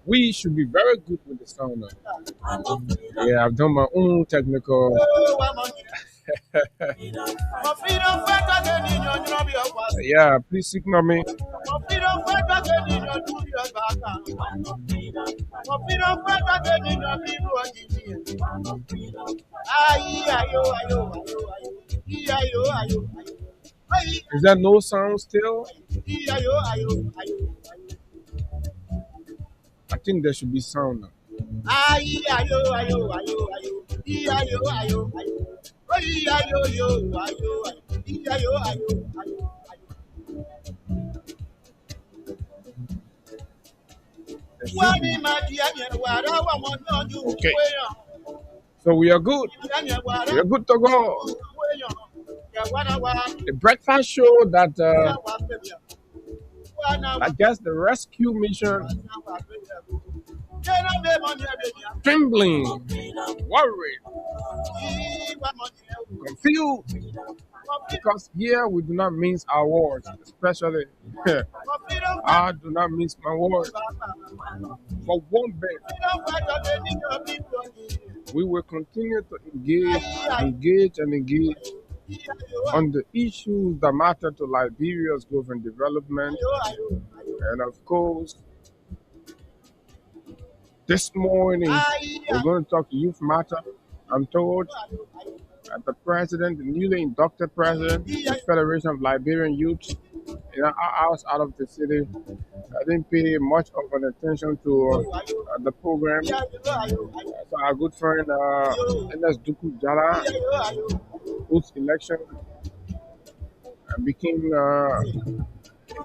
We should be very good with the sound now. Yeah, I've done my own technical. Yeah, please signal me. Is there no sound still? I think there should be sound now. There should be. Okay. So we are good. We are good to go. The breakfast show that I guess the rescue mission, trembling, worried, confused, because here we do not mince our words, especially I do not mince my words. For one bit, we will continue to engage on the issues that matter to Liberia's growth and development. And of course, this morning we're going to talk youth matter. I'm told that the president, the newly inducted president of the Federation of Liberian Youth, in our house out of the city, I didn't pay much of an attention to the program. So our good friend Ns Duku Jala, whose election became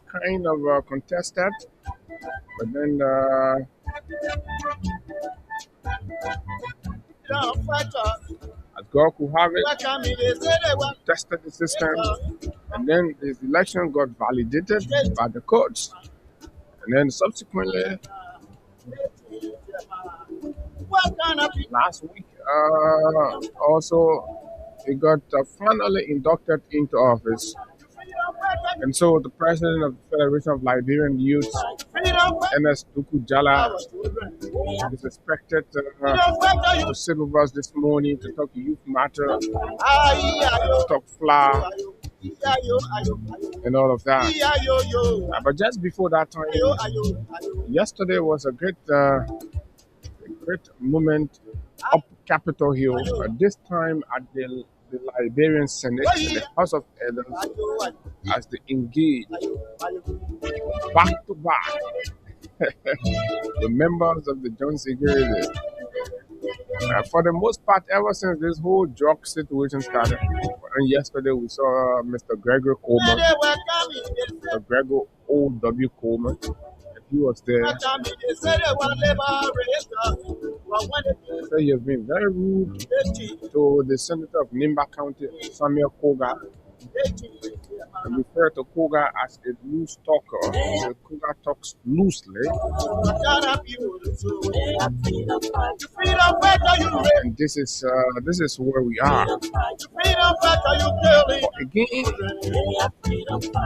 kind of contested, but then as God could have it, tested the system, and then his election got validated by the courts, and then subsequently last week also he got finally inducted into office. And so the president of the Federation of Liberian Youth, Ns Duku Jala, is expected to sit with us this morning to talk youth matter, to talk flower, and all of that. But just before that time, yesterday was a great moment up Capitol Hill, this time at the Liberian Senate, the House of Elders, as they engage back to back the members of the John Security. For the most part, ever since this whole drug situation started, and yesterday we saw Mr. Gregory Coleman, Mr. Gregory O.W. Coleman. He was there. So he has been very rude to the senator of Nimba County, Samuel Koga, and refer to Koga as a loose talker. So Koga talks loosely. And this is where we are. But again,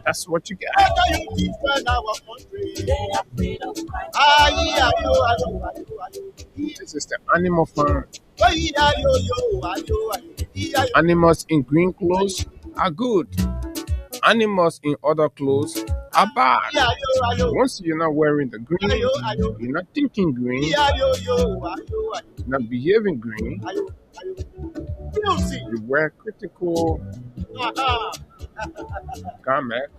that's what you get. This is the animal farm. Animals in green clothes are good. Animals in other clothes are bad. Once you're not wearing the green, you're not thinking green, you're not behaving green, you wear critical garment,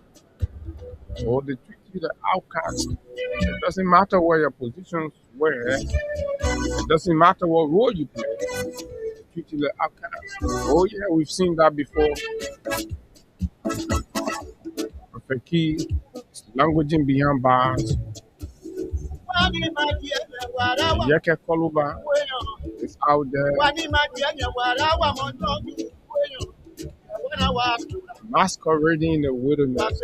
or they treat you the outcast. It doesn't matter where your positions were, it doesn't matter what role you play, they treat you the outcast. Oh yeah, we've seen that before. Feki, languaging behind bars. Yeke Koluba is out there. Masquerading in the wilderness.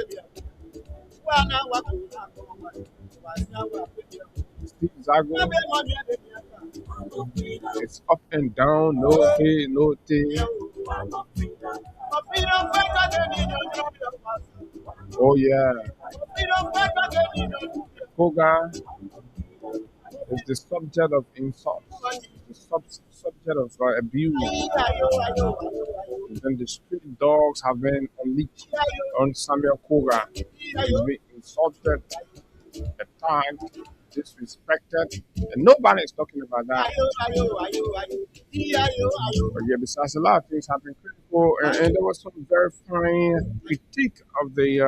Steve Zago. It's up and down, no pay, no pay. Oh yeah, Koga is the subject of insults, the subject of abuse. And then the street dogs have been unleashed on Samuel Koga. He's been insulted, attacked, disrespected, and nobody is talking about that. But yeah, besides a lot of things have been critical, and there was some very fine critique of the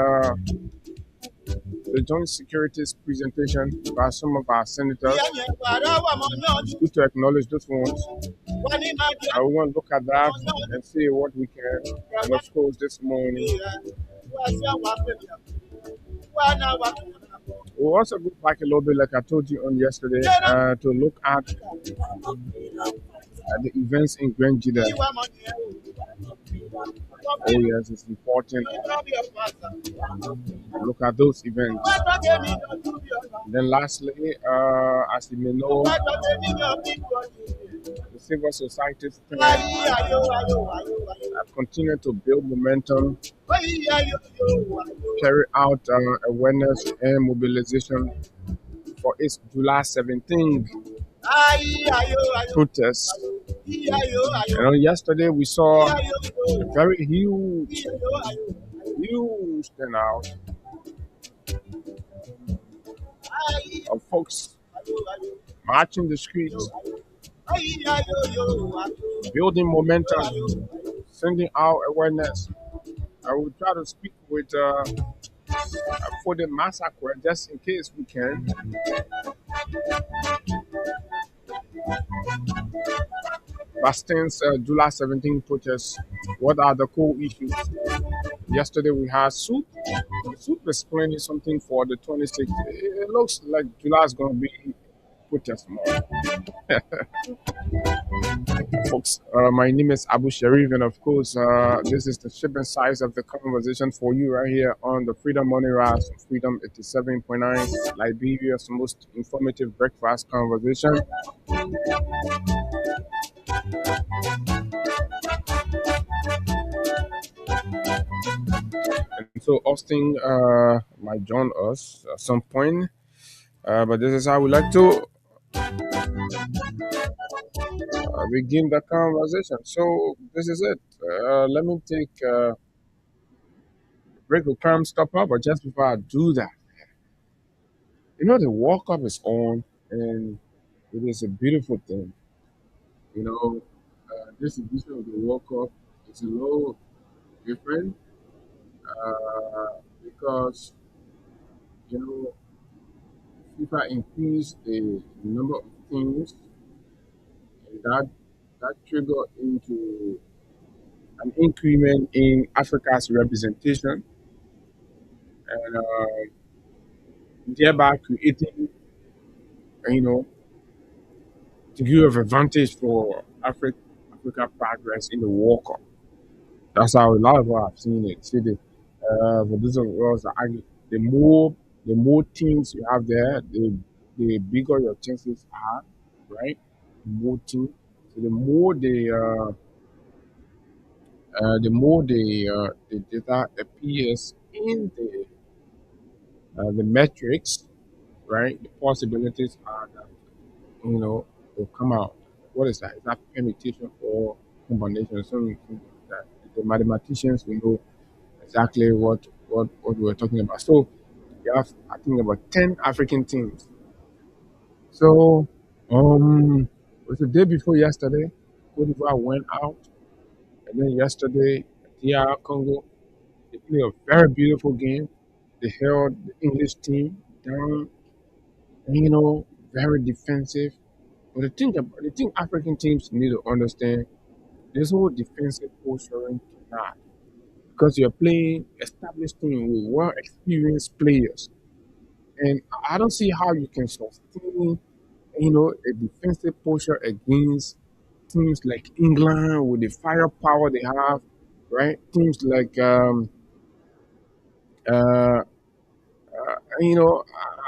joint securities presentation by some of our senators. It's good to acknowledge those ones. We want to look at that and see what we can expose this morning. We'll also go back a little bit, like I told you on yesterday, to look at the events in Grand Jida. Oh yes, it's important. Look at those events. Then lastly, as you may know, the civil society have continued to build momentum, carry out awareness and mobilization for its July 17th protest. And on yesterday, we saw a very huge turnout of folks marching the streets, building momentum, sending out awareness. I will try to speak with for the massacre just in case we can. Bastin's July 17th protest. What are the core issues? Yesterday we had Soup. Soup explaining something for the 26th. It looks like July is going to be protest month. Folks, my name is Abu Sharif, and of course, this is the shipping size of the conversation for you right here on the Freedom Money Rise, Freedom 87.9, Liberia's most informative breakfast conversation. And so Austin might join us at some point, but this is how we like to begin the conversation. So this is it. Let me take a break will come stop up, but just before I do that, the World Cup is on, and it is a beautiful thing. This edition of the World Cup is a little different because you know FIFA increased the number of teams, and that triggered into an increment in Africa's representation, and thereby creating, you know, degree of advantage for Africa progress in the World Cup. That's how a lot of us have seen it. See the for those of us that argue, the more teams you have there, the bigger your chances are, right? More teams. So the more the data appears in the metrics, right? The possibilities are that will come out. What is that? Is that permutation or combination? Something like that the mathematicians will know exactly what we're talking about. So you have, I think, about 10 African teams. So it was the day before yesterday. Cote d'Ivoire went out, and then yesterday, DR Congo, they played a very beautiful game. They held the English team down, and very defensive. But the thing African teams need to understand, this whole defensive posturing cannot, because you're playing established team with well experienced players. And I don't see how you can sustain, a defensive posture against teams like England with the firepower they have, right? Teams like, uh,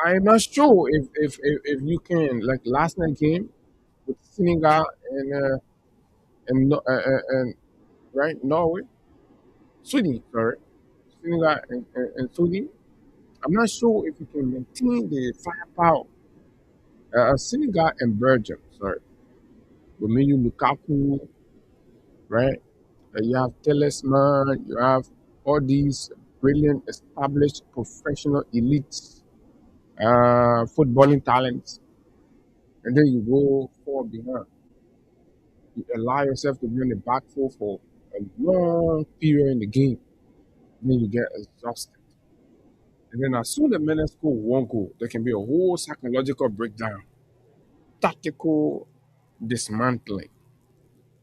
I'm not sure if you can, like last night game with Senegal and right Norway, Sweden, sorry, Senegal and Saudi. I'm not sure if you can maintain the firepower. Senegal and Belgium, sorry. Romelu Lukaku, right? You have Talisman, you have all these brilliant, established, professional elites, footballing talents, and then you go far behind. You allow yourself to be on the back foot for a long period in the game, then you get exhausted. And then as soon as the men score one goal, there can be a whole psychological breakdown, tactical dismantling.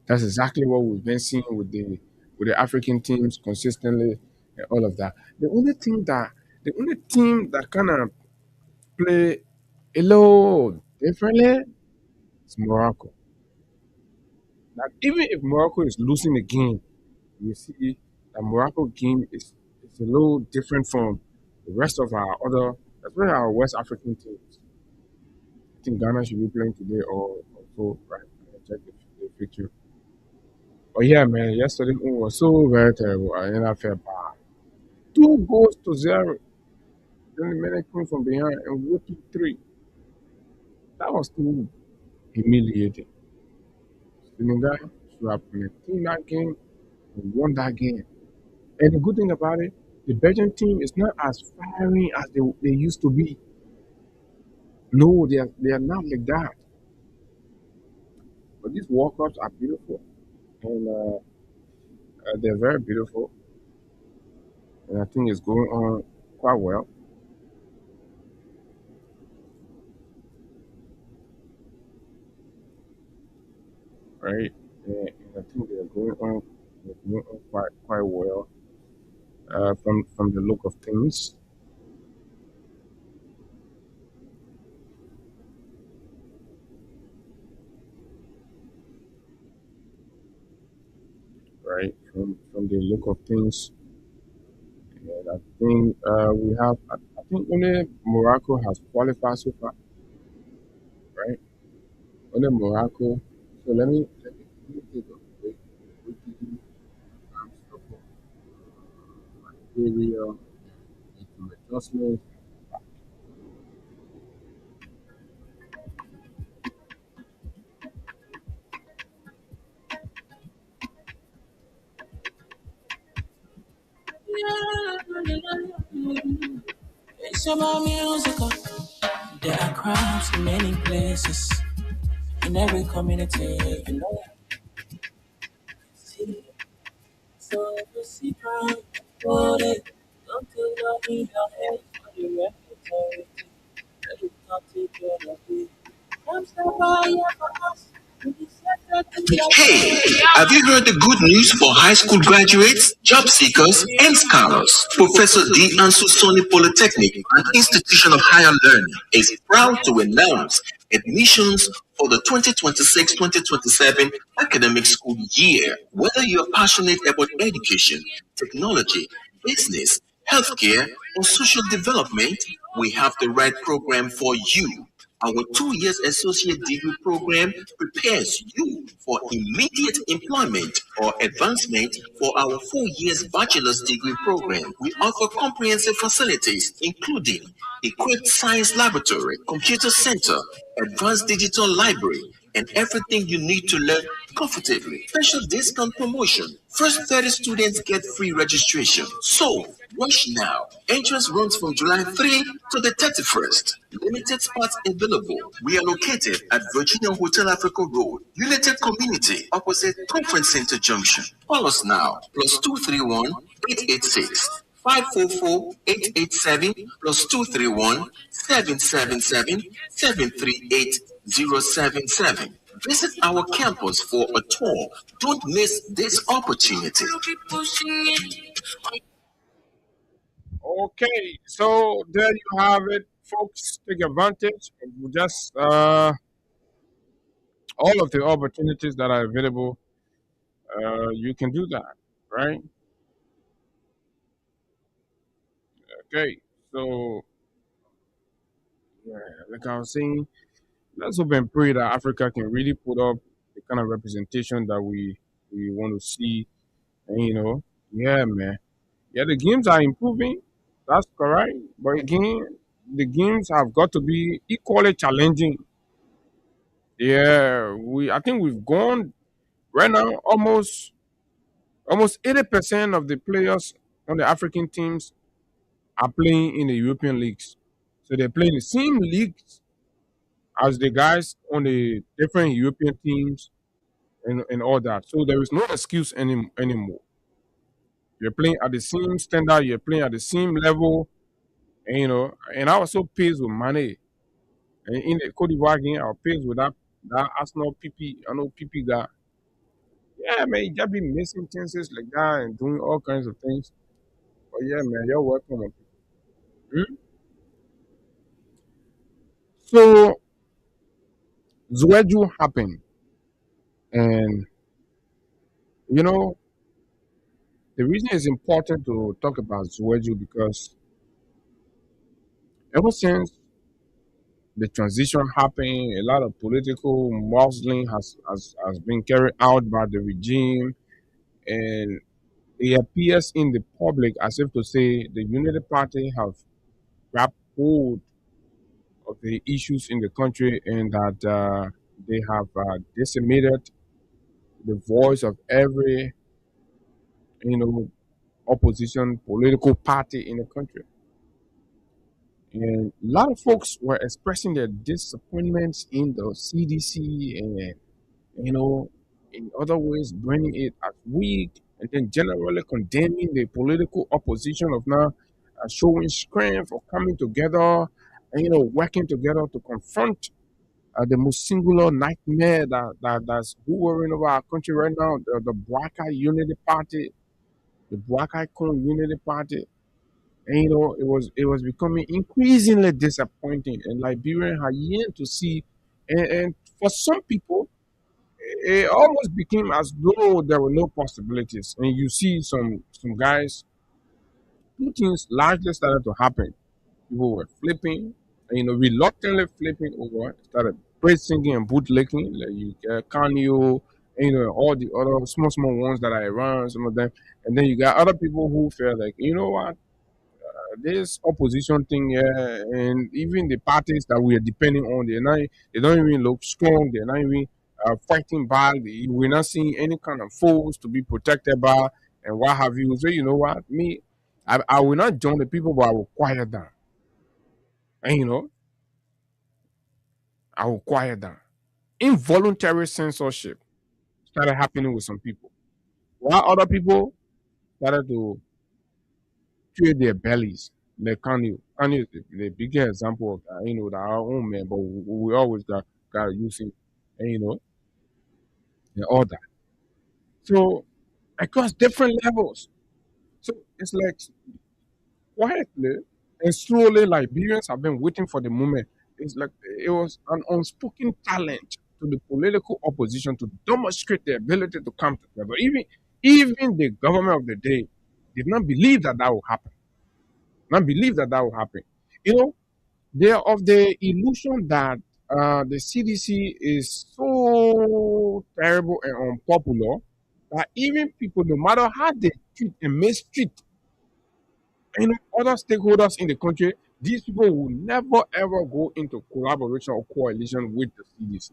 That's exactly what we've been seeing with the African teams consistently and all of that. The only team that kind of play a little differently is Morocco. Like even if Morocco is losing the game, you see that Morocco game is a little different from the rest of our other, especially our West African teams. I think Ghana should be playing today or so, right? Check the picture. Oh yeah, man! Yesterday was so very terrible. I ended up felt bad. 2 goals to 0. Then the minute came from behind and whipped it three. That was too humiliating. Senegal should have maintained that game and won that game. And the good thing about it, the Belgian team is not as firing as they used to be. No, they are not like that. But these World Cups are beautiful, and they're very beautiful. And I think it's going on quite well, right? And I think they're going on quite well from the look of things, right? From the look of things, and I think we have. I think only Morocco has qualified so far, right? Only Morocco. So let me take a quick stop of area, make some adjustments. It's about musical. There are crowds in many places, in every community, you know. See, so if you see crowd, hold it. Don't take love in your head for the repertory. Let it not take care of it. I'm still here for us. We deserve that to Hey, be have you heard the good news for high school graduates, job seekers, and scholars? Professor D. Ansusoni Polytechnic, an institution of higher learning, is proud to announce admissions for the 2026-2027 academic school year. Whether you're passionate about education, technology, business, healthcare, or social development, we have the right program for you. Our 2 years associate degree program prepares you for immediate employment or advancement for our 4 years bachelor's degree program. We offer comprehensive facilities, including equipped science laboratory, computer center, advanced digital library, and everything you need to learn comfortably. Special discount promotion. First 30 students get free registration. So, rush now. Entrance runs from July 3 to the 31st. Limited spots available. We are located at Virginia Hotel Africa Road, United Community, opposite Conference Center Junction. Call us now. Plus 231 886 544-887 plus 231-777-738-077. Visit our campus for a tour. Don't miss this opportunity. Okay, so there you have it, folks. Take advantage of just all of the opportunities that are available. You can do that, right? Okay, so yeah, like I was saying, let's hope and pray that Africa can really put up the kind of representation that we want to see. And yeah, man. Yeah, the games are improving. That's correct. But again, the games have got to be equally challenging. Yeah, we I think we've gone right now almost 80% of the players on the African teams are playing in the European leagues. So they're playing the same leagues as the guys on the different European teams and all that. So there is no excuse anymore. You're playing at the same standard, you're playing at the same level, and and I was so pleased with Mane. And in the Cote d'Ivoire game, I was pleased with that Arsenal PP, I know PP guy. Yeah, man, you just be missing chances like that and doing all kinds of things. But yeah, man, you're welcome. Hmm? So Zueju happened, and you know the reason it's important to talk about Zueju because ever since the transition happened, a lot of political muscling has been carried out by the regime, and it appears in the public as if to say the Unity Party have grabbed hold of the issues in the country and that they have decimated the voice of every you know opposition political party in the country. And a lot of folks were expressing their disappointments in the CDC and you know, in other ways, bringing it as weak, and then generally condemning the political opposition of now showing strength or coming together and, working together to confront the most singular nightmare that's hovering over our country right now, the Black Unity Party, the Black Unity Party. And, it was becoming increasingly disappointing, and Liberian had yet to see, and for some people, it almost became as though there were no possibilities. And you see some guys, two things largely started to happen. People were flipping, and reluctantly flipping over, started praise singing and bootlicking, like you get Kanye, and all the other small ones that I run, some of them. And then you got other people who feel like, you know what, this opposition thing here, and even the parties that we are depending on, they don't even look strong. They're not even fighting back. We're not seeing any kind of foes to be protected by, and what have you. So you know what, me, I will not join the people, but I will quiet down. And I will quiet down. Involuntary censorship started happening with some people, while other people started to trade their bellies. Like Kanye. Kanye is the biggest example of that, that our own man, but we always got to use him, and and all that. So across different levels. So it's like quietly and slowly Liberians have been waiting for the moment. It's like it was an unspoken challenge to the political opposition to demonstrate their ability to come together. Even the government of the day did not believe that would happen. Not believe that would happen. You know, they are of the illusion that the CDC is so terrible and unpopular that even people, no matter how they treat and mistreat other stakeholders in the country, these people will never ever go into collaboration or coalition with the CDC.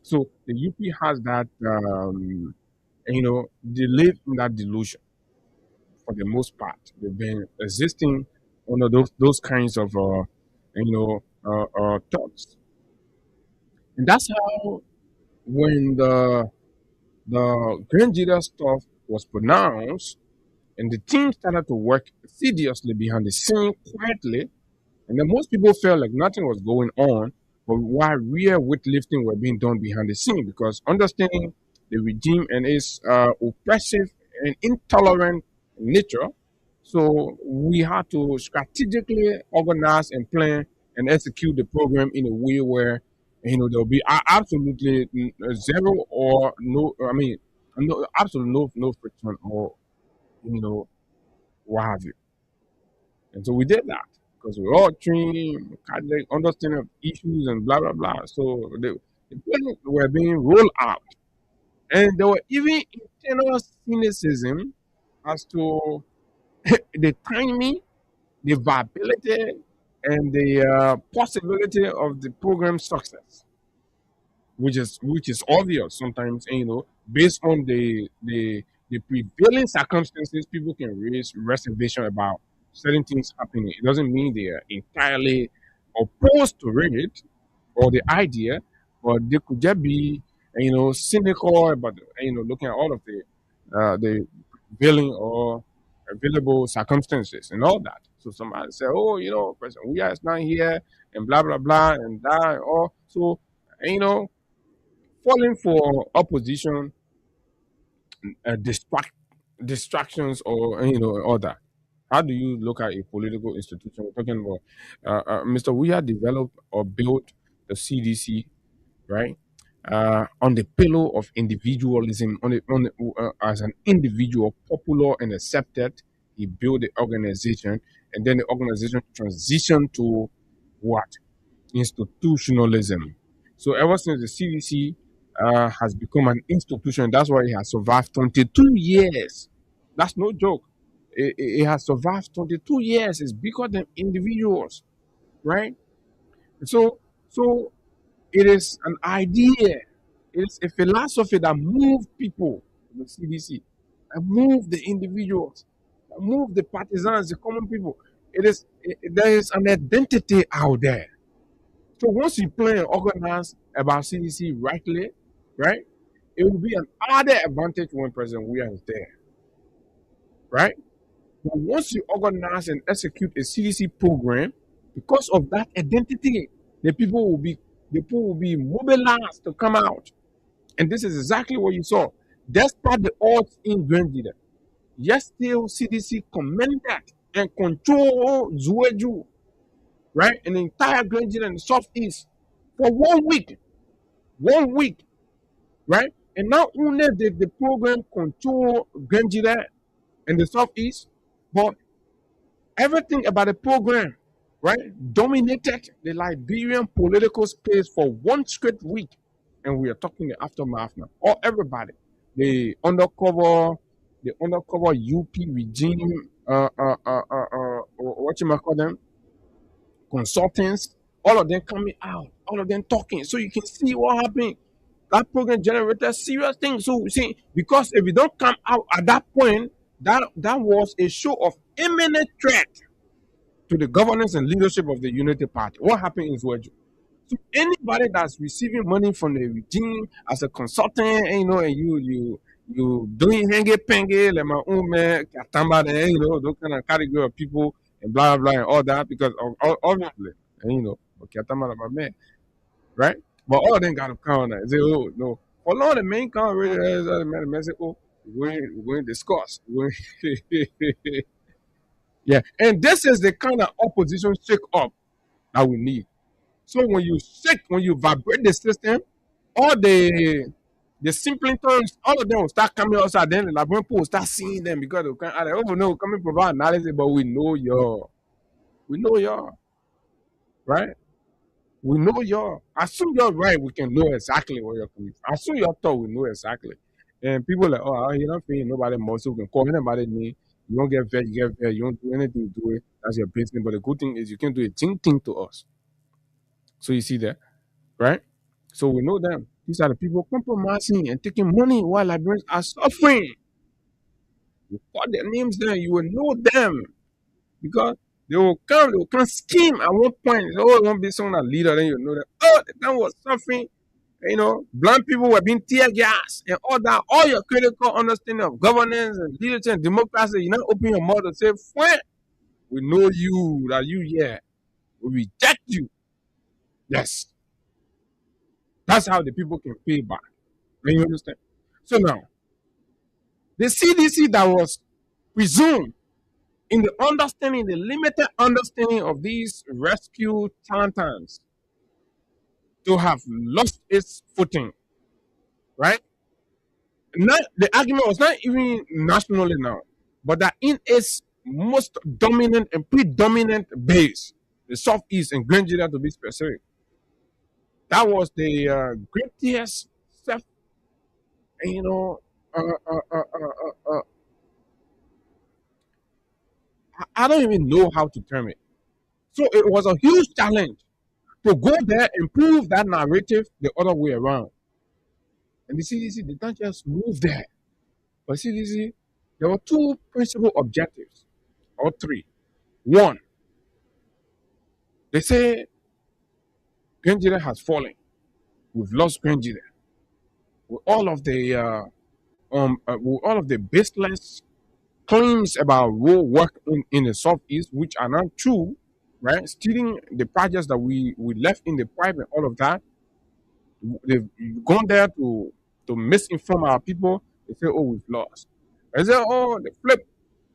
So the UP has that, they live in that delusion for the most part. They've been existing under those kinds of, thoughts. And that's how when the grand jury stuff was pronounced and the team started to work seriously behind the scene quietly, and then most people felt like nothing was going on, but while real weightlifting were being done behind the scene, because understanding the regime and its oppressive and intolerant nature, so we had to strategically organize and plan and execute the program in a way where there'll be absolutely zero or no. I mean, no, absolutely no friction or you know what have you. And so we did that because we all trained, had the understanding of issues and blah blah blah. So the plans were being rolled out, and there were even internal cynicism as to the timing, the viability, and the possibility of the program's success, which is obvious sometimes, and, based on the prevailing circumstances, people can raise reservation about certain things happening. It doesn't mean they are entirely opposed to it or the idea, but they could just be, cynical about, looking at all of the prevailing or available circumstances and all that. So somebody say, oh, President we is not here and blah blah blah and that, or so, you know falling for opposition, uh, distract distractions, or all that. How do you look at a political institution? We're talking about Mr. Weah developed or built the CDC, right? On the pillow of individualism, as an individual, popular and accepted, he built the organization, and then the organization transitioned to what? Institutionalism. So ever since the CDC has become an institution, that's why it has survived 22 years. That's no joke. It has survived 22 years. It's bigger than individuals, right? So it is an idea. It's a philosophy that moved people, the CDC, that moved the individuals, that moved the partisans, the common people. There is an identity out there. So once you plan and organize about CDC rightly, right, it will be an added advantage when President Weah is there, right? But once you organize and execute a CDC program, because of that identity, the people will be mobilized to come out. And this is exactly what you saw. Despite the odds in Grenada, yet still CDC commanded and controlled Zueju, right? And the entire Grenada and the southeast for 1 week. 1 week, right? And not only did the program control Grenada and the southeast, but everything about the program, right, dominated the Liberian political space for one straight week. And we are talking the aftermath now. Or everybody, the undercover, UP regime, what you might call them, consultants, all of them coming out, all of them talking. So you can see what happened. That program generated serious things. So see, because if you don't come out at that point, that was a show of imminent threat to the governance and leadership of the Unity Party. What happened in Zwejo? So anybody that's receiving money from the regime as a consultant, and you doing henge penge like my own man Katamba, those kind of category of people and blah blah blah and all that, because obviously, but Katamba like my man, right? But all of them got to count and say, oh no. For long the main count really is the man say, oh, we're going to discuss. Yeah. And this is the kind of opposition shake up that we need. So when you vibrate the system, all the simpletons, all of them will start coming outside. Then the Liberian people will start seeing them because they can oh no, come and provide analysis, but we know y'all, right? We know y'all. As soon you're right, we can know exactly where you're coming from. As soon you're thought, we know exactly. And people like, oh, you don't feel nobody more, so we can call anybody name. You don't get vet, you get vet. You don't do anything to do it. That's your business. But the good thing is you can do a thing to us. So you see that, right? So we know them. These are the people compromising and taking money while Liberians are suffering. You put their names there, you will know them because they will come scheme at one point. Oh, it won't be someone a leader, then you know that. Oh, the time was suffering. Blind people were being tear gas and all that. All your critical understanding of governance and leadership and democracy, you not open your mouth and say, "Friend, we know you, that you here. We reject you." Yes, that's how the people can pay back. You understand? So now, the CDC that was presumed in the limited understanding of these rescue talentans to have lost its footing, right? Not the argument was not even nationally now, but that in its most dominant and predominant base, the southeast and Nigeria to be specific, that was the greatest self, you know, uh, uh, uh, uh, uh, uh, I don't even know how to term it. So it was a huge challenge to go there and prove that narrative the other way around. And the CDC did not just move there. But CDC, there were two principal objectives, or three. One, they say Nigeria has fallen. We've lost Nigeria. With all of the with all of the baseless claims about rural work in the southeast, which are not true, right? Stealing the projects that we left in the pipe and all of that. They've gone there to misinform our people. They say, oh, we've lost. They say, oh, the flip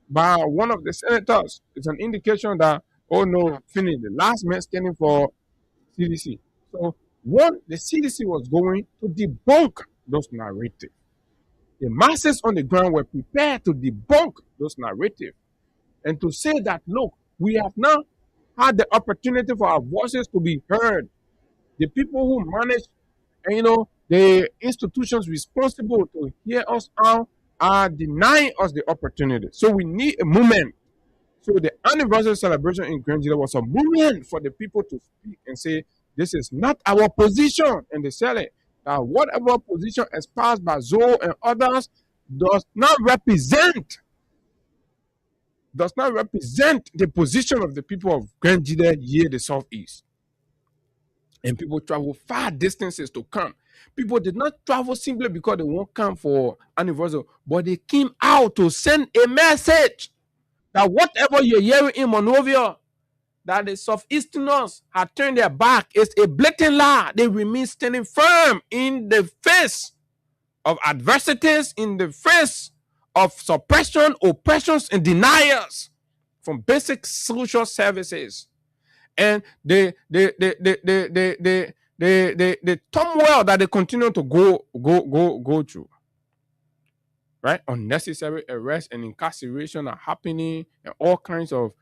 by one of the senators. It's an indication that, oh no, finish the last man standing for CDC. So one, the CDC was going to debunk those narratives. The masses on the ground were prepared to debunk those narratives and to say that, look, we have now had the opportunity for our voices to be heard. The people who manage, the institutions responsible to hear us out are denying us the opportunity. So we need a movement. So the anniversary celebration in Nigeria was a movement for the people to speak and say, this is not our position. And they said it, that whatever position espoused by Zoe and others does not represent the position of the people of Nigeria here, the Southeast. And people travel far distances to come. People did not travel simply because they won't come for anniversary, but they came out to send a message that whatever you're hearing in Monrovia, that the Southeasterners had turned their back, is a blatant lie. They remain standing firm in the face of adversities, in the face of suppression, oppressions, and denials from basic social services. And the turmoil that they continue to go through, right? Unnecessary arrest and incarceration are happening, and all kinds of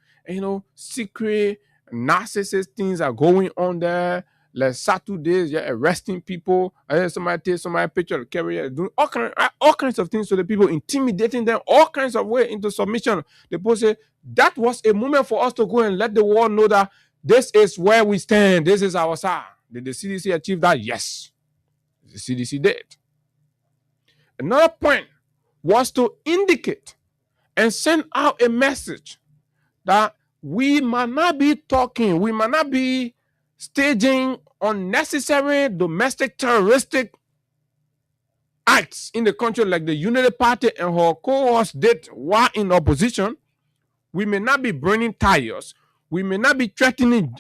secret narcissist things are going on there. Like Saturdays, you're arresting people. And then somebody takes somebody picture of carrier, doing all kinds of things to the people, intimidating them all kinds of way into submission. The people say that was a moment for us to go and let the world know that this is where we stand. This is our side. Did the CDC achieve that? Yes, the CDC did. Another point was to indicate and send out a message that we might not be talking, we might not be staging unnecessary domestic terroristic acts in the country like the Unity Party and her cohorts did while in opposition. We may not be burning tires. We may not be threatening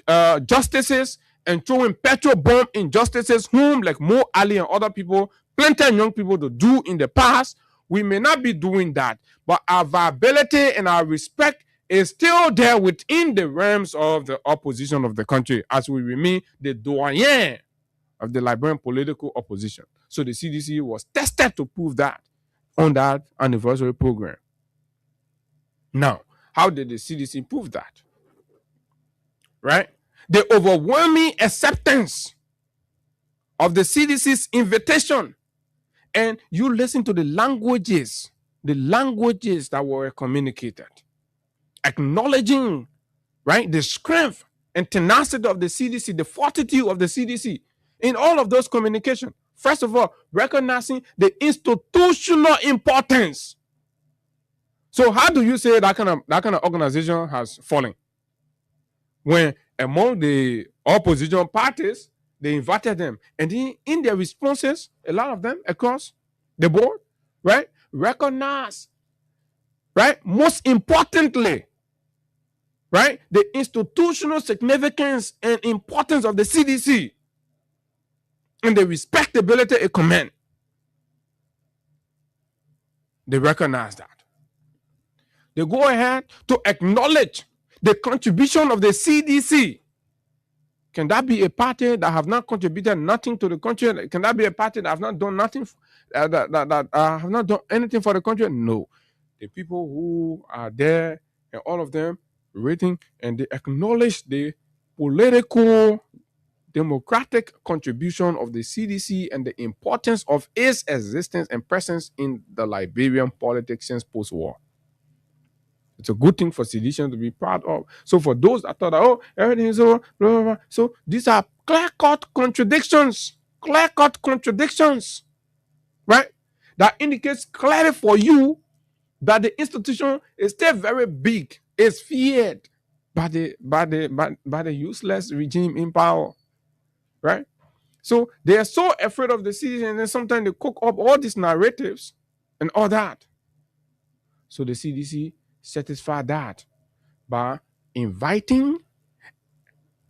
justices and throwing petrol bomb injustices, whom like Mo Ali and other people, plenty of young people to do in the past. We may not be doing that, but our viability and our respect is still there within the realms of the opposition of the country, as we remain the doyen of the Liberian political opposition. So the CDC was tested to prove that on that anniversary program. Now, how did the CDC prove that? Right? The overwhelming acceptance of the CDC's invitation, and you listen to the languages that were communicated, acknowledging, right, the strength and tenacity of the CDC, the fortitude of the CDC in all of those communications. First of all, recognizing the institutional importance. So how do you say that kind of organization has fallen? When among the opposition parties, they invited them, and in their responses, a lot of them across the board, right, recognize, right, most importantly, right, the institutional significance and importance of the CDC and the respectability it commands. They recognize that. They go ahead to acknowledge the contribution of the CDC. Can that be a party that have not contributed nothing to the country? Can that be a party that have not done nothing, that have not done anything for the country? No. The people who are there and all of them rating, and they acknowledge the political democratic contribution of the CDC and the importance of its existence and presence in the Liberian politics since post-war. It's a good thing for sedition to be proud of. So for those that thought that, oh, everything is over, blah, blah, blah. So these are clear-cut contradictions. Clear-cut contradictions, right? That indicates clearly for you that the institution is still very big, is feared by the useless regime in power, right? So they are so afraid of the citizen, and then sometimes they cook up all these narratives and all that. So the CDC satisfy that by inviting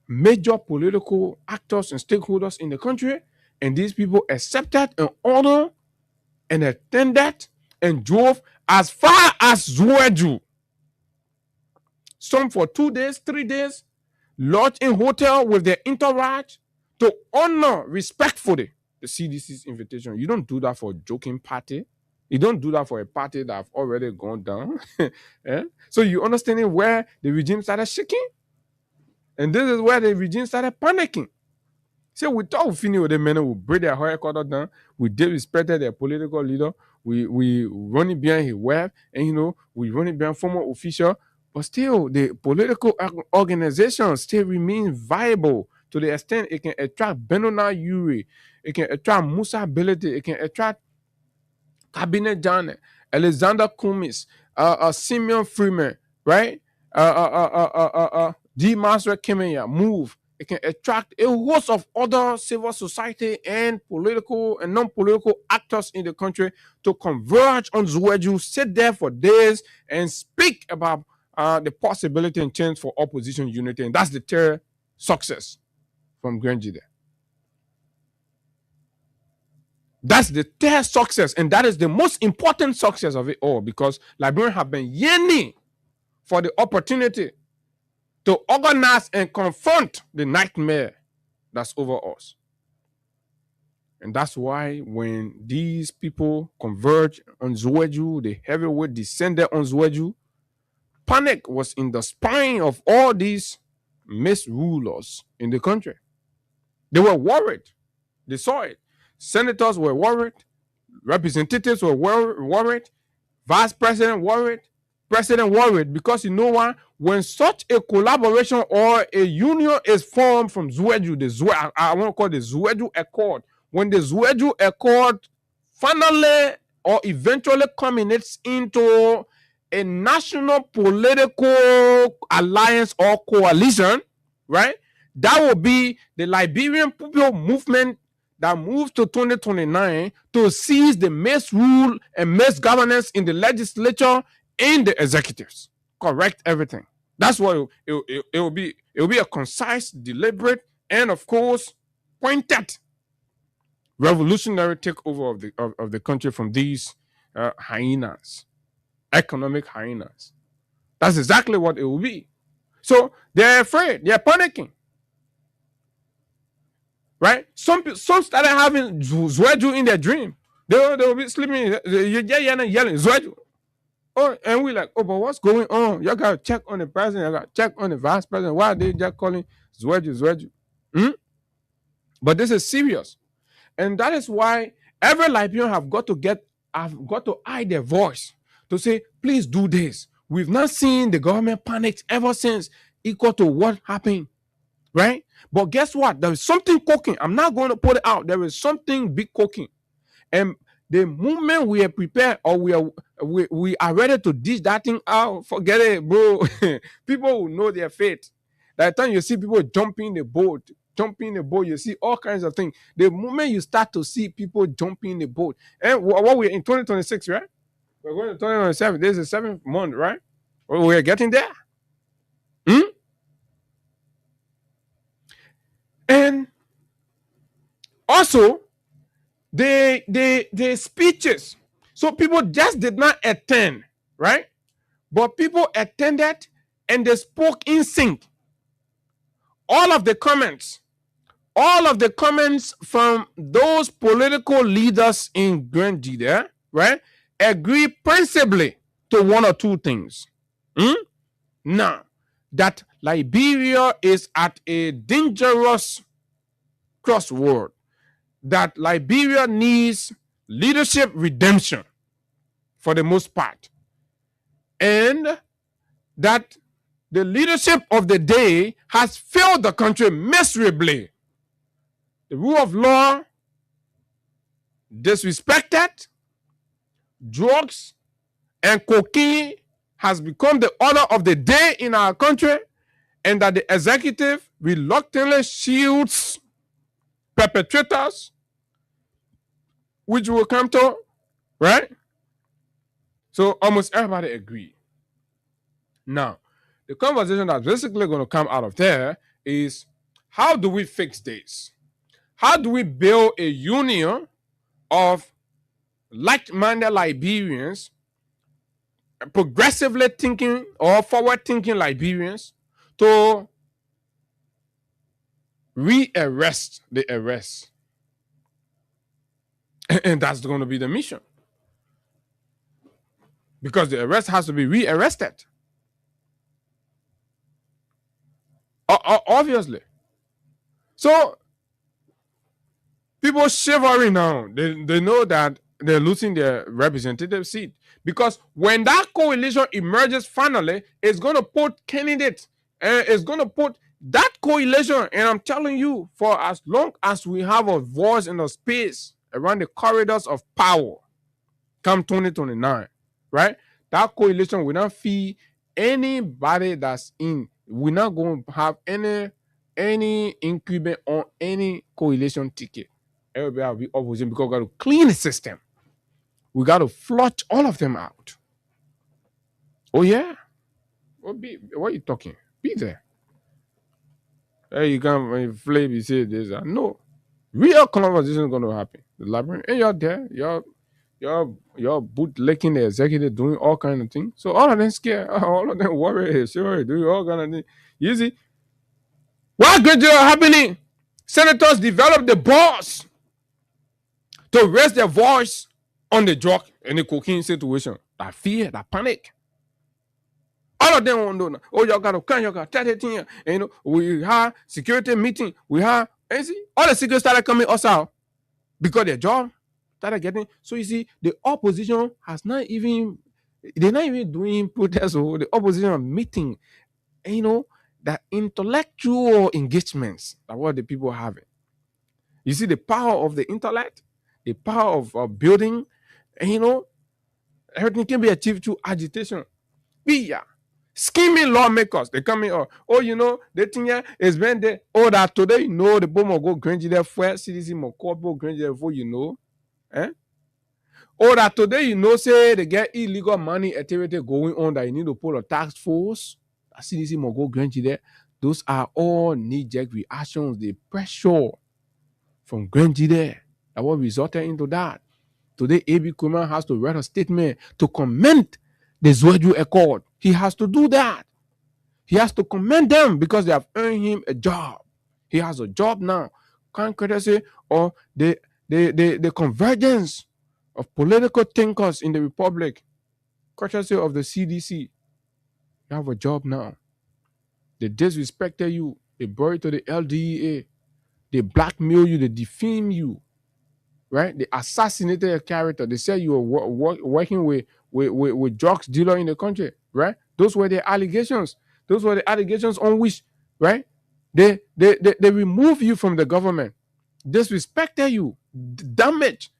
major political actors and stakeholders in the country, and these people accepted an order and attended and drove as far as Zueju. Some for 2 days, 3 days, lodged in hotel with their entourage to honor respectfully the CDC's invitation. You don't do that for a joking party. You don't do that for a party that have already gone down. Eh? So you understanding where the regime started shaking? And this is where the regime started panicking. So we thought we finished with the men who break their headquarters down. We disrespected their political leader. We run it behind his wife, and we run it behind former official. But still, the political organization still remains viable to the extent it can attract Benona Yuri, it can attract Musa Ability, it can attract Cabinet Janet, Alexander Kumis, Simeon Freeman, right? D. Master Kemenya, Move. It can attract a host of other civil society and political and non-political actors in the country to converge on Zueju, sit there for days and speak about the possibility and chance for opposition unity. And that's the third success from Grenjide. That's the third success, and that is the most important success of it all, because Liberians have been yearning for the opportunity to organize and confront the nightmare that's over us. And that's why when these people converge on Zueju, the heavyweight descended on Zueju, panic was in the spine of all these misrulers in the country. They were worried. They saw it. Senators were worried. Representatives were worried. Vice President worried. President worried, because you know why? When such a collaboration or a union is formed from Zueju, I want to call it the Zueju Accord. When the Zueju Accord finally or eventually culminates into a national political alliance or coalition, right? That will be the Liberian People Movement that moves to 2029 to seize the misrule and misgovernance in the legislature and the executives. Correct everything. That's what it will be. It will be a concise, deliberate, and of course, pointed revolutionary takeover of the country from these hyenas, economic hyenas. That's exactly what it will be. So they're afraid. They're panicking. Right? Some started having Zueju in their dream. They will be sleeping, yelling, Zueju. Oh, and we're like, oh, but what's going on? Y'all got to check on the president. Y'all got to check on the vice president. Why are they just calling Zueju? But this is serious. And that is why every Liberian have got to hide their voice to say, please do this. We've not seen the government panic ever since, equal to what happened, right? But guess what? There is something cooking. I'm not going to put it out. There is something big cooking. And the moment we are prepared, or we are ready to dish that thing out, forget it, bro. People will know their fate. That time you see people jumping the boat, you see all kinds of things. The moment you start to see people jumping in the boat, and what we're in 2026, right? We're going to 2027. This is the 7th month, right? We're getting there. And also, the speeches. So people just did not attend, right? But people attended and they spoke in sync. All of the comments from those political leaders in Grenjide, right, agree principally to one or two things. Now, that Liberia is at a dangerous crossroad, that Liberia needs leadership redemption for the most part. And that the leadership of the day has failed the country miserably. The rule of law disrespected, drugs and cocaine has become the order of the day in our country, and that the executive reluctantly shields perpetrators, which will come to, right? So almost everybody agree. Now, the conversation that's basically going to come out of there is, how do we fix this? How do we build a union of like-minded Liberians, progressively thinking or forward-thinking Liberians, to re-arrest the arrest? And that's going to be the mission. Because the arrest has to be re-arrested. Obviously. So people shivering now. They know that they're losing their representative seat. Because when that coalition emerges finally, it's going to put candidates, and it's going to put that coalition, and I'm telling you, for as long as we have a voice in the space around the corridors of power, come 2029, right? That coalition will not fee anybody that's in. We're not going to have any increment on any coalition ticket. Everybody will be opposition, because we got to clean the system. We got to flush all of them out. Oh yeah, what are you talking? Be there. Hey, you can't flame. You say this. No, real conversation is going to happen. The librarian, and you're there. You're bootlicking the executive, doing all kind of things. So all of them scared, all of them worried, sure, doing all kind of things. You see, what good deal happening? Senators develop the balls to raise their voice on the drug and the cocaine situation. That fear, that panic. All of them won't know. Oh, y'all got to come, y'all got to tell and you know, we have security meeting, we have, and see, all the secrets started coming us out because their job started getting. So you see, the opposition has not even, they're not even doing protests, or the opposition are meeting, and you know, that intellectual engagements that what the people are having. You see the power of the intellect, the power of building, and you know, everything can be achieved through agitation. Yeah. Scheming lawmakers, they come in, oh, you know, the thing here is when they, oh, that today, you know, the bomb will go grange there for CDC, more corporate grange there for, you know, eh? Oh, that today, you know, say they get illegal money activity going on that you need to pull a task force. That CDC more go grange there. Those are all knee-jerk reactions, the pressure from grange there that what resulted into that. Today, A.B. Kuma has to write a statement to comment the Zweju Accord. He has to do that. He has to commend them because they have earned him a job. He has a job now. Can't courtesy or the convergence of political thinkers in the republic, courtesy of the CDC. You have a job now. They disrespected you. They brought you to the LDEA. They blackmail you. They defame you. Right? They assassinated your character. They said you were working with drugs dealer in the country. Right? Those were the allegations. Those were the allegations on which, right? They remove you from the government, disrespected you, damage.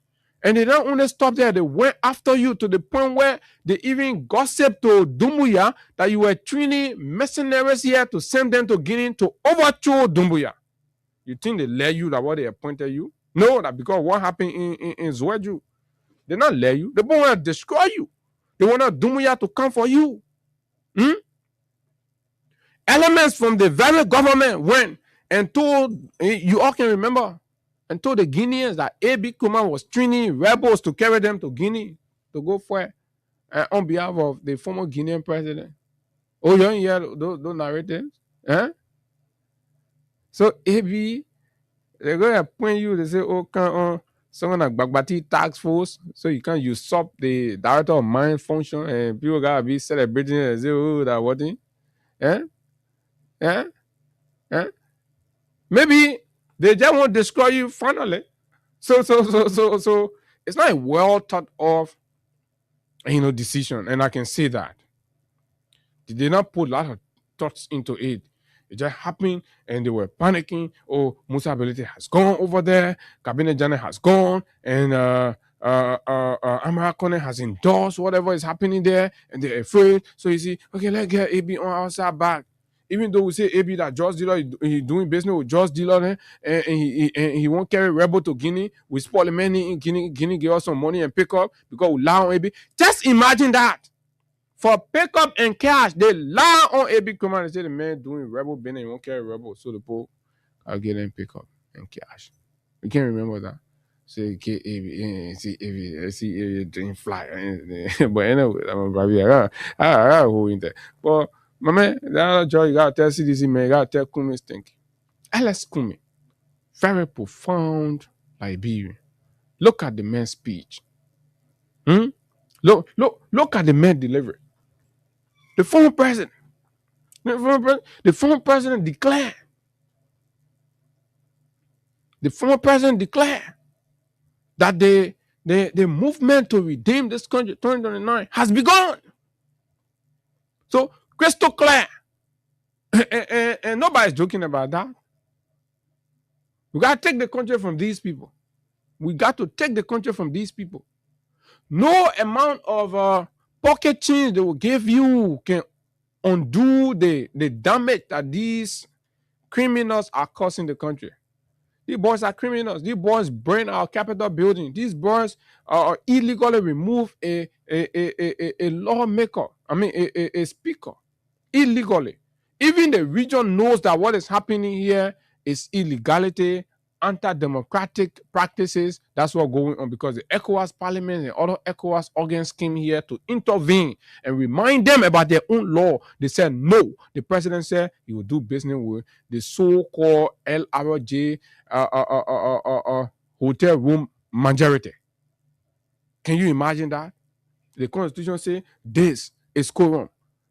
And they don't only stop there, they went after you to the point where they even gossiped to Dumbuya that you were training mercenaries here to send them to Guinea to overthrow Dumbuya. You think they let you that what they appointed you? No, that because what happened in Zweju, they not let you. They want to destroy you. They want Dumbuya to come for you. Elements from the very government went and told, you all can remember, and told the Guineans that A.B. Kuma was training rebels to carry them to Guinea to go for on behalf of the former Guinean president. Oh, you don't hear those narratives? Eh? So A.B., they're going to point you, they say, oh, can someone like Bagbati task force, so you can usurp the director of mine function, and people got to be celebrating it and say, oh, that what thing? Eh? Eh? Eh? Maybe they just won't destroy you finally. So it's not a well thought of, decision, and I can say that. They did not put a lot of thoughts into it. It just happened and they were panicking. Oh, Musa Ability has gone over there. Cabinet Jana has gone. And Amara Kone has endorsed whatever is happening there. And they're afraid. So you see, okay, let's get AB on our side back. Even though we say AB that George Dealer, he doing business with George Dealer, and he won't carry Rebel to Guinea. We spoil the money in Guinea. Guinea give us some money and pick up because we lie on AB. Just imagine that. For pickup and cash, they lie on AB Command and say the man doing rebel business, he won't carry rebel. So the poor I'll get them pick up and cash. You can't remember that. Say see AB doing fly. But anyway, I'm probably I got who in there. But my man, the other joy you gotta tell CDC man, you gotta tell Kumi's thinking. LS Kumi, very profound Liberian. Look at the man's speech. Hmm? Look at the man delivery. The former president. The former president declared. The former president declared that the movement to redeem this country 2029 has begun. So crystal clear. And nobody's joking about that. We got to take the country from these people. We got to take the country from these people. No amount of pocket change they will give you can undo the damage that these criminals are causing the country. These boys are criminals. These boys burn our Capitol building. These boys illegally remove a lawmaker. I mean, a speaker illegally. Even the region knows that what is happening here is illegality, anti-democratic practices. That's what's going on because the ECOWAS Parliament and other ECOWAS organs came here to intervene and remind them about their own law. They said no. The president said he will do business with the so-called LRJ hotel room majority. Can you imagine that? The Constitution says this is quorum,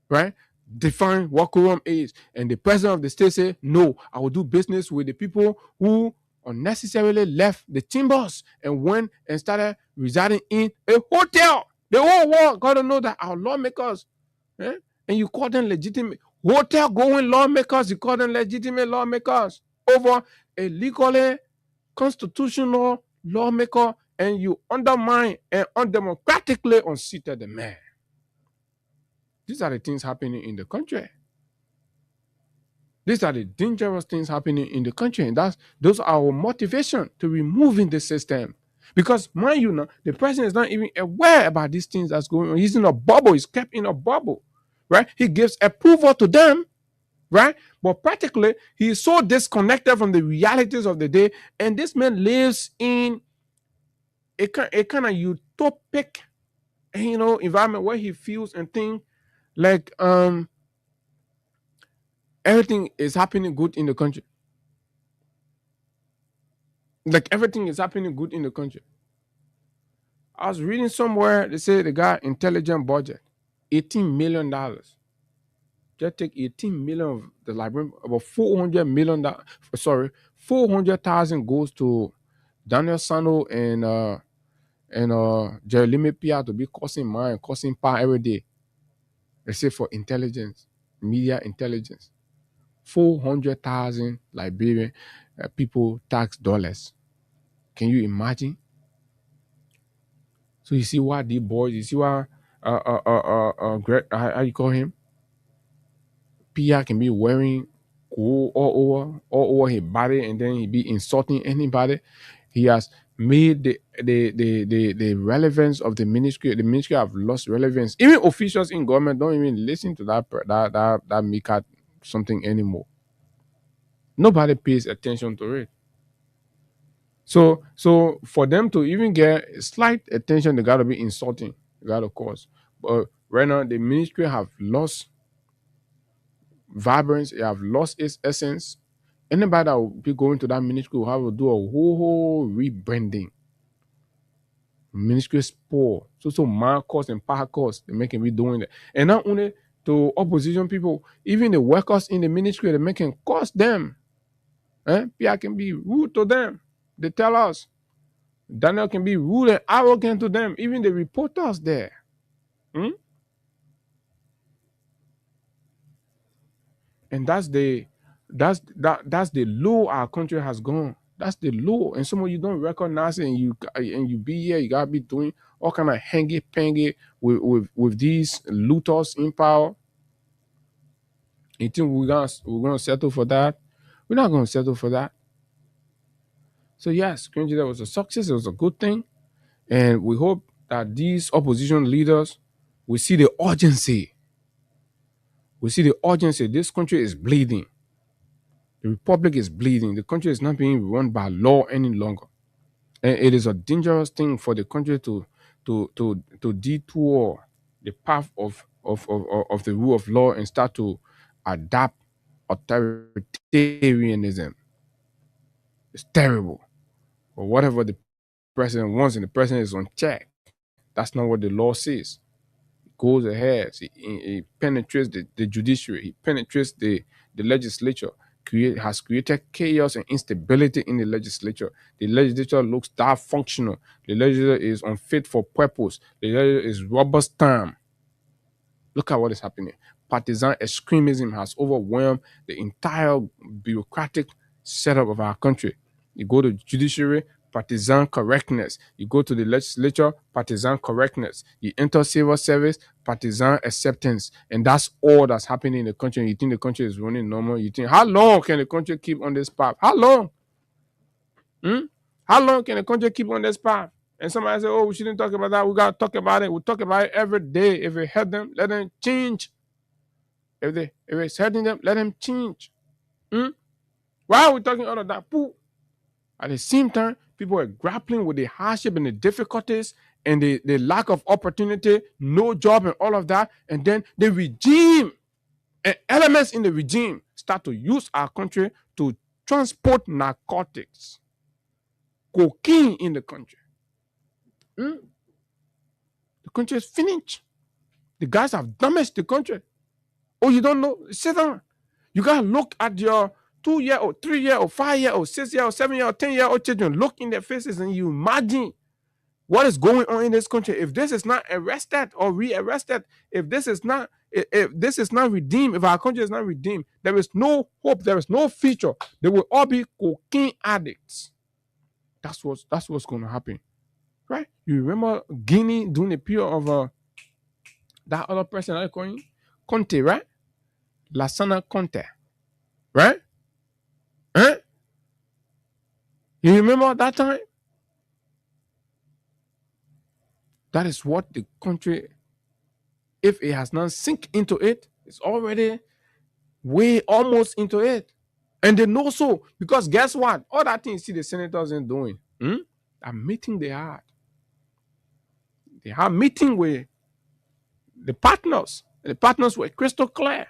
right? Define what quorum is. And the president of the state say, no, I will do business with the people who unnecessarily left the chambers and went and started residing in a hotel. The whole world got to know that our lawmakers, and you call them legitimate hotel going lawmakers, you call them legitimate lawmakers over a legally constitutional lawmaker, and you undermine and undemocratically unseated the man. These are the things happening in the country. These are the dangerous things happening in the country. And those are our motivation to removing the system. Because mind you now, the president is not even aware about these things that's going on. He's in a bubble. He's kept in a bubble. Right? He gives approval to them. Right? But practically, he is so disconnected from the realities of the day. And this man lives in a kind of utopic, environment where he feels and thinks like everything is happening good in the country. Like everything is happening good in the country. I was reading somewhere they say they got intelligent budget, $18 million. Just take 18 million of the library, about $400 million. Sorry, 400,000 goes to Daniel Sano and Jeremy Pia to be causing mind, causing power every day. They say for intelligence, media intelligence. 400,000 Liberian people tax dollars. Can you imagine? So you see why the boys, you see why how you call him? Pia can be wearing gold all over his body, and then he be insulting anybody. He has made the relevance of the ministry. The ministry have lost relevance. Even officials in government don't even listen to that Mika something anymore. Nobody pays attention to it. So for them to even get slight attention, they gotta be insulting. They gotta cause. But right now the ministry have lost vibrance, it have lost its essence. Anybody that will be going to that ministry will have to do a whole rebranding. Ministry is poor. So man cost and power cost, they making me doing that. And not only to opposition people, even the workers in the ministry, they making cost them. People can be rude to them. They tell us. Daniel can be rude and arrogant to them, even the reporters there. And that's the low our country has gone. That's the low. And some of you don't recognize it, and you be here, you gotta be doing all kind of hangy pangy with these looters in power. You think we're gonna settle for that? We're not gonna settle for that. So yes, Kwenji, that was a success, it was a good thing. And we hope that these opposition leaders will see the urgency. We see the urgency. This country is bleeding. The republic is bleeding. The country is not being run by law any longer. And it is a dangerous thing for the country to detour the path of the rule of law and start to adapt authoritarianism. It's terrible. But whatever the president wants and the president is on check, that's not what the law says. Goes ahead. He penetrates the judiciary. He penetrates the legislature. Has created chaos and instability in the legislature. The legislature looks that functional. The legislature is unfit for purpose. The legislature is rubber stamp. Look at what is happening. Partisan extremism has overwhelmed the entire bureaucratic setup of our country. You go to judiciary, partisan correctness. You go to the legislature, partisan correctness. You enter civil service, partisan acceptance. And that's all that's happening in the country. You think the country is running normal? You think, how long can the country keep on this path? How long? How long can the country keep on this path? And somebody say, oh, we shouldn't talk about that. We got to talk about it. We talk about it every day. If it help them, let them change. If it's hurting them, let them change. Why are we talking all of that? Pooh. At the same time, people are grappling with the hardship and the difficulties and the lack of opportunity, no job and all of that. And then the regime and elements in the regime start to use our country to transport narcotics, cocaine in the country. The country is finished. The guys have damaged the country. Oh, you don't know? Sit down. You gotta look at your 2-year-old, 3-year-old, 5-year-old, 6-year-old, 7-year-old, 10-year-old children. Look in their faces and you imagine what is going on in this country. If this is not arrested or re-arrested, if this is not redeemed, if our country is not redeemed, there is no hope, there is no future. They will all be cocaine addicts. That's what's going to happen, right? You remember Guinea during the period of that other person I call him Conte, right? Lassana Conte, right? Huh? You remember that time? That is what the country, if it has not sink into it, it's already way almost into it. And they know so, because guess what? All that thing you see the senators ain't doing. A meeting they had. They had meeting with the partners. The partners were crystal clear.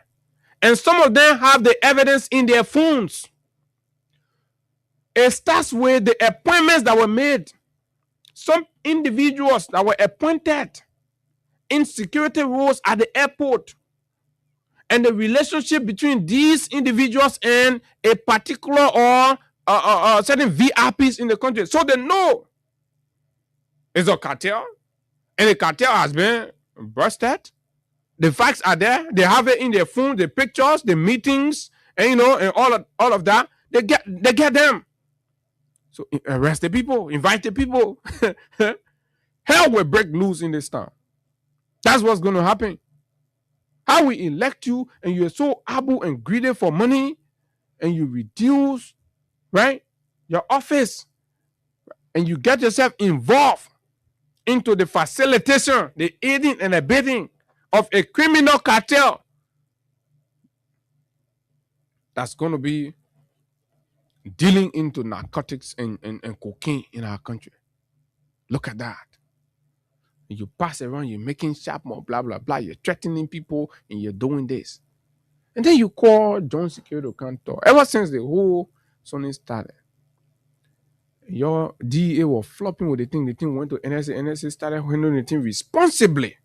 And some of them have the evidence in their phones. It starts with the appointments that were made. Some individuals that were appointed in security roles at the airport, and the relationship between these individuals and a particular or certain VIPs in the country. So they know it's a cartel, and the cartel has been busted. The facts are there. They have it in their phone, the pictures, the meetings, and and all of that. They get them. So arrest the people, invite the people. Hell will break loose in this town. That's what's going to happen. How we elect you and you're so able and greedy for money, and you reduce, right, your office, and you get yourself involved into the facilitation, the aiding and abetting of a criminal cartel that's going to be dealing into narcotics and cocaine in our country. Look at that. You pass around, you're making sharp more, blah, blah, blah. You're threatening people and you're doing this. And then you call John Security Cantor. Ever since the whole Sony started, your DEA was flopping with the thing. The thing went to NSA. NSA started handling the thing responsibly.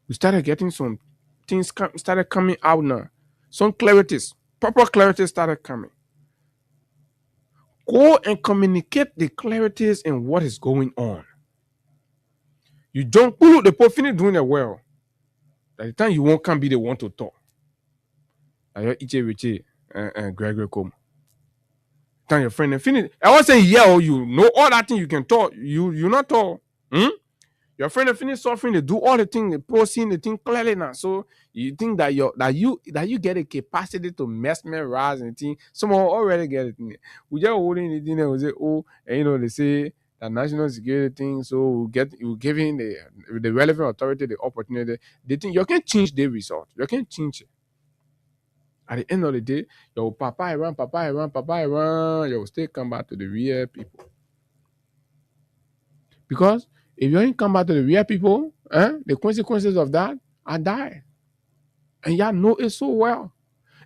We started getting some things started coming out now. Some clarities, proper clarities started coming. Go and communicate the clarities and what is going on. You don't pull the finish doing it well. By the time you won't can be the one to talk. Ayo Iche Riche Gregory Como. Tell your friend and finish. I was saying, yeah, oh, you know all that thing you can talk. You not talk. Hmm? Your friend and finish suffering, they do all the thing, they posting the thing clearly now. So you think that you get a capacity to mesmerize and thing. Someone already get it. We just holding it in there and say, oh, and they say that national security thing, so we giving the relevant authority the opportunity. They think you can change the result. You can change it. At the end of the day, your papa Iran, you will still come back to the real people. Because if you ain't come back to the real people, the consequences of that are die. And y'all know it so well.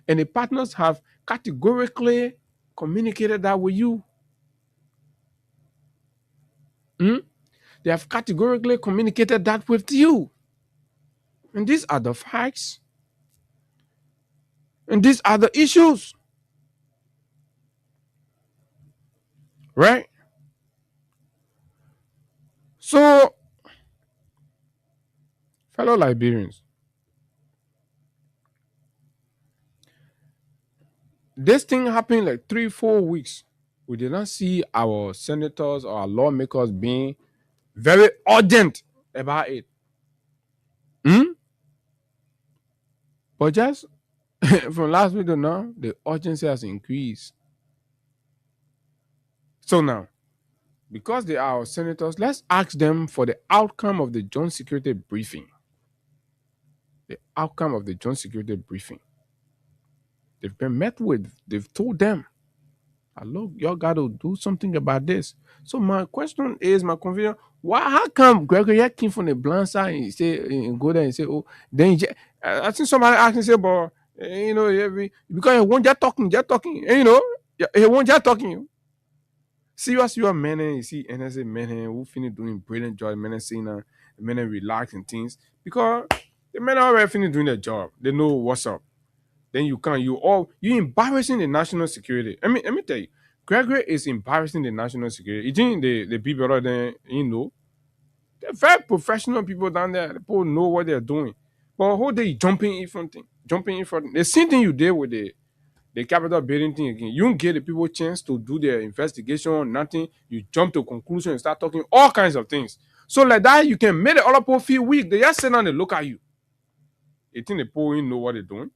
And the partners have categorically communicated that with you. Hmm? They have categorically communicated that with you. And these are the facts. And these are the issues. Right? So, fellow Liberians, this thing happened like 3-4 weeks. We did not see our senators or our lawmakers being very urgent about it. Hmm? But just from last week to now, the urgency has increased. So now, because they are our senators, let's ask them for the outcome of the joint security briefing. The outcome of the joint security briefing. They've been met with, they've told them, look, y'all got to do something about this. So my question is, my confusion, why? How come Gregory came from the blind side and say and go there and say, oh, then I think somebody asked and say, but because he won't just talking, and, he won't just talking. Serious, you are men, and you see NSA men who finish doing brilliant job, men saying men relax and things because the men already finished doing their job. They know what's up. Then you embarrassing the national security. Let me tell you, Gregory is embarrassing the national security. You think the people out there, they're very professional people down there. The people know what they're doing. But who they jumping in front thing? Jumping in front. The same thing you did with the capital building thing again. You don't give the people a chance to do their investigation, nothing. You jump to conclusion and start talking all kinds of things. So like that, you can make the other people feel weak. They just sit down and look at you. You think the people know what they're doing?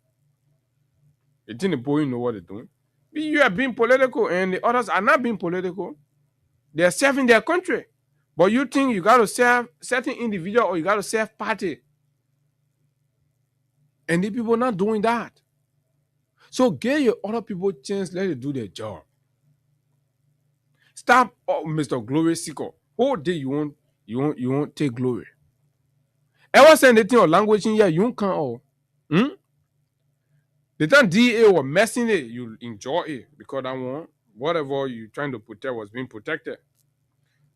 You think the boy know what they're doing? You are being political and the others are not being political. They are serving their country. But you think you got to serve certain individual or you got to serve party. And the people not doing that. So give your other people a chance, let them do their job. Stop, Mr. Glory Seeker. Whole day you won't take glory. Ever send anything or language in here, you won't come all. The time DA was messing it, you enjoy it because that one, whatever you trying to protect was being protected.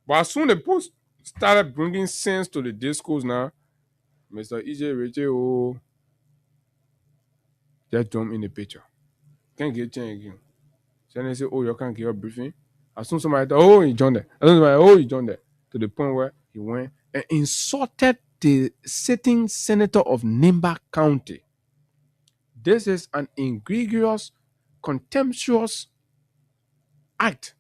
But as soon as the post started bringing sense to the discourse now, Mr. EJ Rachel just jump in the picture. Can't get change again. So then they say, oh, you can't get your briefing. As soon as somebody thought, oh, he joined there. As soon as somebody, oh, he joined there. To the point where he went and insulted the sitting senator of Nimba County. This is an egregious, contemptuous act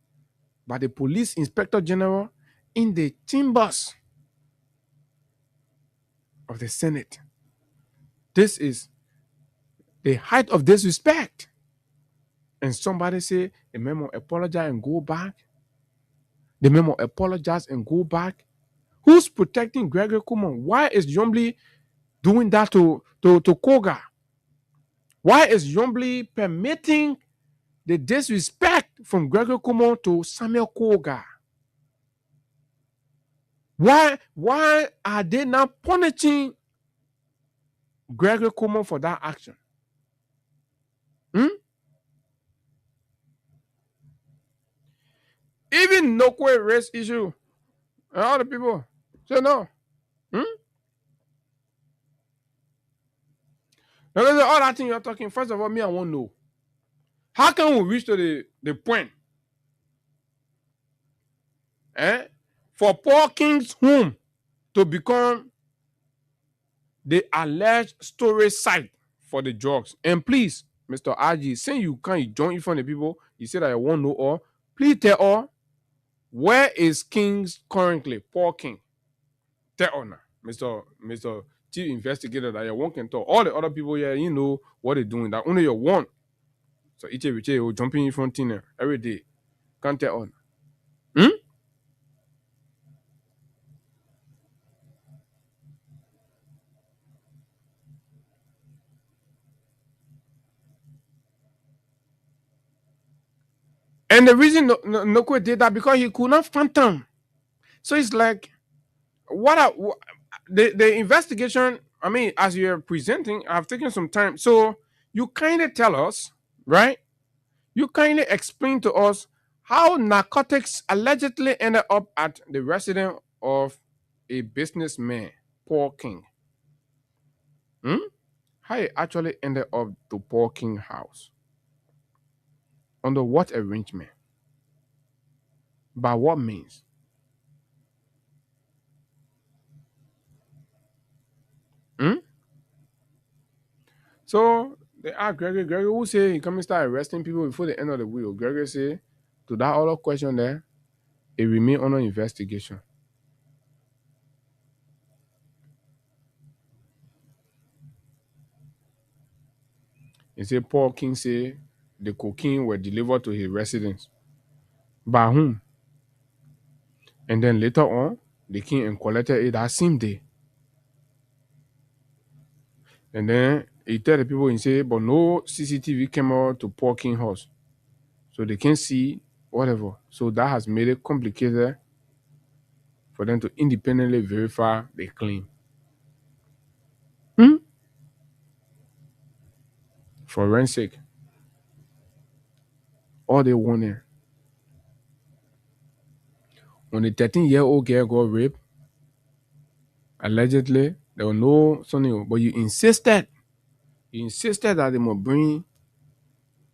by the police inspector general in the chambers of the Senate. This is the height of disrespect. And somebody say, the memo apologize and go back. The memo apologize and go back. Who's protecting Gregory Kuman? Why is Yombly doing that to Koga? Why is Yombly permitting the disrespect from Gregory Kuman to Samuel Koga? Why are they not punishing Gregory Kuman for that action? Even Nokwe race issue, and all the people say no. Now, all that thing you're talking, first of all, me, I won't know. How can we reach to the point for Paul King's home to become the alleged storage site for the drugs? And please, Mr. RG, saying you can't join in front of people, you say that you won't know all. Please tell all, where is Kings currently? Paul King. Tell all now, Mr. Chief Investigator, that you one can talk. All the other people here, you know what they're doing. That only your one. So each every day, jumping in front of every day. Can't tell all. Hmm? And the reason Noko did that because he could not phantom. So it's like, the investigation, I mean, as you're presenting, I've taken some time. So you kind of tell us, right? You kindly explain to us how narcotics allegedly ended up at the residence of a businessman, Paul King. Hmm? How it actually ended up to Paul King house. Under what arrangement? By what means? Hmm? So they asked Gregory, who say he come and start arresting people before the end of the week. Gregory say, to that other question there, it remain under investigation. He said Paul King say the cocaine were delivered to his residence. By whom? And then later on, they came and collected it that same day. And then he tell the people and say, but no CCTV camera to Paul King house. So they can see whatever. So that has made it complicated for them to independently verify the claim. Hmm? Forensic. All they wanted. When the 13-year-old girl got raped, allegedly, there was no something, but you insisted. You insisted that they must bring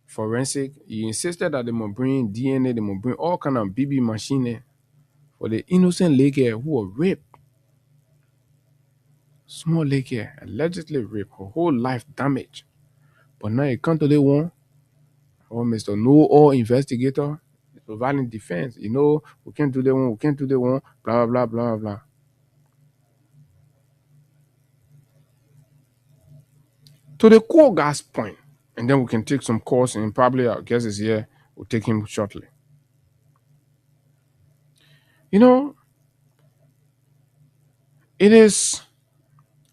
forensic. You insisted that they must bring DNA, they must bring all kind of BB machine for the innocent lady who was raped. Small lady allegedly raped, her whole life damaged. But now you come to the one, Mr. Know All investigator, providing defense. You know, we can't do that one, we can't do that one, blah, blah, blah, blah, blah. To the core gas point, and then we can take some course, and probably our guest is here, we'll take him shortly. You know, it is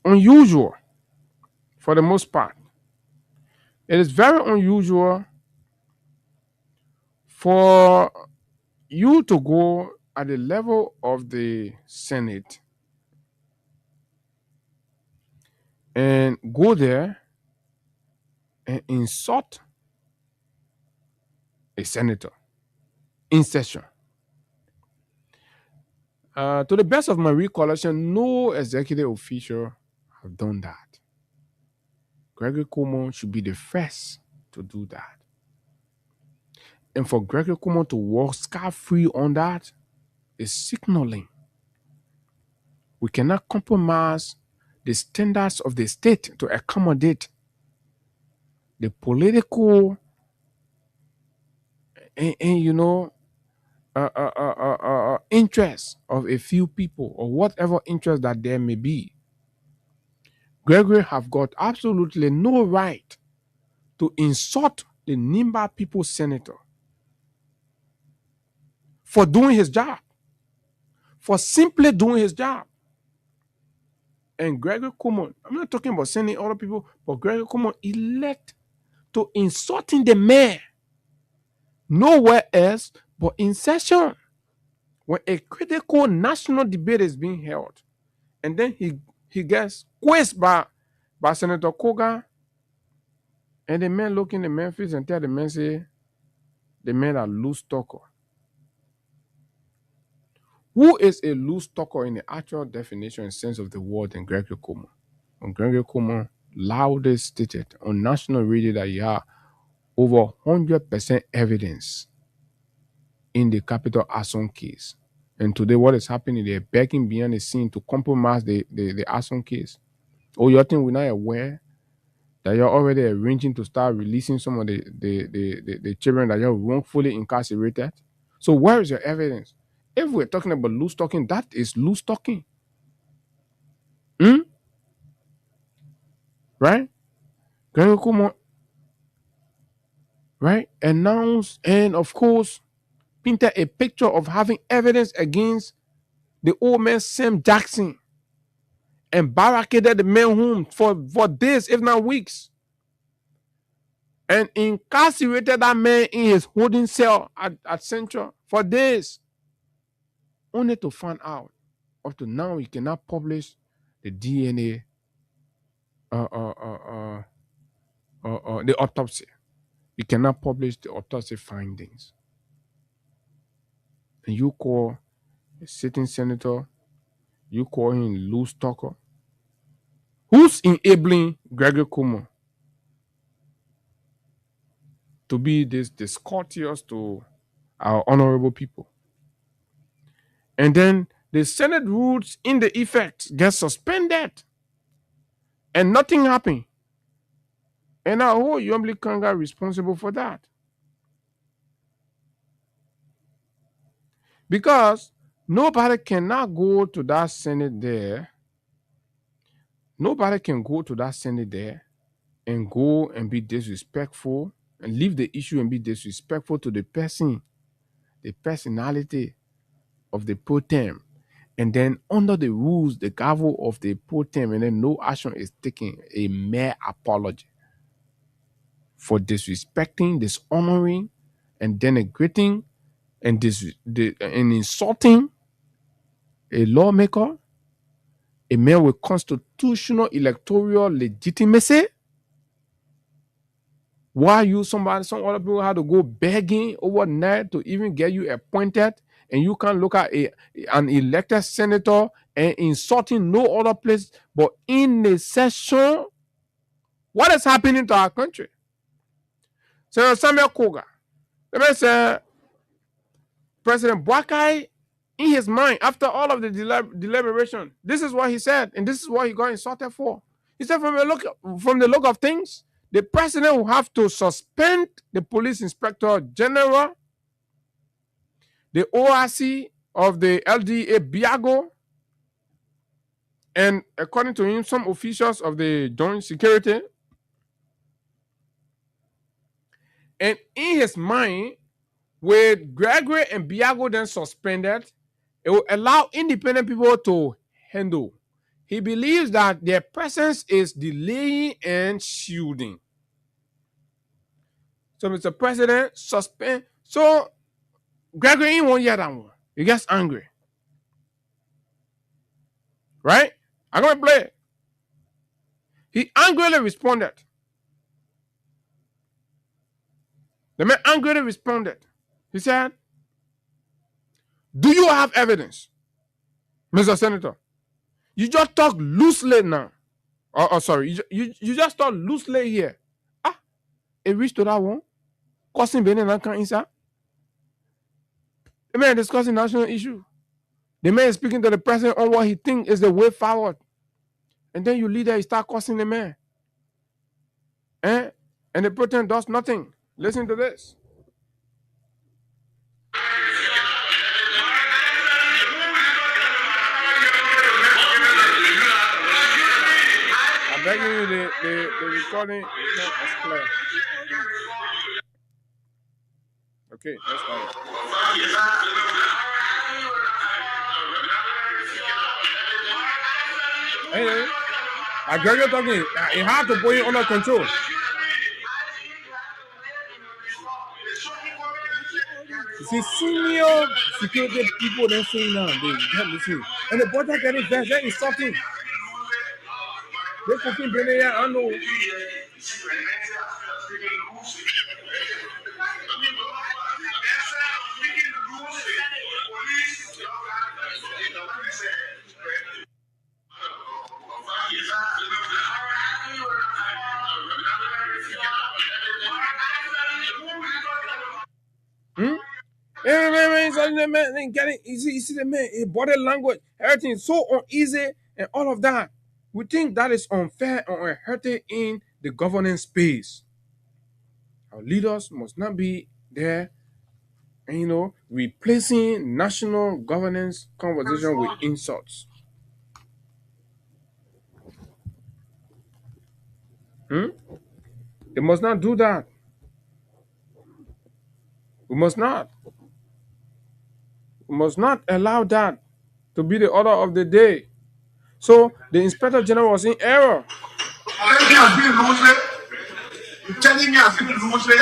unusual for the most part. It is very unusual for you to go at the level of the Senate and go there and insult a senator in session. To the best of my recollection, no executive official have done that. Gregory Cuomo should be the first to do that. And for Gregory Cuomo to walk scot-free on that is signaling. We cannot compromise the standards of the state to accommodate the political and you know interests of a few people or whatever interest that there may be. Gregory have got absolutely no right to insult the Nimba People Senator for doing his job, for simply doing his job. And Gregory Cuomo, I'm not talking about sending other people, but Gregory Cuomo elect to insulting the mayor nowhere else but in session when a critical national debate is being held. And then he gets quizzed by Senator Koga, and the man look in the man face and tell the man say the man a loose talker. Who is a loose talker in the actual definition and sense of the word in Gregory Cuomo? When Gregory Cuomo loudly stated on national radio that he had over 100% evidence in the capital arson case. And today, what is happening? They're begging behind the scene to compromise the arson case. Oh, you think we're not aware that you're already arranging to start releasing some of the children that you're wrongfully incarcerated. So where is your evidence? If we're talking about loose talking, that is loose talking. Hmm? Right? Gregory Kumo, right? Announced and of course painted a picture of having evidence against the old man Sam Jackson and barricaded the man home for days, if not weeks, and incarcerated that man in his holding cell at Central for days, only to find out up to now you cannot publish the DNA, the autopsy. You cannot publish the autopsy findings. And you call a sitting senator, you call him loose talker. Who's enabling Gregory Cuomo to be this discourteous to our honorable people? And then the Senate rules in the effect get suspended and nothing happened. And I hold Yomli Kanga responsible for that. Because nobody cannot go to that Senate there. Nobody can go to that Senate there and go and be disrespectful and leave the issue and be disrespectful to the person, the personality of the pro tem. And then under the rules, the gavel of the pro tem, and then no action is taken, a mere apology for disrespecting, dishonoring, and denigrating and insulting a lawmaker, a man with constitutional electoral legitimacy. Why you some other people had to go begging overnight to even get you appointed, and you can't look at an elected senator and insulting no other place but in a session? What is happening to our country? Senator Samuel Koga, let me say, President Bwakai, in his mind, after all of the deliberation, this is what he said, and this is what he got insulted for. He said, from the look of things, the president will have to suspend the police inspector general, the ORC of the LDA Biago, and according to him, some officials of the joint security. And in his mind, with Gregory and Biago then suspended, it will allow independent people to handle. He believes that their presence is delaying and shielding. So, Mr. President, suspend. So, Gregory won't hear that one. He gets angry. Right? I'm going to play it. He angrily responded. The man angrily responded. He said, do you have evidence, Mr. Senator? You just talk loosely now. Sorry, you just talk loosely here. Ah, it reached to that one. Causing Benin and inside. The man discussing national issue. The man is speaking to the president on what he thinks is the way forward. And then you leader, you start cursing the man. And the president does nothing. Listen to this. I'm begging you, the recording is not as clear. Okay, let's start. Hey, I got you talking. It hard to put it under control. You see, senior security people then saying now, they can't listen. And the border getting vexed, that is something. They cooking dinner here, I know. Hmm? Man, getting easy. You see the man, his body language, everything is so uneasy and all of that. We think that is unfair or unhealthy in the governance space. Our leaders must not be there and, replacing national governance conversation with insults. Hmm? They must not do that. We must not. We must not allow that to be the order of the day. So the Inspector General was in error. You're telling me I've been loosely,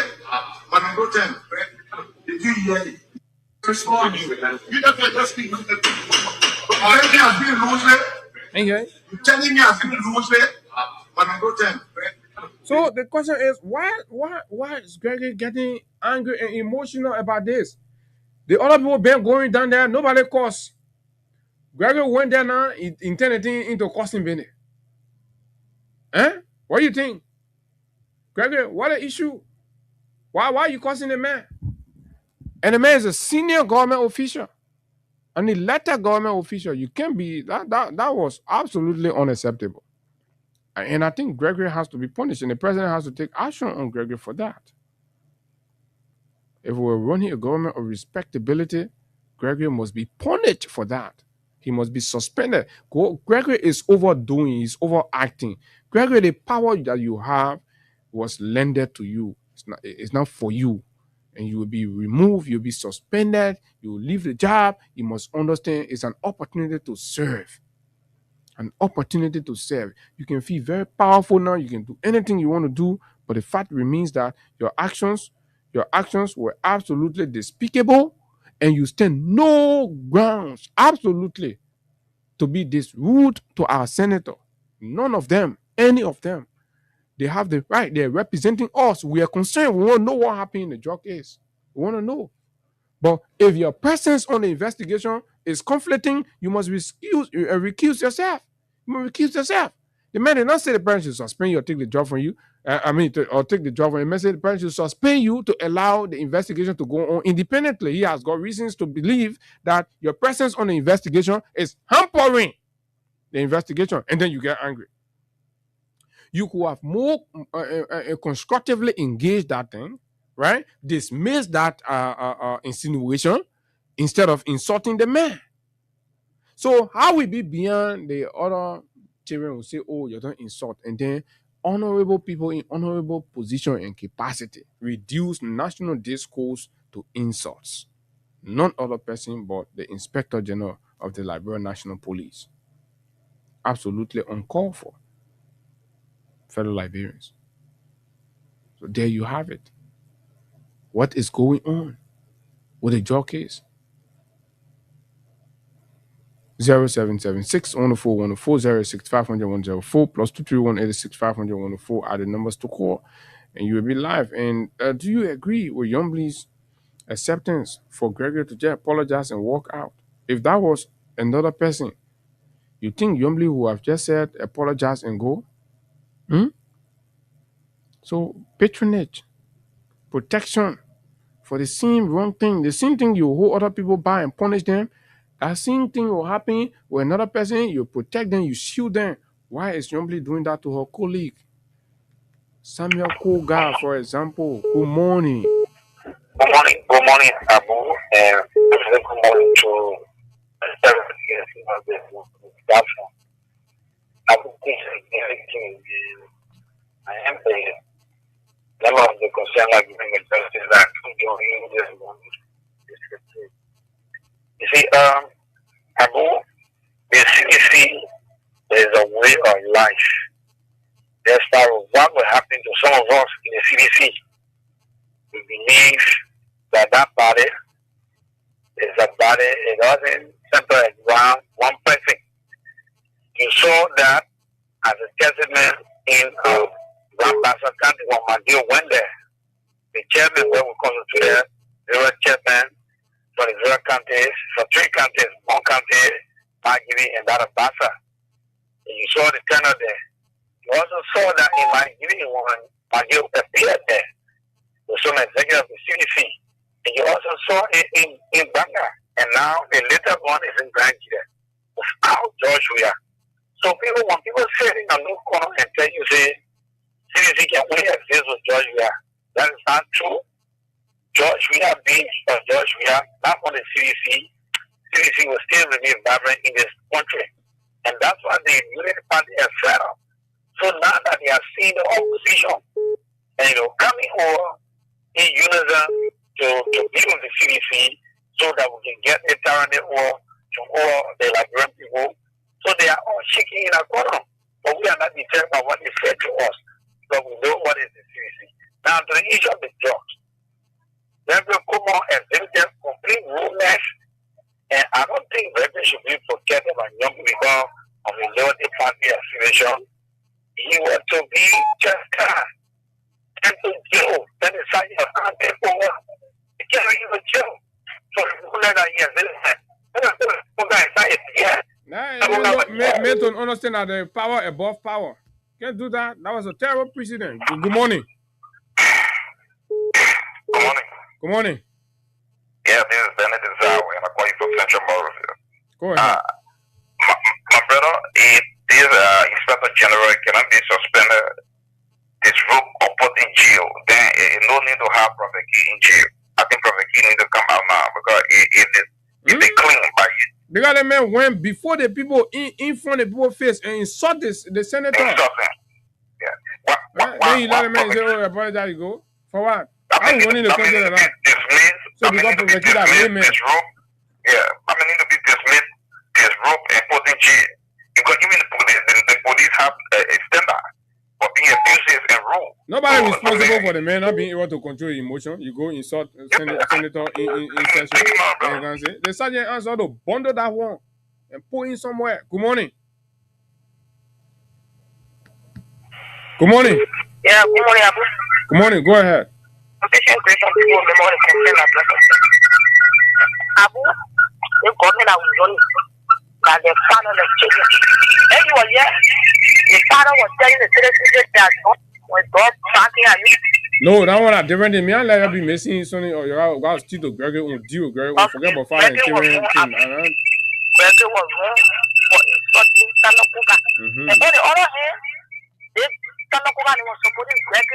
but I'm not telling. Did you hear it? Respond. You just speak. You're telling me I've been loosely. Okay. You're telling me I've been loosely, but I'm not telling. So the question is, why is Gregory getting angry and emotional about this? The other people been going down there, nobody caused. Gregory went there now, intended into causing Benny. Eh? What do you think? Gregory, what an issue? Why are you causing the man? And the man is a senior government official, an elected government official. You can't be that was absolutely unacceptable. And I think Gregory has to be punished, and the president has to take action on Gregory for that. If we're running a government of respectability, Gregory must be punished for that. He must be suspended. Gregory is overdoing, he's overacting. Gregory, the power that you have was lended to you. It's not for you. And you will be removed, you'll be suspended, you will leave the job. You must understand it's an opportunity to serve. An opportunity to serve. You can feel very powerful now, you can do anything you want to do, but the fact remains that your actions were absolutely despicable, and you stand no grounds, absolutely, to be this rude to our senator. None of them, any of them. They have the right. They're representing us. We are concerned. We want to know what happened in the drug case. We want to know. But if your presence on the investigation is conflicting, you must recuse yourself. You must recuse yourself. The man did not say the parents should suspend you or take the job from you. Or take the job from you. The man said the parents should suspend you to allow the investigation to go on independently. He has got reasons to believe that your presence on the investigation is hampering the investigation, and then you get angry. You could have more constructively engaged that thing, right? Dismiss that insinuation instead of insulting the man. So how we be beyond the other children who say, "Oh, you don't insult," and then honorable people in honorable position and capacity reduce national discourse to insults. None other person but the Inspector General of the Liberian National Police. Absolutely uncalled for, fellow Liberians. So there you have it. What is going on with the drug case? 0776 104 104 065 104 plus 231 86 500 104 are the numbers to call, and you will be live. And do you agree with Yombly's acceptance for Gregory to just apologize and walk out? If that was another person, you think Yombly would have just said apologize and go? So patronage, protection for the same wrong thing, the same thing you hold other people by and punish them, that same thing will happen with another person. You protect them, you shield them. Why is Yombly doing that to her colleague? Samuel Koga, for example. Good morning. Good morning, Abu, and good morning to everything of the platform. Abu is everything. I am a member of the concern agreement justice that during this morning. You see, Abu, the CDC is a way of life. That's what will happen to some of us in the CDC. We believe that body is a body, it doesn't center around one person. You saw that as a gentleman in Rambasa County when Madio went there. The chairman where we come to there, they were chairman for the 0 counties, for 3 counties, 1 county, Magiri, and that of Basa. And you saw the tenor there. You also saw that in Magiri when Madio appeared there. You saw an executive of the CDC. And you also saw it in Banga. And now the later one is in Nigeria. Without George we are. So when people say in a new corner and tell you, say, CDC can only exist with George Weah. That is not true. George Weah being George Weah, not on the CDC, CDC will still remain vibrant in this country. And that's why the Unity Party has set up. So now that they are seeing the opposition and coming over in unison to be with the CDC so that we can get a tyranny over to all the Liberian people. So they are all shaking in a corner. But we are not deterred by what they said to us. But we know what is the CDC. Now to the issue of the drugs. Reverend Kumar exhibited complete rudeness, and I don't think Reverend should be forgetting about young people because of the Unity Party affiliation. He was to be just sent to jail. Then it's like your content over. You can't even jail. So the ruler that he has made to understand that the power above power. Can't do that. That was a terrible precedent. Good morning. Good morning. Good morning. Yeah, this is Bennett Zawi, and I call you from Central Motorfield. Go ahead. My brother, this Inspector General cannot be suspended. This rope or put in jail. Then no need to have Prophet Key in jail. I think Prophet Key need to come out now because it is clean by it. Because the man went before the people in front of the people's face and insult the senator. Yeah. Then you let the man say, "Oh, I apologize." You go for what? I was running the country like that. So because Prophet Key that man. Yeah, I mean, need to be dismissed, this rope and put in jail. Because even the police have a standard for being abusive and rude. Nobody is responsible for the man not being able to control emotion. You go insult senator in session. And you can say the sergeant answer to bundle that one and put in somewhere. Good morning. Good morning. Yeah, good morning, Abu. Good morning. Go ahead. Abu, the government was running. That the father of children. Then you were here. The father was telling the citizens that when God talking at you. No, that one are different than me. I like to be missing something or you got still to Greg on deal, Greg. Forget about fire and children. Greg was wrong for insulting Tanakuga. And on the other hand, Tanakuga was supporting Greg.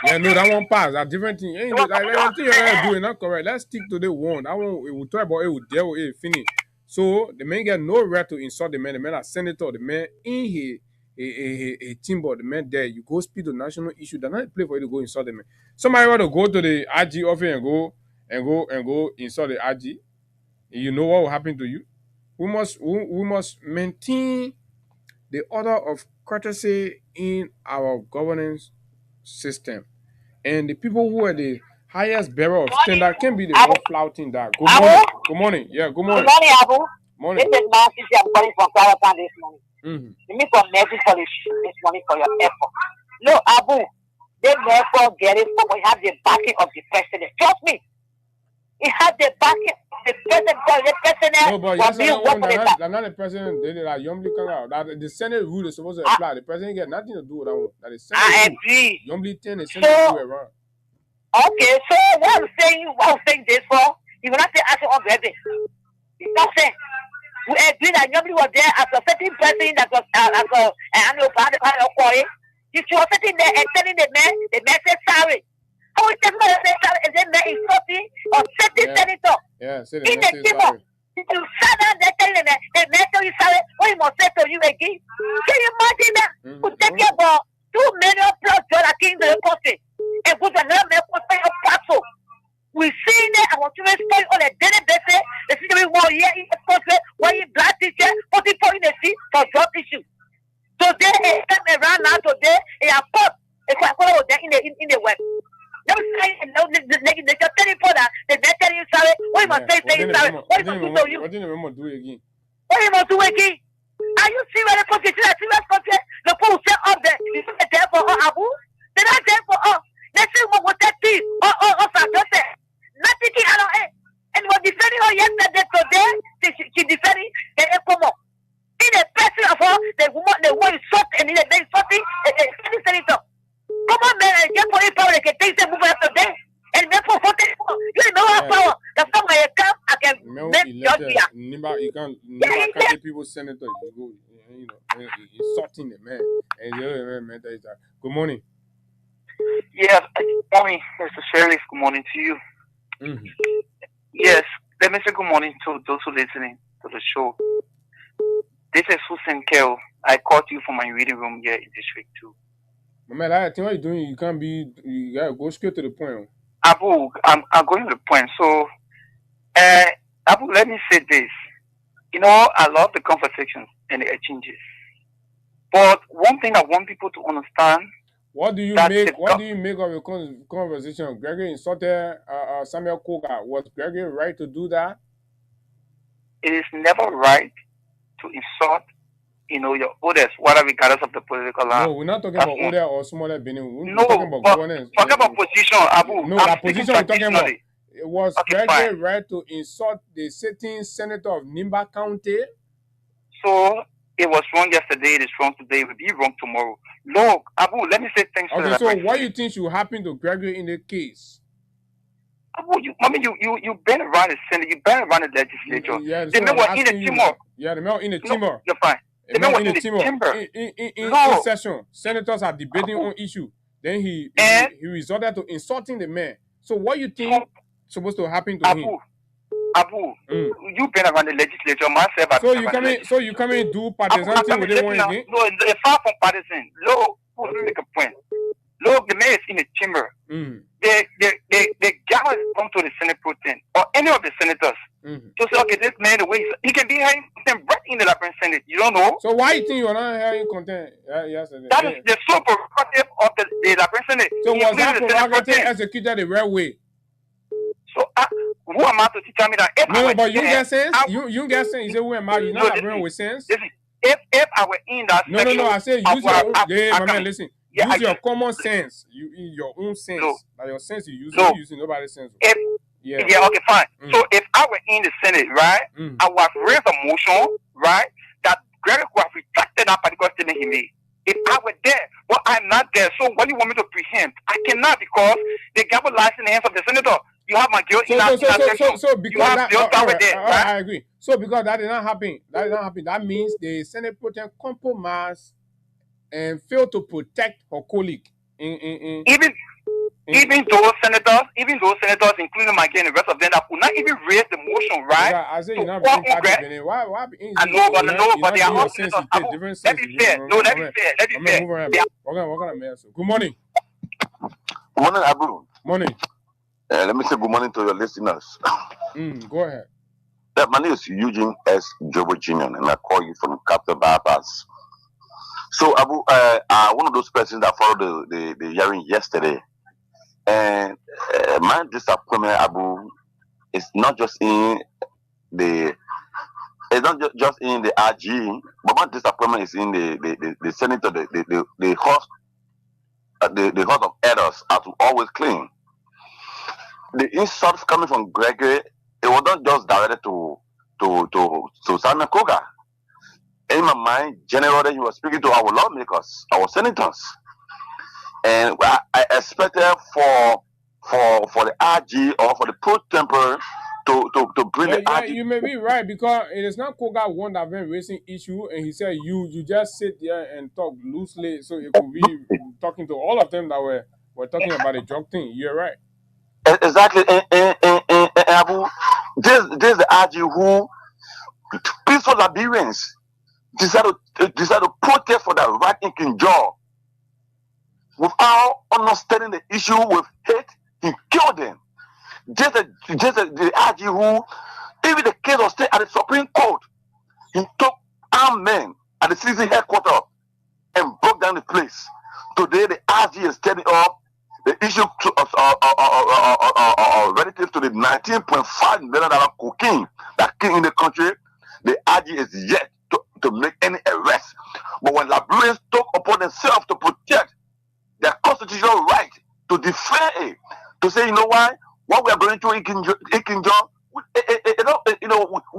Yeah, no, that one pass. That different thing. Ain't like I think you're doing not correct. Let's stick to the one. That one we will talk about it. Will deal with it. Finish. So the man get no right to insult the man. The man are senator. The man in a team board. The man there. You go speak to national issue. They're not play for you to go insult the man. Somebody want to go to the RG office and go insult the RG. You know what will happen to you. We must maintain the order of courtesy in our governance system, and the people who are the highest bearer of standard can be the one flouting that. Good morning. Good morning. Yeah, good morning. Good morning, Abu. Morning. This is Nancy. I'm calling from Claratan this morning. Mm-hmm. You need some message for this morning for your effort. No, Abu, they never get it when we have the backing of the president. Trust me. He had the backing of the president because the president no, but was being they're not the president. They like Yombly come out. That the Senate rule is supposed to apply. The president get nothing to do with that one. That is Senate I rule. agree. Yombly 10 the Senate rule around. Okay, so what I'm saying this for, he will not say action on everything. He's not saying. We agree that Yombly was there as a certain person that was an annual part of the quarry. If she was sitting there and telling the man said sorry. How is the man say sorry and then man is sorry or certain senator? Yeah, say in the table. If you sat down there telling the man tell you sorry, what he must say to you again? Can you imagine that? Who take about 2 million plus dollar king in the country and put another man for a parcel? We see that our children story on a daily basis. The situation 1 year in the country, 1 year black teacher, 44 in the sea for job issue. Today, they come around now today, they are put in the web. Don't say, they just tell you for that, they're telling you sorry, what you must say sorry, what you must do to you? What do you do again? What you must do again? Are you serious? The country, serious country, the people say up there, you say there for all Abu? They're not there for all. Let's see what that thing, nothing out of it. And was defending her yesterday, today, she defending the Ecomo. In the person of her, the woman is shot and in the day something, the senator. Come on, man, and get for the power, they can take the movement today. And therefore, you know our power. That's not my account, I can make Georgia. You can't people senator, you go, insulting the man. And the other man is that. Good morning. Yes, morning, Mr. Sheriff. Good morning to you. Mm-hmm. Yes, let me say good morning to those who listening to the show. This is Hussein Kel. I called you from my reading room here in District 2. Man, I think what you're doing, you can't be. You gotta go straight to the point. Abu, I'm going to the point. So, Abu, let me say this. You know, I love the conversations and the exchanges. But one thing I want people to understand. What do you make? What do you make of the conversation? Gregory insulted Samuel Koga. Was Gregory right to do that? It is never right to insult, your oldest, whether regardless of the political line. No, we're not talking about older or smaller Benin. We're No, talking about but governance. talking about position, Abu. No, I'm that position we're talking about. It was Gregory fine. right to insult the sitting senator of Nimba County? So it was wrong yesterday. It is wrong today. It will be wrong tomorrow. Look, Abu, let me say things. Okay, so what do you think should happen to Gregory in the case? Abu, you've been around the Senate. You've been around the legislature. Yeah, the men were in the chamber. Yeah, the men were in the chamber. No, you're fine. The men were in the chamber. In session, senators are debating on issue. Then he resorted to insulting the man. So what do you think supposed to happen to him? Abu, you've been around the legislature myself. So you come in do partisan thing with the one again? No, it's far from partisan. Look, let me make a point. Look, the man is in the chamber. The guy come to the Senate Pro Tem or any of the senators to say, okay, this man, the way he can be hearing content right in the Labyrinth Senate. You don't know? So why you think you're not hearing content? Yesterday? That is the sole prerogative of the Labyrinth Senate. So was that prerogative executed the right way? So who am I to tell me that? No, but you get sense. You get sense. You say who am I? You're not agreeing with sense. Listen, if I were in that section, no. I say use your own. My man, listen. Yeah, use your common sense. You in your own sense. Like your sense you use. No. You using nobody's sense. Yeah, okay, fine. So if I were in the Senate, right, I would have raised a motion, right, that Greg would have retracted that particular statement he made. If I were there, but I'm not there. So what do you want me to preempt? I cannot because the gavel lies in the hands of the senator. You have my guilt in that section. So because you have guilt over there, right? I agree. So because that did not happen, that means the Senate Pro Tem compromised and failed to protect her colleague. Even those senators, including my and the rest of them, that could not even raise the motion, right? Yeah, I say you're not being party. Why? I know, but they are all senators. Let me be fair. Let me be fair. Good morning. Good morning, Abu. Morning. Let me say good morning to your listeners. Go ahead. My name is Eugene S. Jobo Jr. and I call you from Captain Bypass. So, Abu, one of those persons that followed the hearing yesterday, and my disappointment, Abu, is not just in the just in the RG, but my disappointment is in the senator, the host of elders, are to always claim. The insults coming from Gregory, it was not just directed to Simon Koga. In my mind, generally, he was speaking to our lawmakers, our senators, and I expected for the RG or for the pro temper to bring the RG. You may be right because it is not Koga one that been raising issue, and he said you just sit there and talk loosely, so it could be talking to all of them that were talking about the drug thing. You're right. Exactly, and Abu, this is the RG who peaceful Liberians decided to protest for the right in King Jaw. Without understanding the issue with hate, he killed them. Just the RG who, even the case was staying at the Supreme Court, he took armed men at the CC headquarters and broke down the place. Today, the RG is standing up. The issue relative to the $19.5 million cocaine that came in the country, the RG is yet to make any arrest. But when Liberians took upon themselves to protect their constitutional right to defend it, to say, you know what we are going through in Kinjo,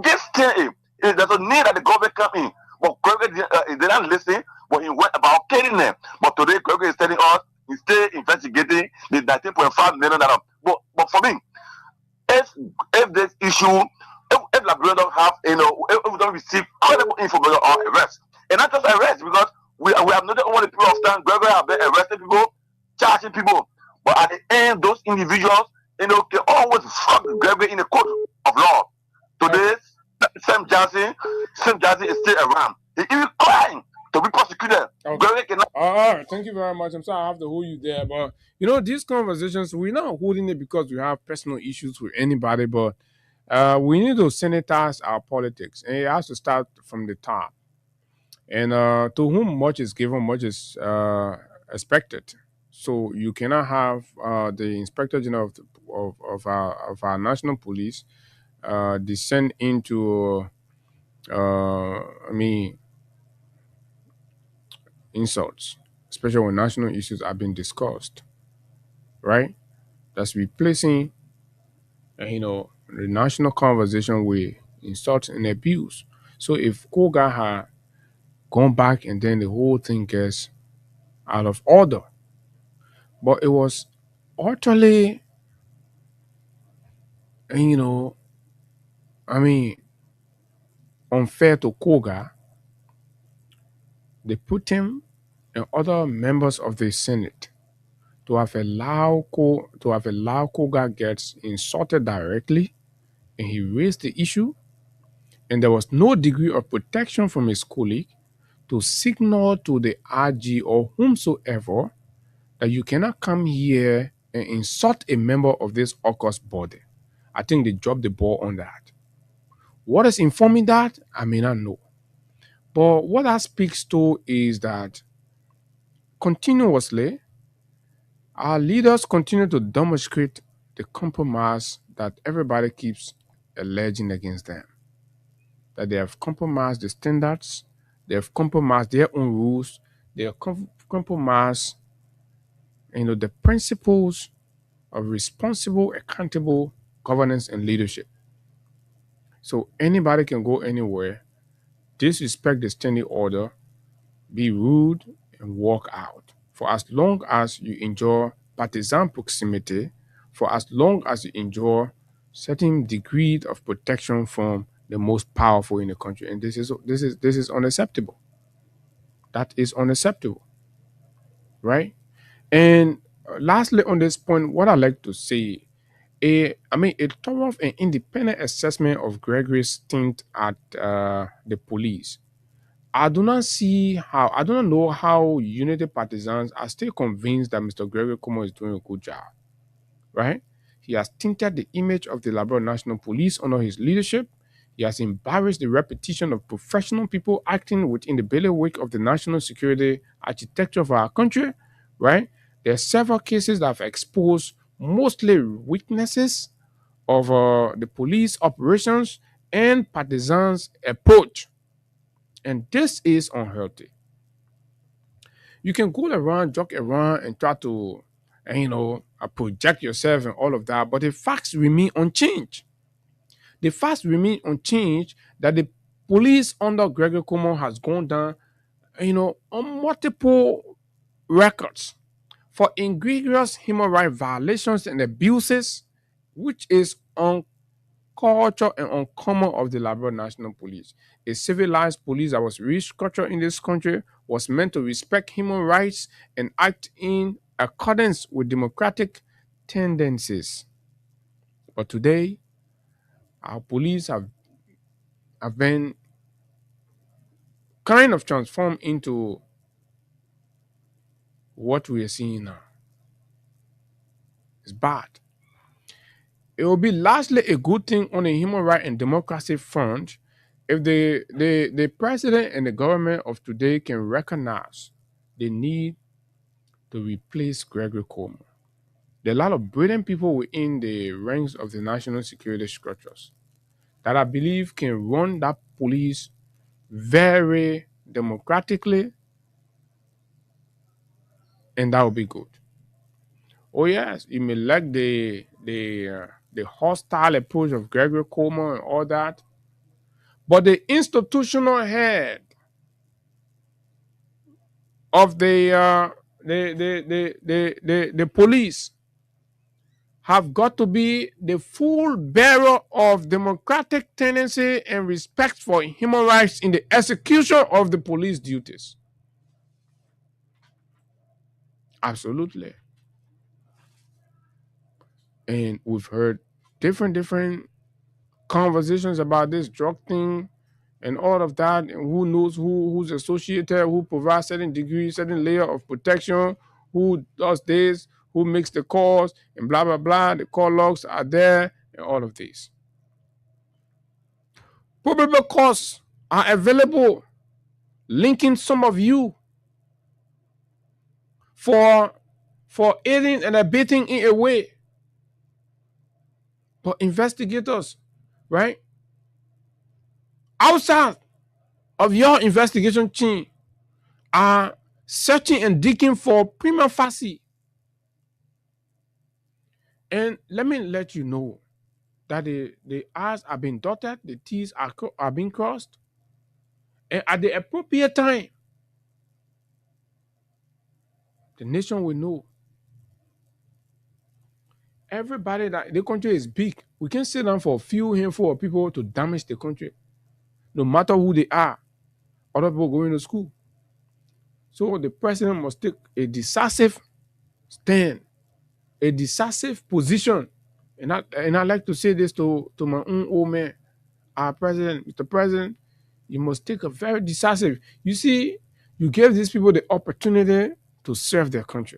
this thing, there's a need that the government come in. But Gregory did not listen, but he went about killing them. But today, Gregory is telling us he's still investigating the $19.5 million. But for me, if this issue, if Liberia don't have, if we don't receive credible information or arrest, and not just arrest, because we have not only period of time, Gregory have been arrested people charging people. But at the end, those individuals, they always fuck Gregory in the court of law. Today, Sam Johnson is still around. He even crying to be prosecuted. Okay. Gregory cannot. All right, thank you very much. I'm sorry I have to hold you there, but these conversations, we're not holding it because we have personal issues with anybody, but we need to sanitize our politics, and it has to start from the top. And to whom much is given, much is expected. So you cannot have the Inspector General of our national police descend into, I mean, insults, especially when national issues are being discussed, right? That's replacing, the national conversation with insults and abuse. So if Koga had gone back and then the whole thing gets out of order, but it was utterly, you know, I mean, unfair to Koga. They put him and other members of the Senate to have allowed Koga gets insulted directly, and he raised the issue, and there was no degree of protection from his colleague to signal to the RG or whomsoever that you cannot come here and insult a member of this AUKUS body. I think they dropped the ball on that. What is informing that? I may not know. But what that speaks to is that continuously, our leaders continue to demonstrate the compromise that everybody keeps alleging against them. That they have compromised the standards, they have compromised their own rules, they have compromised, the principles of responsible, accountable governance and leadership. So anybody can go anywhere, disrespect the standing order, be rude, and walk out. For as long as you enjoy partisan proximity, for as long as you enjoy certain degree of protection from the most powerful in the country, and this is unacceptable. That is unacceptable, right? And lastly, on this point, what I like to say, a thorough and independent assessment of Gregory's stint at the police. I do not know how Unity partisans are still convinced that Mr. Gregory Como is doing a good job, right? He has tainted the image of the Liberal National Police under his leadership. He has embarrassed the reputation of professional people acting within the bailiwick of the national security architecture of our country, right? There are several cases that have exposed mostly weaknesses of the police operations and partisans' approach. And this is unhealthy. You can go around, joke around, and try to, project yourself and all of that, but the facts remain unchanged. The facts remain unchanged that the police under Gregory Como has gone down, on multiple records for egregious human rights violations and abuses, which is culture and uncommon of the Liberal National Police. A civilized police that was restructured in this country was meant to respect human rights and act in accordance with democratic tendencies. But today, our police have been kind of transformed into what we are seeing now. It's bad. It will be largely a good thing on the human right and democracy front if the president and the government of today can recognize the need to replace Gregory Como. There are a lot of brilliant people within the ranks of the national security structures that I believe can run that police very democratically, and that will be good. Oh yes, you may like the hostile approach of Gregory Como and all that, but the institutional head of the police have got to be the full bearer of democratic tendency and respect for human rights in the execution of the police duties. Absolutely. And we've heard different conversations about this drug thing and all of that, and who knows who's associated, who provides certain degree, certain layer of protection, who does this, who makes the calls, and blah blah blah. The call logs are there, and all of this. Probable cause are available, linking some of you for aiding and abetting in a way. But investigators, right, outside of your investigation team, are searching and digging for prima facie. And let me let you know that the R's are being dotted, the T's are being crossed, and at the appropriate time, the nation will know. Everybody, that the country is big. We can sit down for a few handful of people to damage the country, no matter who they are. Other people going to school. So the president must take a decisive stand, a decisive position. And I like to say this to my own old man, our president, Mr. President, you must take a very decisive. You see, you gave these people the opportunity to serve their country.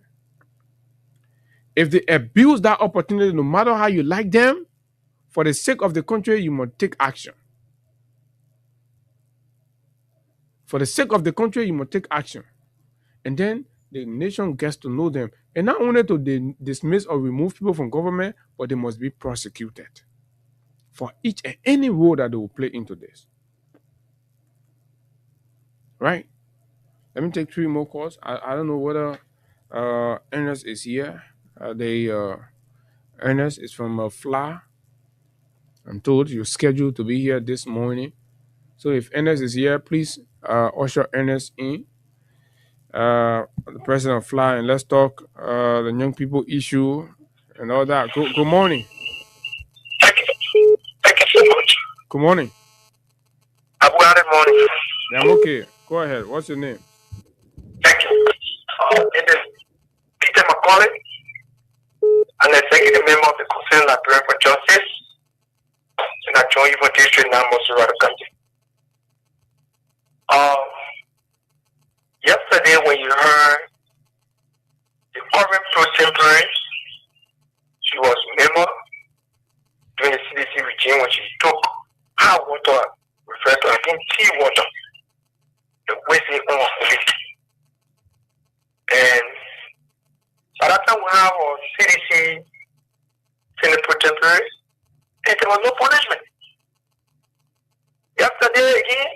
If they abuse that opportunity, no matter how you like them, for the sake of the country, you must take action. For the sake of the country, you must take action. And then the nation gets to know them. And not only to dismiss or remove people from government, but they must be prosecuted for each and any role that they will play into this. Right? Let me take 3 more calls. I don't know whether Ernest is here. Ernest is from FLA. I'm told you're scheduled to be here this morning. So if Ernest is here, please usher Ernest in. The president of FLA, and let's talk the young people issue and all that. Good morning. Thank you. Thank you so much. Good morning. Good morning. Yeah, I'm okay. Go ahead. What's your name? Thank you. It is Peter McCauley, an executive member of the Concerned Librarian for Justice, and I join you for District now, Mosurata County. Yesterday, when you heard the current pro-temporary, she was member during the CDC regime when she took hot water, referred to, I think, tea water, the wasting on it. And by that time, we have our CDC Senate pro-temporary, and there was no punishment. Yesterday, again,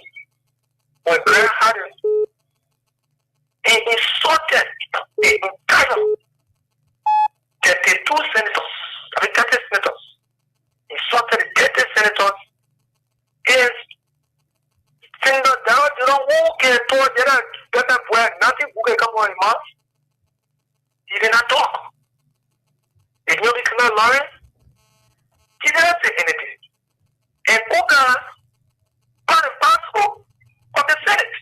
when Greg had it, he insulted the entire 32 senators, I mean 30 senators, insulted the 30 senators, and finger down, you know, who can talk, they don't wear nothing, who can come on in mouth. He did not talk. If you become a lawyer, he didn't say anything. And Oga, part and parcel of the Senate.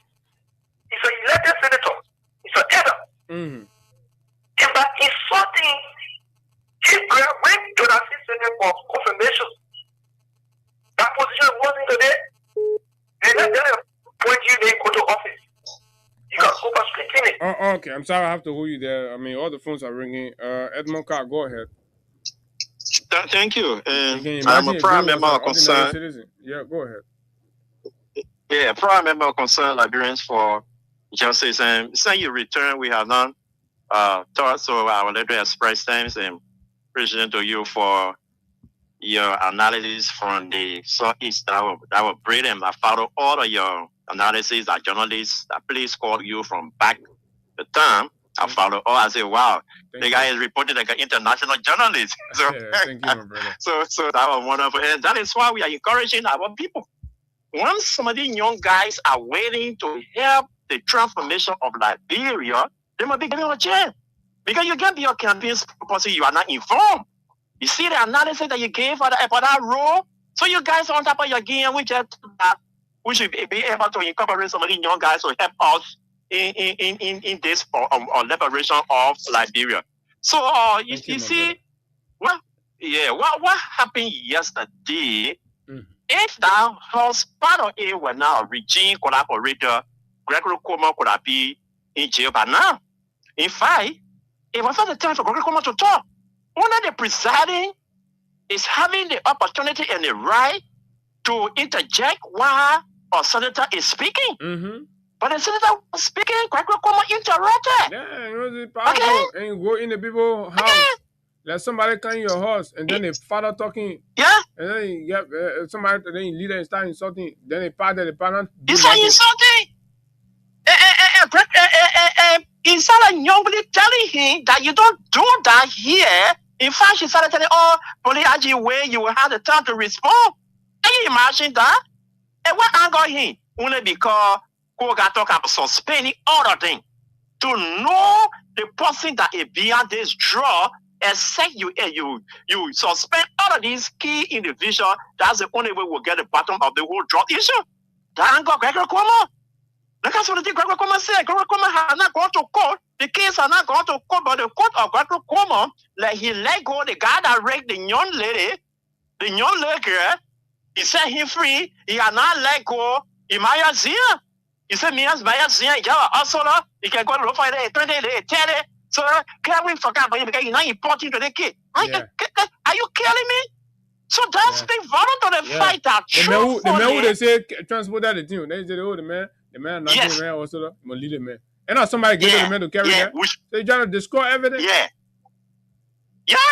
He's an elected senator. He's an elder. Mm-hmm. And by insulting, he went to the Senate for confirmation. That position wasn't today. They let them appoint you, they go to office. You got to go back straight in it. Oh, okay. I'm sorry I have to hold you there. I mean, all the phones are ringing. Edmond Carr, go ahead. Thank you. I'm I'm a prime member of concern. Yeah, go ahead. Yeah, prime member of concern Liberians for Justice. And since you return, we have done thoughts of our letter express times and appreciation to you for your analysis from the Southeast. That was brilliant. I follow all of your analysis that journalists that please call you from back the time. I follow all. I say, wow, the guy is reported like an international journalist. So, thank you, my brother. So that was wonderful. And that is why we are encouraging our people. Once some of these young guys are waiting to help the transformation of Liberia, they must be given a chance. Because you can't be your campaign sponsor, you are not informed. You see the analysis that you gave for that role? So you guys on top of your game, we should be able to incorporate some of these young guys to help us in this liberation of Liberia. So you see, well, Yeah, what happened yesterday? If that house part of it were now Regine collaborator, Gregory Como could have been in jail by now. In fact, it was not the time for Gregory Como to talk. One of the presiding is having the opportunity and the right to interject while a senator is speaking. But the senator was speaking, Gregory Como interrupted. Yeah, you know, the powerful. And you go in the people's house. Let somebody come in your house, and then the father talking. Yeah. And then you get somebody, then you leader and start insulting. Then the father, the parent. He started insulting. He started youngly telling him that you don't do that here. In fact, she started telling, oh, Poliaji, where you will have the time to respond. Can you imagine that? And what angered him? Only because Koga talk about suspending other things. To know the person that is beyond this draw, except you suspend all of these key individuals, that's the only way we'll get the bottom of the whole draw issue. That angered Gregory Cuomo. That's what the thing Gregory Cuomo said. Gregory Cuomo has not gone to court. The case has not gone to court, but the court of Gregory Cuomo, like he let go the guy that raped the young lady girl. He set him free. He has not let go Imaya Zia. He said, Mia's Maya Zia, Yawa Osola, he can go to fight 20, 10. So, can we forget about him because he's not important to the kid? Are you killing me? So that's the violent to the fight that the man who they say transport that the team. They say, oh, the man, nothing, man, also, I'm lead the man. And now somebody get the man to carry that. They trying to destroy evidence. Yeah,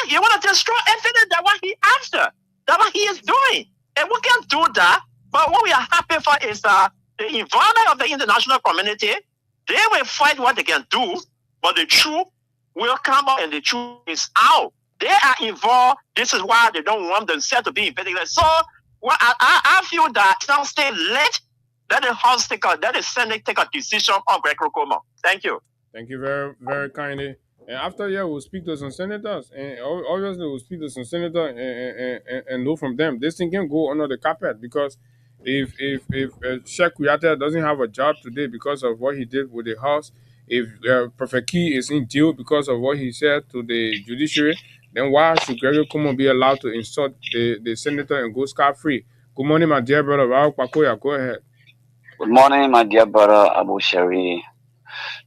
you want to destroy evidence. That's what he after. That's what he is doing. And we can do that. But what we are happy for is the involvement of the international community. They will fight what they can do, but the truth will come out, and the truth is out. They are involved. This is why they don't want themselves to be investigated. So I feel that some state let the House let the Senate take a decision on Gregory Cuomo. Thank you. Thank you very, very kindly. And after we'll speak to some senators, and obviously we'll speak to some senators and know from them. This thing can go under the carpet, because if Sheikh Kuyate doesn't have a job today because of what he did with the House, if Prophet Key is in jail because of what he said to the judiciary, then why should Gregory Cuomo be allowed to insult the senator and go scot-free? Good morning, my dear brother. Go ahead. Good morning, my dear brother Abu Shari.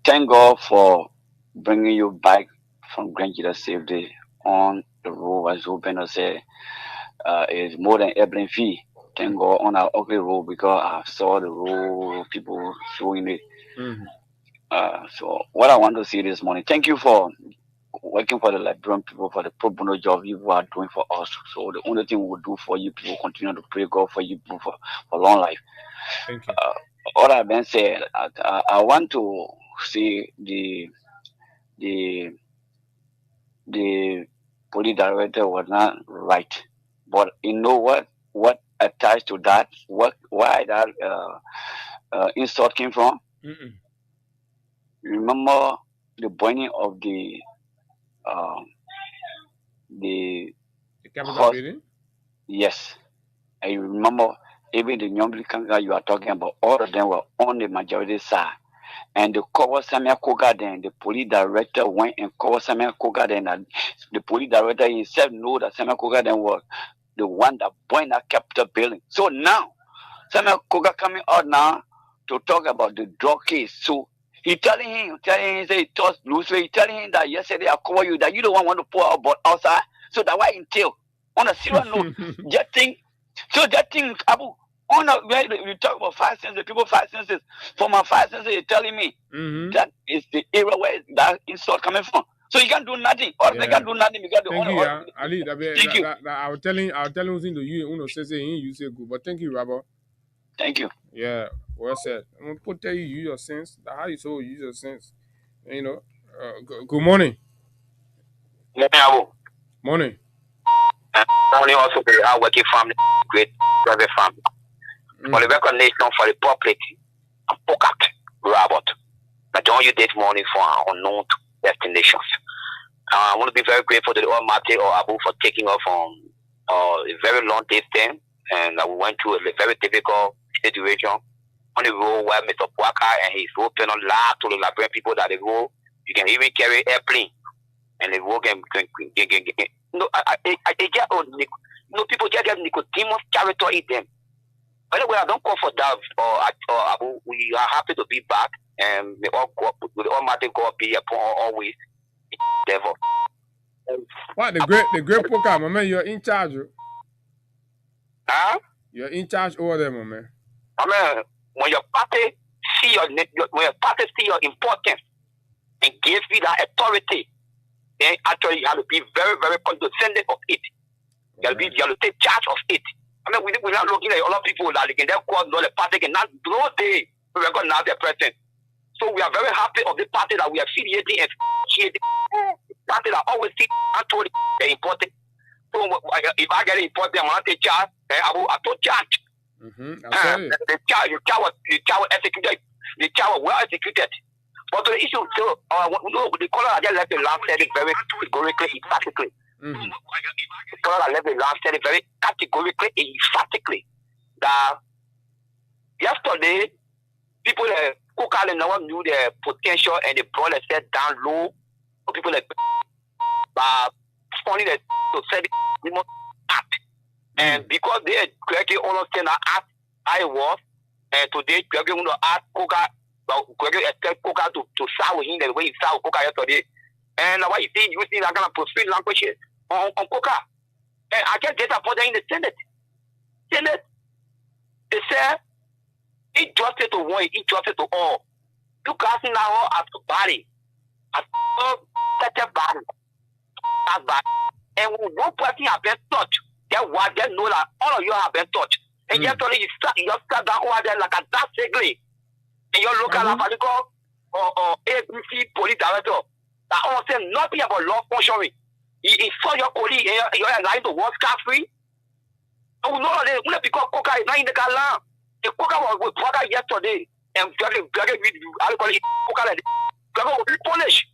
Thank God for bringing you back from Grand Jida safety on the road. As Open said, is more than Eblen fee. Thank God on our ugly road, because I saw the road, people showing it. So what I want to see this morning, thank you for working for the Liberian people, for the pro bono job you are doing for us. So the only thing we will do for you people, continue to pray God for you people for long life. Thank you. All I've been saying, I want to see the police director was not right, but you know what attached to that, why that insult came from? Remember the burning of the Capitol building? Yes. I remember even the young guy you are talking about, all of them were on the majority side. And the cover Samuel Kogaden, the police director went and covered Samuel Kogaden, and the police director himself knew that Samuel Kogaden was the one that burned that Capitol building. So now, Samuel Koga coming out now to talk about the drug case. So he telling him, say he tossed loose. He telling him that yesterday I cover you, that you don't want to pour out but outside. So that why entail on a serious note, that thing. So that thing, Abu, on a where we talk about 5 senses, people 5 senses. For my 5 senses, you're telling me that is the area where that insult coming from. So you can't do nothing. Or they can't do nothing because thank you, Ali. Thank you. I was telling to you, Uno says you say good, but thank you, Rabbi. Thank you. Yeah, well said. I'm gonna put tell you use your sense. That's how you so use your sense. You know. Good morning. Morning. Morning also for our working family, great private family. For the recognition for the public, and pocket Robert. But don't you this morning for our unknown destinations. I want to be very grateful to the Almighty or Abu for taking off on a very long distance, and we went through a very difficult situation on the road where Mr. Waka and his road panel lied to the Liberian people that the road you can even carry airplane, and the road can No, people just get Nicodemus character in them. Anyway, I don't call for that. We are happy to be back, and may Almighty God be upon always. Devil. What the great poker, my man? You're in charge. Huh? You're in charge over there, my man. I mean, when your party see your importance and give you that authority, then actually you have to be very, very condescending of it. You have to take charge of it. I mean, we're not looking at a lot of people that they can then call the party and not no day we recognize their presence. So we are very happy of the party that we are affiliating and the party that always see actually they're important. So if I get important, I'm going to take charge. I took charge. The child was executed. The child was well executed. But the issue, so the color I just left the last said it very categorically, emphatically. The color I left the last said it very categorically, emphatically. That yesterday, people who kind of knew their potential and they brought themselves down low. People like funny that to say we must act. And because they correctly understand that act I was, and today Gregory want to ask Coca, but Gregory expect Coca to start with him the way he started Coca yesterday. And why you see using that kind of profound language on Coca. And I get disappointed in the Senate. They say injustice to one, injustice to all. You guys now as a body, as such a body, as bad. And one person has been touched. They know that all of you have been touched. And yet you start down over there like a dark signal. And you look at the or ABC police director that all say nothing about law functioning. He saw your colleague and you're lying to work scot-free. Oh no, they because Coca is not in the car. The Coca was with Coca yesterday and Coca will be punished. Coca will be punished.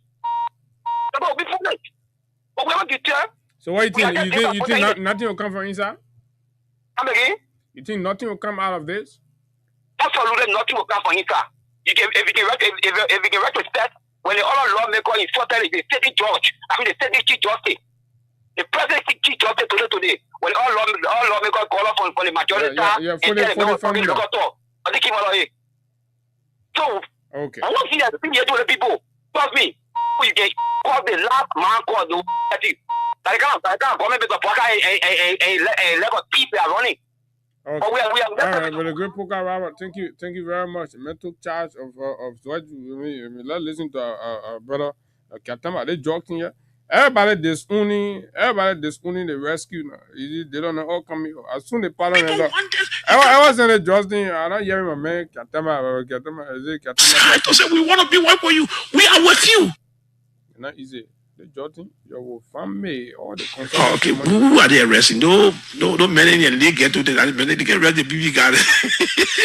But we want to tell. So what you think nothing will come from inside? Come again? You think nothing will come out of this? Absolutely nothing will come from inside. If you can retrospect, when the other lawmaker is the state judge, the state chief justice, the president chief justice today, when all lawmakers call up for the majority, so okay. I want to see that thing you do the people. Trust me, you can call the last man called the I can't comment because a level of people are running. Okay. But we are with a great poker, Robert. Thank you very much. I took charge of what let's listen to our brother Katama. They joking here. Everybody disowning the rescue now. They don't know how come. As soon as the parliament, I was in the Justin. I'm not hearing my man Katama. I said we want to be one for you. We are with you. Not easy. The Jordan, your family, all the okay, who are they arresting? No, many and they get to the they get arrested the BB Garden.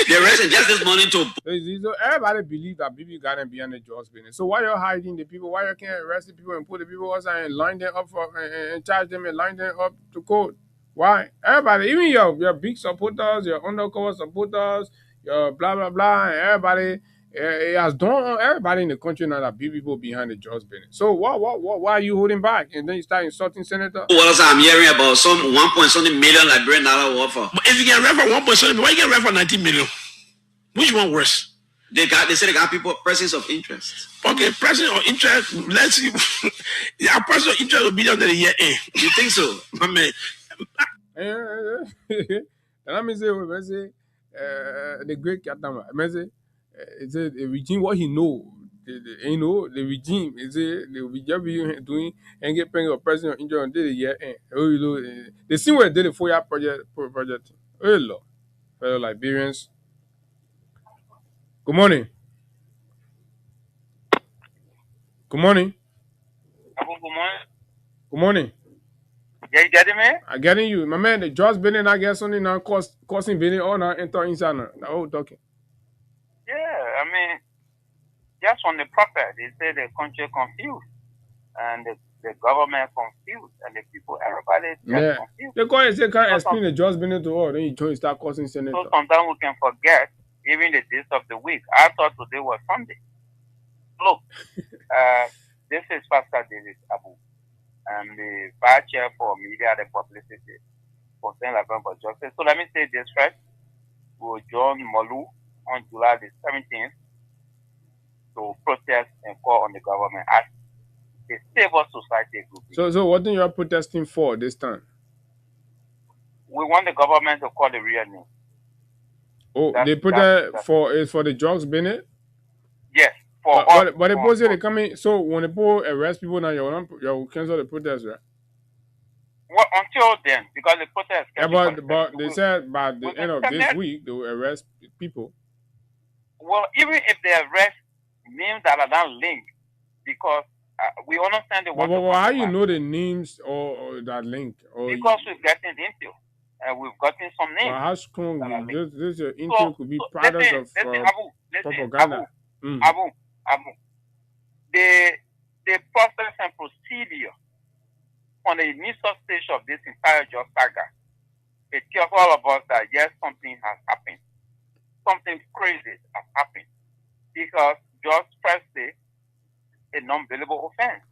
They arrested just this morning too. So everybody believes that BB Garden behind the Jaws business. So why you hiding the people? Why you can't arrest the people and put the people outside and line them up and charge them and line them up to court? Why? Everybody, even your big supporters, your undercover supporters, your blah blah blah, and everybody. It has done everybody in the country now that people behind the Jaws business. So why are you holding back? And then you start insulting senator. What else I'm hearing about some 1.something million Liberian dollar offer. But if you get ref for 1.something, why you get ref for 19 million? Which one worse? They say they got people persons of interest. Okay, person of interest. Let's see. Yeah, person of interest will be under the year. You think so? I mean, let me say, the great Katama. It's a regime what he know. The regime is the job you doing and get paying a president injured on the year end. They see what they did the 4-year project. Oh Lord, fellow Liberians. Good morning. Good morning. Good morning. Yeah, you getting me? I'm getting you. My man, the George Bennett, I guess, only now causing Bennett all now enter inside now. Oh, talking. Yeah, I mean, just on the prophet, they say the country confused and the government confused and the people, everybody confused. They can't explain the George Bennett to all. Then you start causing senator. So sometimes we can forget even the days of the week. I thought today was Sunday. Look, this is Pastor David Abu. I'm the vice chair for media and publicity for St. Laverne for Justice. So let me say this first. We will join Molu on July the 17th to protest and call on the government as a civil society group. So what are you protesting for this time? We want the government to call the real name. Oh, they protest for the drugs Bennett? Yes. But the police they coming. So when the police arrest people now, you cancel the protest, right? Well, until then, because the protest. Yeah, but they said by the end of this week they will arrest people. Well, even if they arrest names that are not linked, because we understand the. But how you know the names or that link? Because we've gotten intel. We've gotten some names. But how strong this intel could be products of propaganda? Abu, the process and procedure on the initial stage of this entire job saga, it tells all of us that yes, something has happened. Something crazy has happened. Because just first day, a non-billable offense.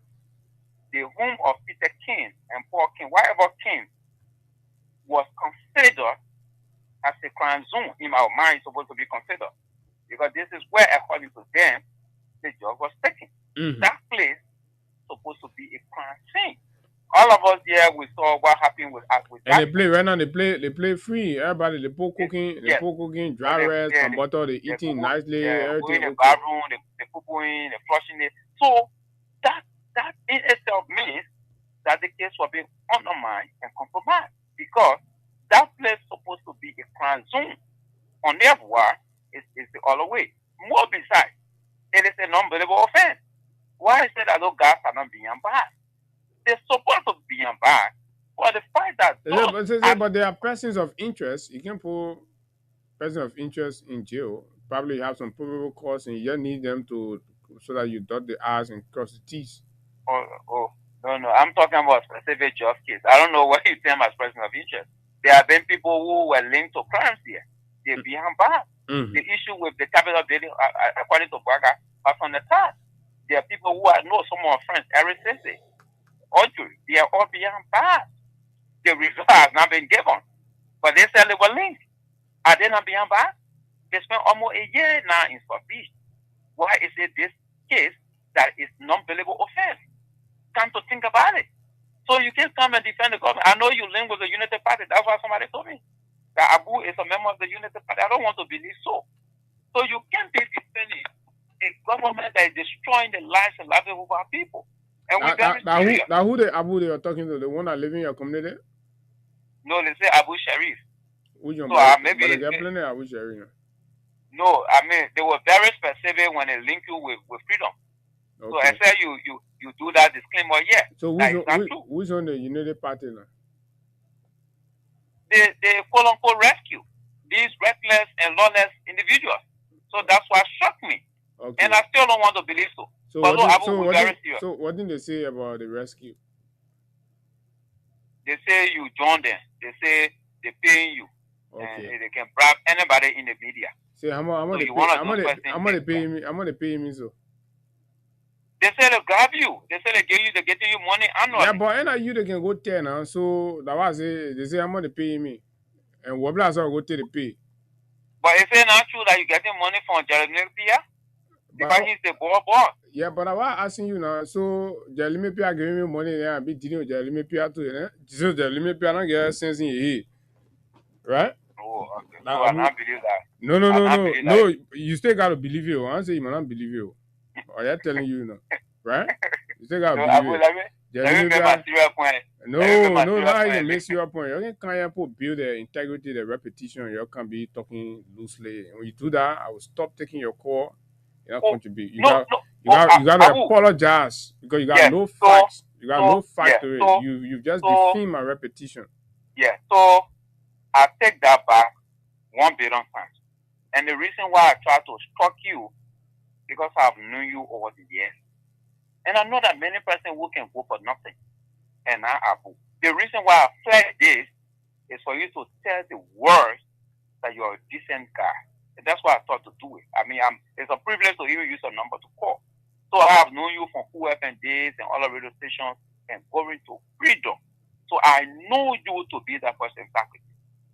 The home of Peter King and Paul King, whatever King, was considered as a crime zone in our mind, supposed to be considered. Because this is where, according to them, the job was taken. That place supposed to be a crime scene. All of us here, we saw what happened with us. And they play right now. They play free. Everybody, they pour cooking, dry rest, some butter, they eating nicely, everything. The bathroom, they cooking, they flushing it. So that in itself means that the case was being undermined and compromised because that place supposed to be a crime zone. On their war is the other way. More besides, it is a non-billable offense. Why is it that those guys are not being bad? They're supposed to be bad. But the fact that but there are persons of interest. You can put persons of interest in jail. Probably have some probable cause, and you need them to so that you dot the I's and cross the T's. No. I'm talking about specific just case. I don't know what you term as person of interest. There have been people who were linked to crimes here. They're being bad. The issue with the capital building, according to Braga, was on the top. There are people who I know, some of our friends, Eric Sese, Audrey, they are all being bad. The result has not been given. But they said they were linked. Are they not being bad? They spent almost a year now in South Beach. Why is it this case that is non-billable offense? Come to think about it. So you can't come and defend the government. I know you link with the Unity Party. That's why somebody told me that Abu is a member of the Unity Party. I don't want to believe so. So you can't be defending a government that is destroying the lives and livelihood of our people. And who the Abu they are talking to? The one that live in your community? No, they say Abu Sharif. Which one? So maybe they get plenty Abu Sharif. No, I mean they were very specific when they link you with freedom. Okay. So I said you do that disclaimer, yeah. So who's on the Unity Party now? They quote unquote rescue these reckless and lawless individuals. So that's what shocked me. Okay. And I still don't want to believe so. So what did they say about the rescue? They say you join them. They say they're paying you. Okay. And they can bribe anybody in the media. Say how much they pay me so. They say they grab you. They say they're getting you money annually. Yeah, but and you they can go 10 now. So that was it. They say how much they pay me. And what blast I go to the pay. But is it not true that you're getting money from Jeremy Pia? Because he's the boss. Yeah, but I was asking you now. So Jeremy Pia giving me money and I be dealing with Jeremy Pia too. So Jeremy Pia not get sense in your head. Right? Oh, okay. So I not believe that. No. You still gotta believe you. I say you might not believe you. Or I'm telling you now. Right? You still gotta believe you. Let me make my serious point. No, now you make your point. You can't build the integrity, the repetition. You can't be talking loosely. When you do that, I will stop taking your call. You don't contribute. You gotta apologize because you got no facts. You got no fact to it. You just defend my repetition. Yeah. So I take that back 1 billion times. And the reason why I try to stalk you because I've known you over the years. And I know that many persons who can go for nothing. And now Abu. The reason why I flag this is for you to tell the world that you're a decent guy. And that's why I thought to do it. I mean, it's a privilege to even use a number to call. So I have known you from QFN days and all the radio stations. and going to freedom. So I know you to be that person exactly.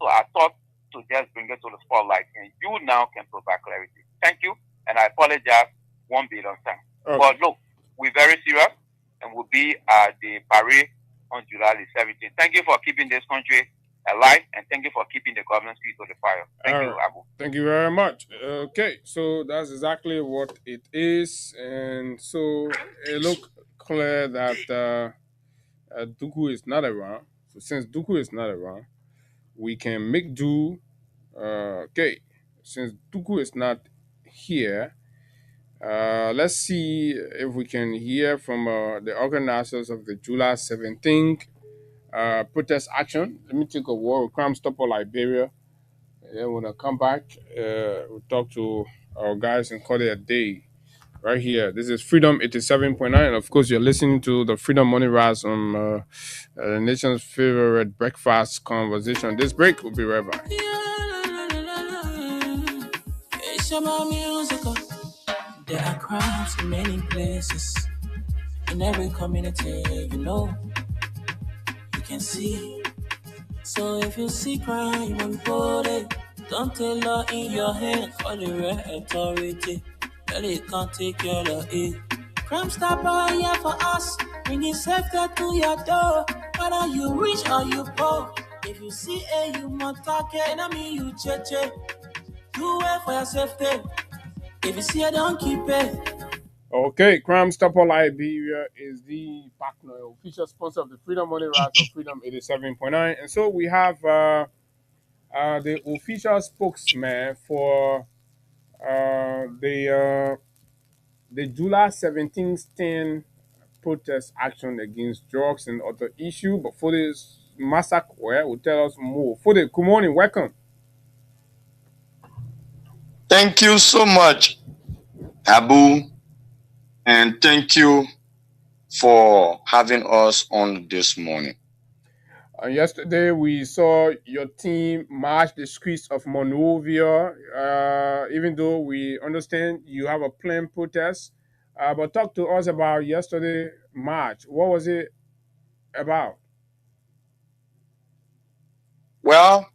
So I thought to just bring it to the spotlight, and you now can provide clarity. Thank you, and I apologize. Won't be on time. Okay. But look, we're very serious, and we'll be at the parade on July the 17th. Thank you for keeping this country alive, and thank you for keeping the government's feet to the fire. Thank you, Abu. Thank you very much. Okay, so that's exactly what it is, and so it look clear that Duku is not around. So since Duku is not around, we can make do. Okay, since Duku is not here, let's see if we can hear from the organizers of the July 17th protest action. Let me take a word with Crime Stopper Liberia. And then when I come back, we'll talk to our guys and call it a day. Right here. This is Freedom 87.9. And of course, you're listening to the Freedom Money Rise on the nation's favorite breakfast conversation. This break, we'll be right back. It's about music. There are crimes in many places. In every community, you can see. So if you see crime, report it. Don't take law in your hands for the right authority. That it can't take care of it. Crime stopper here for us, bringing safety to your door. Whether you rich or you poor, if you see a human target, and I mean you cheche, do it for your safety. If you see it, don't keep it. Okay, Crime Stopper Liberia is the partner, official sponsor of the Freedom Money Rise on Freedom 87.9. And so we have the official spokesman for the July 17th stand protest action against drugs and other issue. But for this massacre, will tell us more. For the good morning, welcome. Thank you so much, Abu, and thank you for having us on this morning. Yesterday, we saw your team march the streets of Monrovia, even though we understand you have a planned protest. But talk to us about yesterday march. What was it about? Well,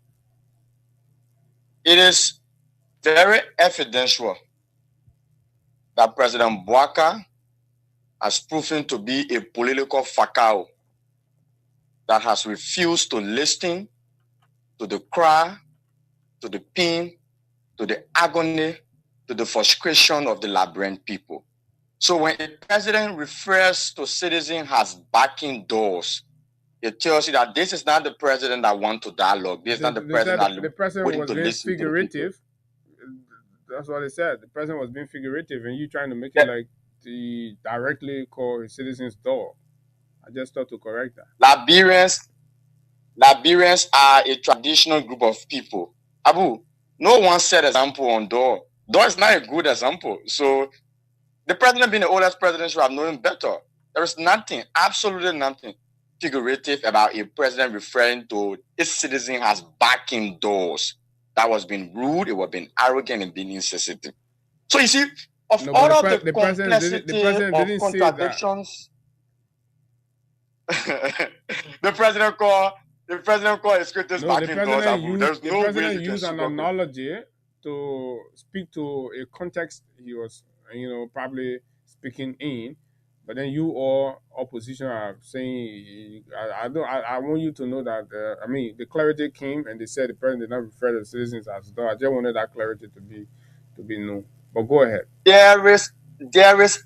it is very evidential that President Bouaka has proven to be a political fakao that has refused to listen to the cry, to the pain, to the agony, to the frustration of the Liberian people. So when a president refers to citizens as backing doors, it tells you that this is not the president that wants to dialogue. This is not the president that the president was to being listen figurative. That's what they said. The president was being figurative, and you trying to make it like the directly call his citizens door. I just thought to correct that. Liberians are a traditional group of people. Abu, no one set example on door. Door is not a good example. So the president being the oldest president should have known better. There is nothing, absolutely nothing figurative about a president referring to its citizens as backing doors. That was being rude, it was being arrogant, and being insensitive. So you see, of all of the complexity of contradictions, the president called his critics backing doors. The president used an analogy to speak to a context he was, probably speaking in. But then you or opposition are saying, I want you to know that, the clarity came and they said the president did not refer to the citizens as though. I just wanted that clarity to be known. But go ahead. There is absolutely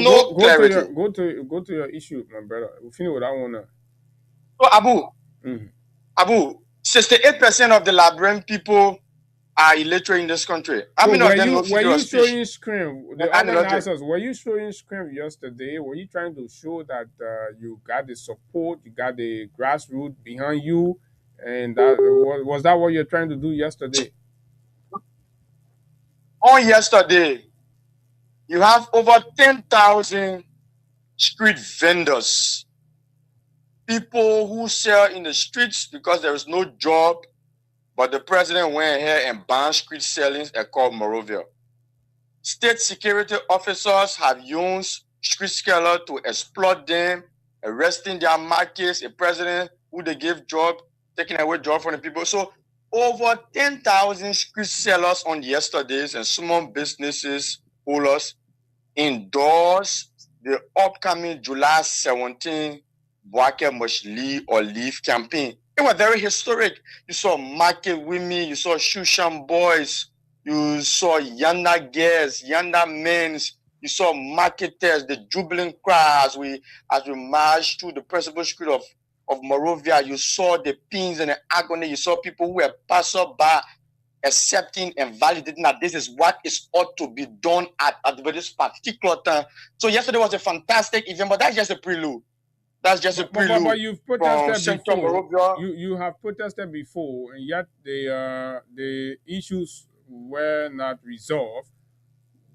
no clarity. Go to your issue, my brother. We'll finish with that one now. So Abu, 68% of the Liberian people are illiterate in this country. Were you showing screen? The organizers, were you showing screen yesterday? Were you trying to show that you got the support, you got the grassroots behind you, and that was that what you're trying to do yesterday? On yesterday, you have over 10,000 street vendors, people who sell in the streets because there is no job. But the president went ahead and banned street selling across Monrovia. State security officers have used street scholars to exploit them, arresting their markets, a president who they gave job, taking away job from the people. So over 10,000 street sellers on yesterdays and small businesses owners endorse the upcoming July 17 Boake Must Leave campaign. It was very historic. You saw market women, you saw Shushan boys, you saw Yanda girls, Yanda men, you saw marketers, the jubilant crowd as we marched through the principal street of Morovia. You saw the pins and the agony. You saw people who were passerby accepting and validating that this is what is ought to be done at this particular time. So yesterday was a fantastic event, but that's just a prelude. That's just a prelude. But you've protested before. You have protested before, and yet the issues were not resolved.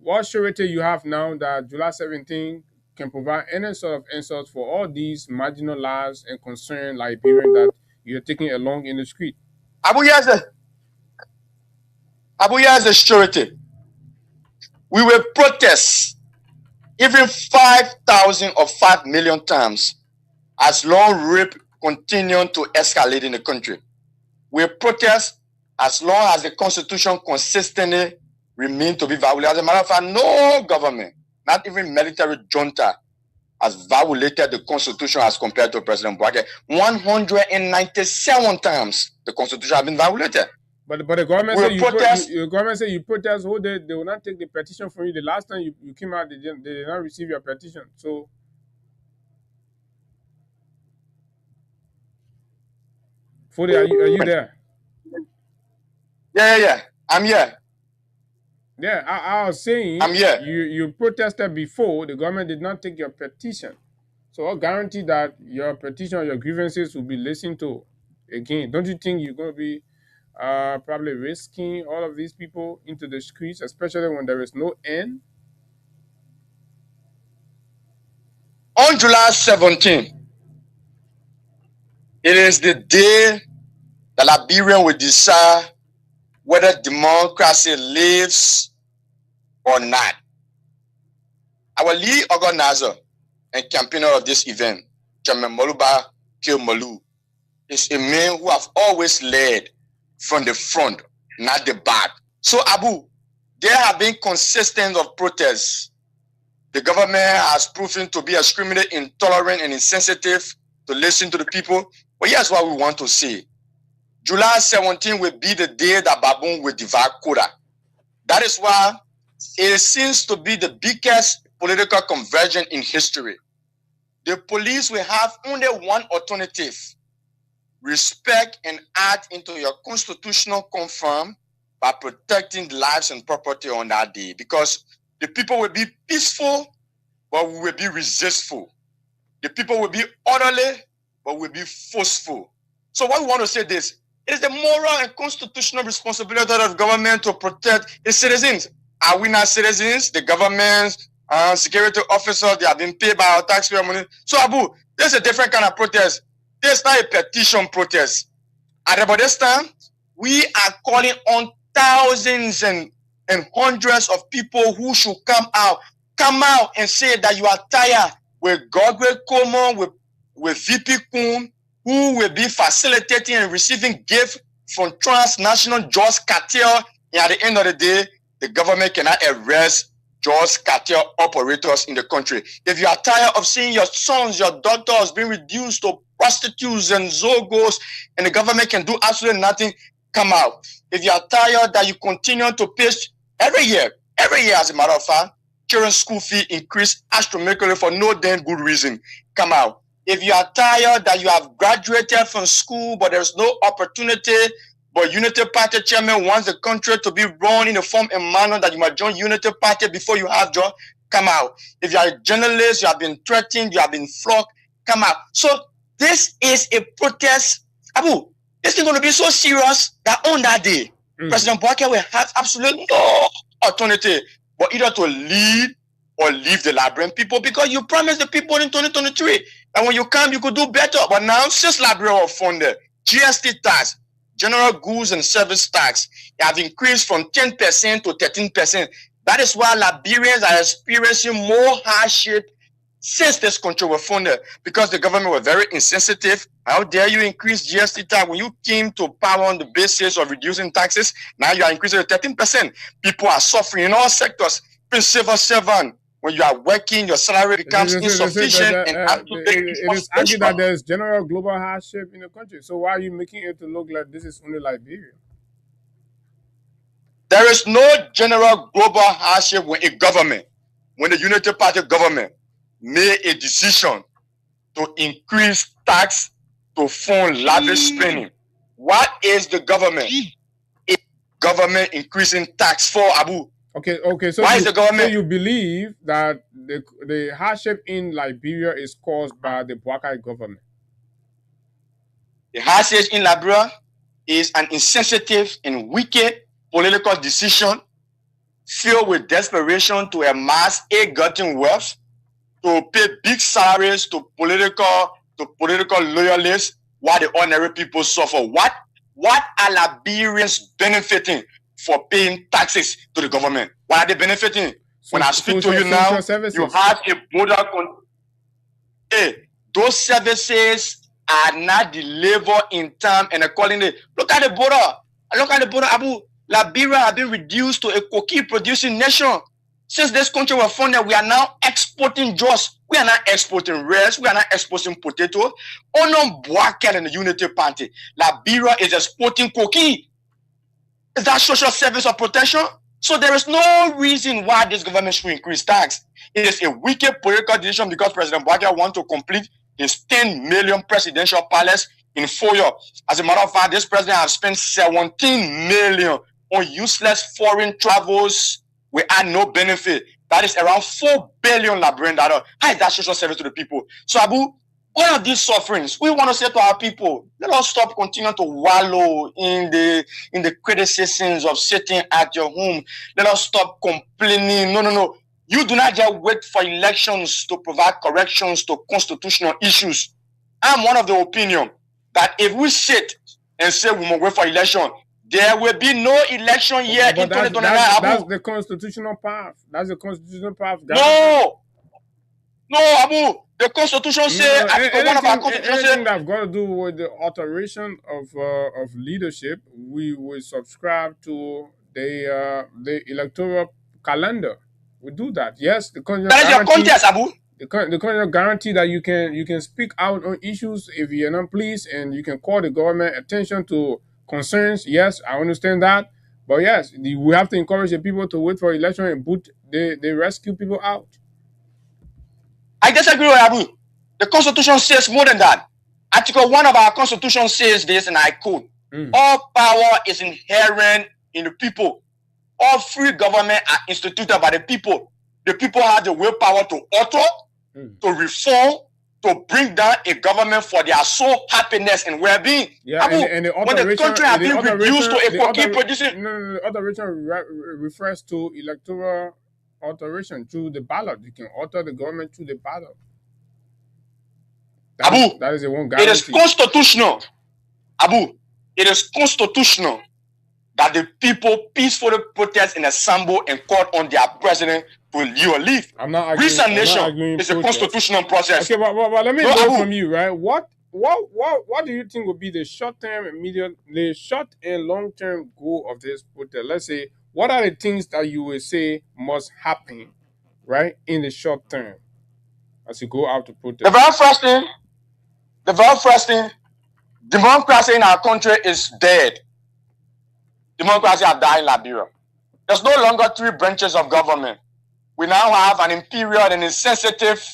What surety you have now that July 17 can provide any sort of answers for all these marginalized and concerned Liberians that you're taking along in the street? Abuya has a surety. We will protest even 5,000 or 5 million times as long rape continues to escalate in the country. We protest as long as the Constitution consistently remains to be violated. As a matter of fact, no government, not even military junta, has violated the Constitution as compared to President Boake. 197 times the Constitution has been violated. But the government said you protest. Who they will not take the petition from you. The last time you came out, they did not receive your petition. So, Fode, are you there? Yeah. I'm here. Yeah, I was saying I'm here. You protested before. The government did not take your petition. So I'll guarantee that your petition or your grievances will be listened to again. Don't you think you're going to be probably risking all of these people into the streets, especially when there is no end? On July 17, it is the day that Liberian will decide whether democracy lives or not. Our lead organizer and campaigner of this event, Chairman Moluba Kilmalu, is a man who has always led from the front, not the back. So, Abu, there have been consistent of protests. The government has proven to be extremely intolerant and insensitive to listen to the people. But here's what we want to say. July 17 will be the day that Baboon will divide Koda. That is why it seems to be the biggest political conversion in history. The police will have only one alternative: respect and act into your constitutional confirm by protecting lives and property on that day. Because the people will be peaceful, but we will be resistful. The people will be orderly, but will be forceful. So what we want to say this, it is the moral and constitutional responsibility of the government to protect its citizens. Are we not citizens? The government's security officers, they have been paid by our taxpayer money. So Abu, there's a different kind of protest. There's not a petition protest. At about this time, we are calling on thousands and hundreds of people who should come out and say that you are tired with Godwin Coleman, with VP Kuhn, who will be facilitating and receiving gifts from transnational drugs cartel. And at the end of the day, the government cannot arrest drugs cartel operators in the country. If you are tired of seeing your sons, your daughters being reduced to prostitutes and zogos, and the government can do absolutely nothing, come out. If you are tired that you continue to pay every year as a matter of fact, children's school fee increase astronomically for no damn good reason, come out. If you are tired that you have graduated from school, but there's no opportunity, but Unity Party chairman wants the country to be run in a form and manner that you might join Unity Party before you have job, come out. If you are a journalist, you have been threatened, you have been flogged, come out. So this is a protest. Abu, this is going to be so serious that on that day, President Boake will have absolutely no alternative but either to lead or leave the Liberian people, because you promised the people in 2023 and when you come, you could do better. But now, since Liberia was funded, GST tax, general goods and service tax, have increased from 10% to 13%. That is why Liberians are experiencing more hardship since this country was funded, because the government were very insensitive. How dare you increase GST tax when you came to power on the basis of reducing taxes? Now you are increasing it 13%. People are suffering in all sectors. Civil servant, when you are working, your salary becomes insufficient. It is argued that there is general global hardship in the country. So why are you making it to look like this is only Liberia? There is no general global hardship when the Unity Party government made a decision to increase tax to fund lavish spending. What is the government? Government increasing tax for, Abu? Okay. So why is the government? So you believe that the hardship in Liberia is caused by the Bwaka government? The hardship in Liberia is an insensitive and wicked political decision filled with desperation to amass ill-gotten wealth, to pay big salaries to political loyalists while the ordinary people suffer. What are Liberians benefiting for paying taxes to the government? What are they benefiting? When I speak to you now, you have a border control. Hey, those services are not delivered in time and accordingly. Look at the border. Abu. Liberia has been reduced to a cocoa producing nation. Since this country was founded, we are now exporting jobs. We are not exporting rice. We are not exporting potato. Ono Bwaka and the Unity Party. Liberia is exporting cocoa. Is that social service or protection? So there is no reason why this government should increase tax. It is a wicked political decision because President Bwaka wants to complete his 10 million presidential palace in 4 years. As a matter of fact, this president has spent 17 million on useless foreign travels we add no benefit. That is around 4 billion Liberian dollars. How is that social service to the people? So Abu, all of these sufferings, we want to say to our people, let us stop continuing to wallow in the criticisms of sitting at your home. Let us stop complaining. No. You do not just wait for elections to provide corrections to constitutional issues. I'm one of the opinion that if we sit and say we must wait for election, there will be no election yet in 2029. That's the constitutional path. That's the constitutional path. No, Abu. The Constitution says, one of our constitutions anything that's got to do with the alteration of leadership, we will subscribe to the electoral calendar. We do that. Yes, the that is your contest, Abu. The current guarantee that you can speak out on issues if you're not pleased, and you can call the government attention to concerns. Yes, I understand that. But yes, we have to encourage the people to wait for election and boot the rescue people out. I disagree with Abu. The Constitution says more than that. Article 1 of our Constitution says this, and I quote, all power is inherent in the people. All free government are instituted by the people. The people have the willpower to alter, to reform, to bring down a government for their sole happiness and well-being. Yeah, Abu, and the when the country has been reduced to a cocaine producing... No, the alteration refers to electoral alteration through the ballot. You can alter the government through the ballot. That is the one guarantee. It is constitutional. Abu, it is constitutional that the people peacefully protest and assemble and call on their president to leave. I'm not arguing. Nation is a constitutional process. Okay, but let me know from you, right? What do you think would be the short-term and long-term goal of this protest? Let's say, what are the things that you would say must happen, right, in the short term as you go out to protest? The very first thing, democracy in our country is dead. Democracy has died in Liberia. There's no longer 3 branches of government. We now have an imperial and insensitive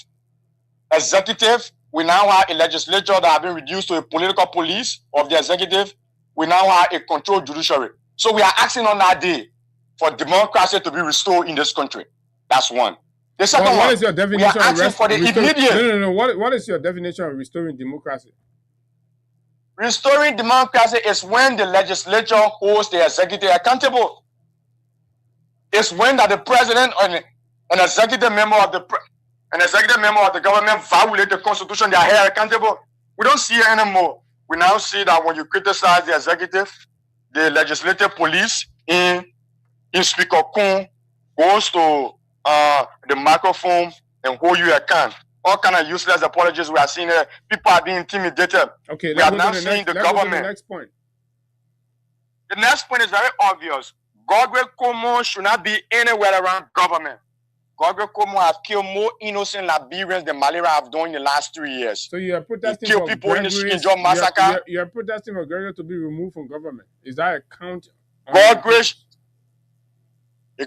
executive. We now have a legislature that has been reduced to a political police of the executive. We now have a controlled judiciary. So we are asking on that day for democracy to be restored in this country. That's one. The second one, what is your definition we are asking for the immediate... No. What is your definition of restoring democracy? Restoring democracy is when the legislature holds the executive accountable. It's when that the president and an executive member of the government violate the constitution, they are held accountable. We don't see it anymore. We now see that when you criticize the executive, the legislative police in Speaker Kun goes to the microphone and hold you account. all kind of useless apologies we are seeing here. People are being intimidated. Okay, we are now seeing the government. The next point. The next point is very obvious. Godwin Como should not be anywhere around government. Godwin Como have killed more innocent Liberians than malaria have done in the last 3 years. So you are protesting for people in the Skin Job massacre. You are protesting for Gregory to be removed from government. Is that a count?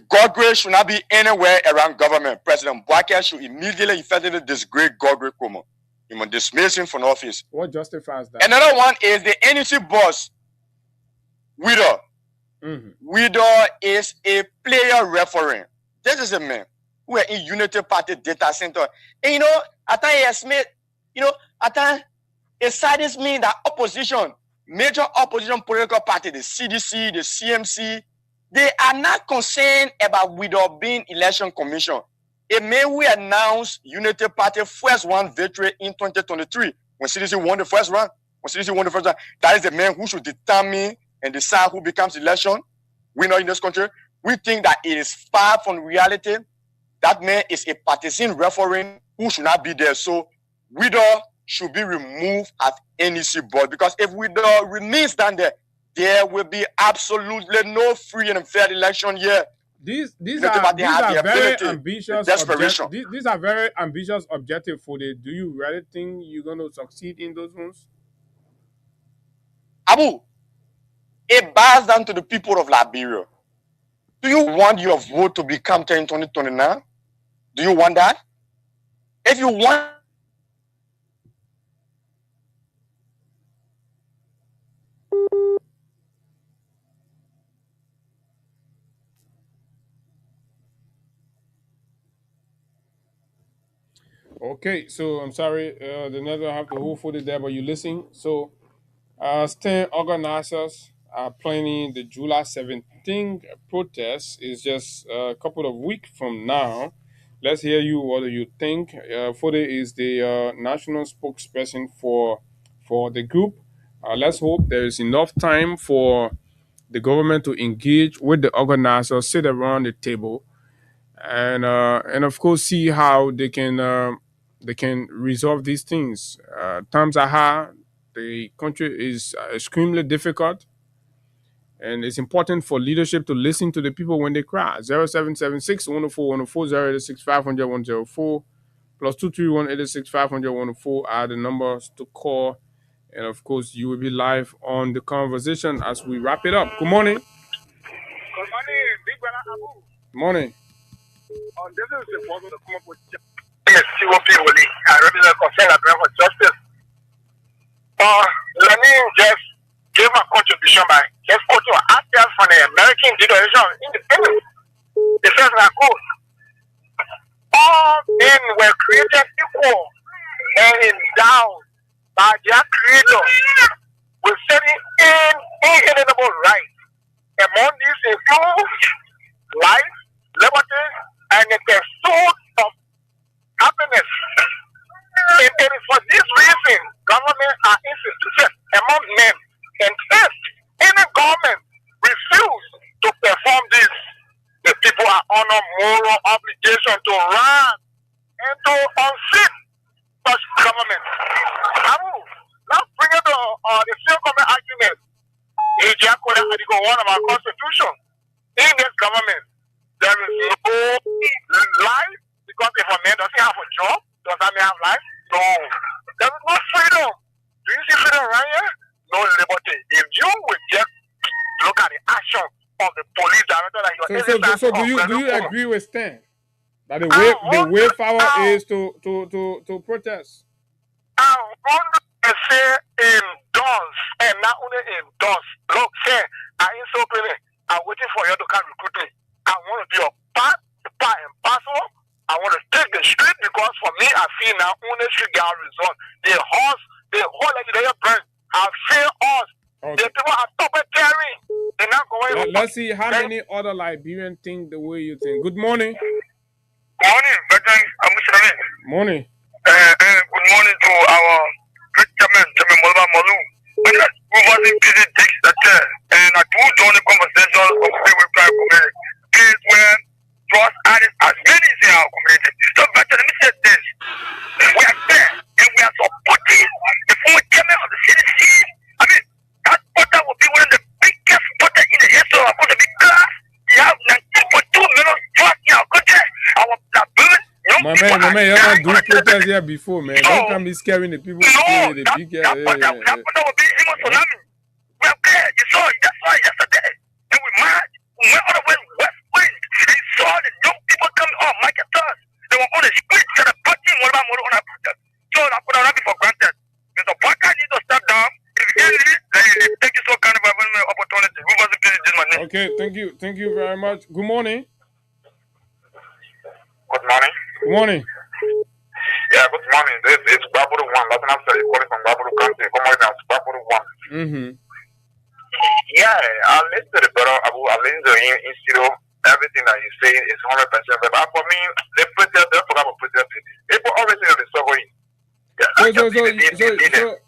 Godwin should not be anywhere around government. President Buaki should immediately, effectively disgrace Godwin Como. He must dismiss him from office. What justifies that? Another one is the NEC boss, Widow. Widow is a player referee. This is a man who are in Unity Party data center. And you know, at times, it saddens me that opposition, major opposition political party, the CDC, the CMC, they are not concerned about Widow being election commission. It may we announce Unity Party first round victory in 2023 when CDC won the first round. That is the man who should determine and decide who becomes election winner in this country. We think that it is far from reality. That man is a partisan referee who should not be there. So Widow should be removed at NEC board, because if Widow remains down there, there will be absolutely no free and fair election here. These are very ambitious objectives. These are very ambitious objectives for the. Do you really think you're going to succeed in those ones? Abu, it boils down to the people of Liberia. Do you want your vote to be counted in 2029? Do you want that? If you want, okay, so I'm sorry, the network have to hold for it there, but you listen. So, 10 organizers are planning the July 17th protest. Is just a couple of weeks from now. Let's hear you. What do you think? Fode is the national spokesperson for the group. Let's hope there is enough time for the government to engage with the organizers, sit around the table, and of course see how they can resolve these things. Times are hard. The country is extremely difficult, and it's important for leadership to listen to the people when they cry. 0776 104 104 086 500 104 plus 231 86 500 104 are the numbers to call. And of course, you will be live on the conversation as we wrap it up. Good morning. Good morning, Big Brother Abu. Morning. This is the problem to come up with. Yes, COP Woli. I represent concern for justice. Let me just give my contribution by just go to ask for the American Declaration of Independence. It says that all men were created equal and endowed by their Creator with certain inalienable rights. Among these include life, liberty, and the pursuit of happiness. And it is for this reason governments are instituted among men, and if any government refuses to perform this, the people are under moral obligation to run and to unseat such government. Let's bring it to the same common argument. Article 1 of our Constitution. In this government, there is no life, because if a man doesn't have a job, does that mean have life? No. There is no freedom. Do you see freedom right here? No liberty. If you would just look at the action of the police director that you so do you agree with Stan that the way forward is to protest? I want to say endorse, and not only endorse. Look, say I ain't so clear. I'm waiting for you to come recruit me. I want to be a part and parcel. I want to take the street, because for me, I see now only street get result. The whole legislative branch have failed us. Okay. The people are stopping carrying. They're not going. Let's see how many other Liberians think the way you think. Good morning. Morning, morning. Good morning to our great chairman, Chairman Molba Molu. Who was in busy digs that and I do join the conversation of the private community. Please, when trust added as many in our community. So better, let me say this. man, you don't do protest here before, man. Don't come be scaring the people. No, The big that was tsunami. Well, yeah, you saw it. That's why yesterday. And we marched. We went all the way west wind. And saw the young people coming on Mike and us. They were on the street to the party. What about on that protest? So I put that for granted. Mr. Parker needs to step down. If you can't leave, then thank you so kind of opportunity. We must be this money. Okay, thank you very much. Good morning. Good morning. Good morning. Yeah, good morning. This is Baburu One. That's what I'm saying. Calling from Baburu County. Come on down. Baburu One. Yeah, I listen to the brother. I listen to him. Everything that you say is 100%. But for me, they protest. They forgot about protest. People always say they're suffering.